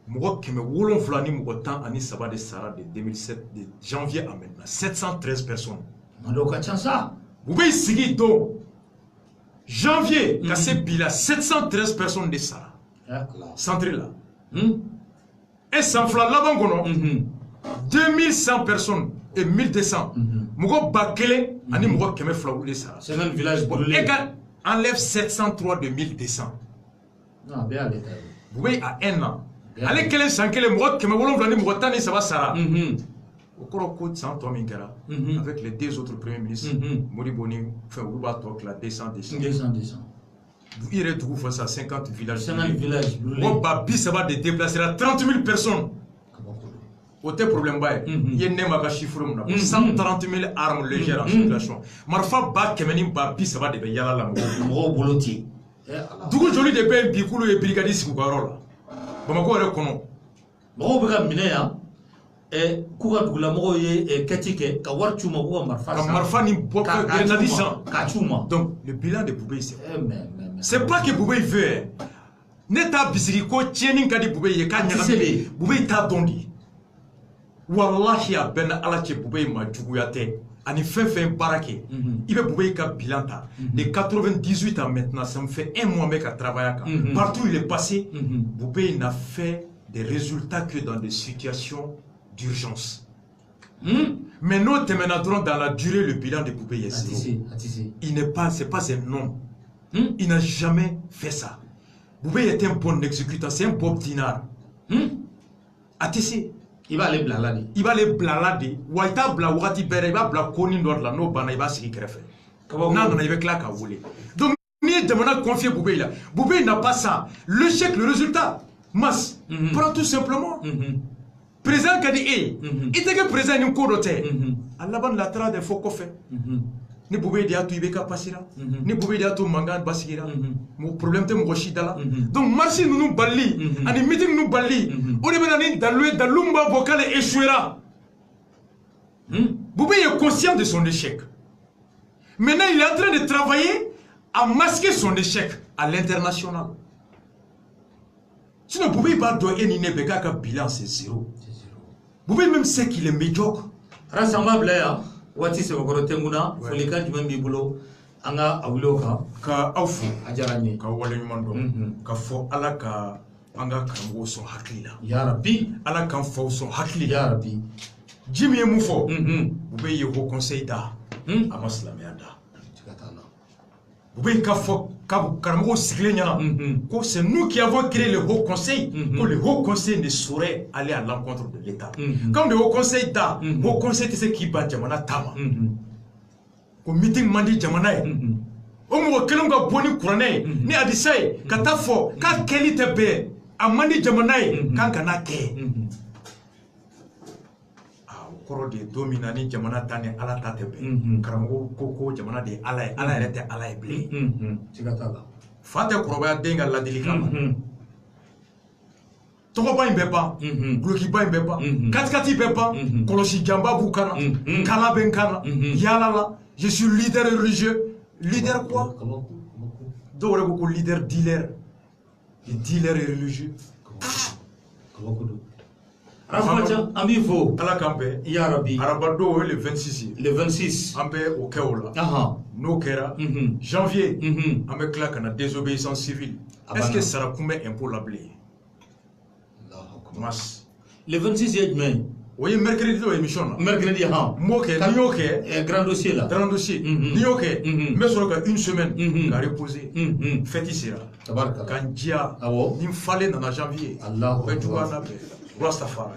moi qui me roulons flani mon temps année Saba de Sarah de 2007 de janvier à maintenant 713 personnes. Vous pouvez seguir donc janvier cassé bila 713 personnes de Sarah. Centre là. Et sans flan là-bas 2100 personnes et 1200. Mougo Bakele, ani Mougo Keme Flaoulé ça. C'est un village brûlé. Égal, enlève 703 de 1200. Non, bien allé. Vous voyez, à 1 an. Allez, quel est le sang, quel est Mougo Keme Wolonglani Mougo Tani, ça va Sarah. Au Koroko, 100 toi Minkara, avec les 2 autres premiers ministres, Moriboni, fait Ouba Tok, la 200. Vous irez tout face à 50 villages. 50 villages brûlés. Babi, ça va déplacer à 30 000 personnes. Autre problème, il y a un chiffre 130 000 armes légères en circulation. Marfa ba kemeni babi ça va de yala la mo boloti. Dugu joli de ben bikulu et brigadiste ku garola. Bamako re kono. Mo be ka mine ya. k'u ka dugulamɔgɔw ye kɛti kɛ ka wari c'u ma k'u ka marifa ni grenade san k'a c'u ma. Donc le bilan de Boubé c'est pas que Boubé veut ne t'a bisiri ko tiɲɛni ka di Boubé ye k'a ɲagami Boubé t'a dɔn de wallahi a bɛɛ ni Ala cɛ Boubé ma juguya tɛ ani fɛn fɛn baara kɛ i bɛ Boubé ka bilan ta de 98 ans maintenant ça me fait 1 mois mec à travailler partout où il est passé Boubé n'a fait des résultats que dans des situations d'urgence. Mais nous terminons dans la durée le bilan de Boubé est zéro. Il n'est pas, c'est pas un nom. Il n'a jamais fait ça. Boubé est un bon exécutant, c'est un Bob Dinar. Atissé. Il va aller blalader. Il va aller blalader. Waita bla wati bere, il va bla koni d'or la no bana, il va se créer. Non, non, il va claquer à voler. Donc, ni demandant confier Boubé là. Boubé n'a pas ça. Le chèque, le résultat, masse. Prends tout simplement. Président Kadi E, il était que président n'y court d'hôtel. À la bande la trade des faux coffres. Ni Boubé dia tu ibeka pasira. Ni Boubé dia tu mangan basira. Mon problème te m'rochi dala. Donc marché nous bali, ani meeting nous bali. On est venu dans l'umba vocal et échouera. Boubé est conscient de son échec. Maintenant il est en train de travailler à masquer son échec à l'international. Sinon Boubé va doyer ni nebeka ka bilan c'est zéro. Boubé même sait qu'il est médiocre. Rassemble là, wati se wakoro tenguna, folika jumem bibulo, anga awuloka, ka awfu, ajaranye, ka wale nyumando, ka fo ala ka anga kango son haklila. Ya Rabbi, ala kan fo son haklila. Ya Rabbi. Jimmy ye mufo, Boubé ye ho conseil da, amaslamé da. Boubé ka fo Karamogo Siglenya, c'est nous qui avons créé le Haut Conseil, que le Haut Conseil ne saurait aller à l'encontre de l'État. Comme le Haut Conseil da, le Haut Conseil c'est ce qui bat Jamana Tama. Au meeting mandi Jamana, au moins que l'on va boni couronner, ni à disay, katafo, ka keli tebe, a mandi Jamana, kankana ke. De dominani jamana tane ala tatebe karamogo koko jamana de ala ala rete ala eble tigatala fate kroba denga la delikama toko ba imbepa bloki ba imbepa katkati bepa kolosi jamba bukana kala benkana yalala je suis leader religieux leader quoi dore ko leader dealer religieux Rafacha, Amivo, à la campagne, Yarabi, Arabado, le 26. Le 26. Ambe au Kaola. No Kera. Janvier. Ambe claque en désobéissance civile. Est-ce que ça va combien impôt la blé? Le 26 mai. Oui, mercredi, l'émission. Mercredi, Moke, Nyoke. Grand dossier là. Grand dossier. Nyoke. Mais sur une semaine, à reposer. Faites ici là. Quand Dia, il fallait dans janvier. Allah. Rastafari.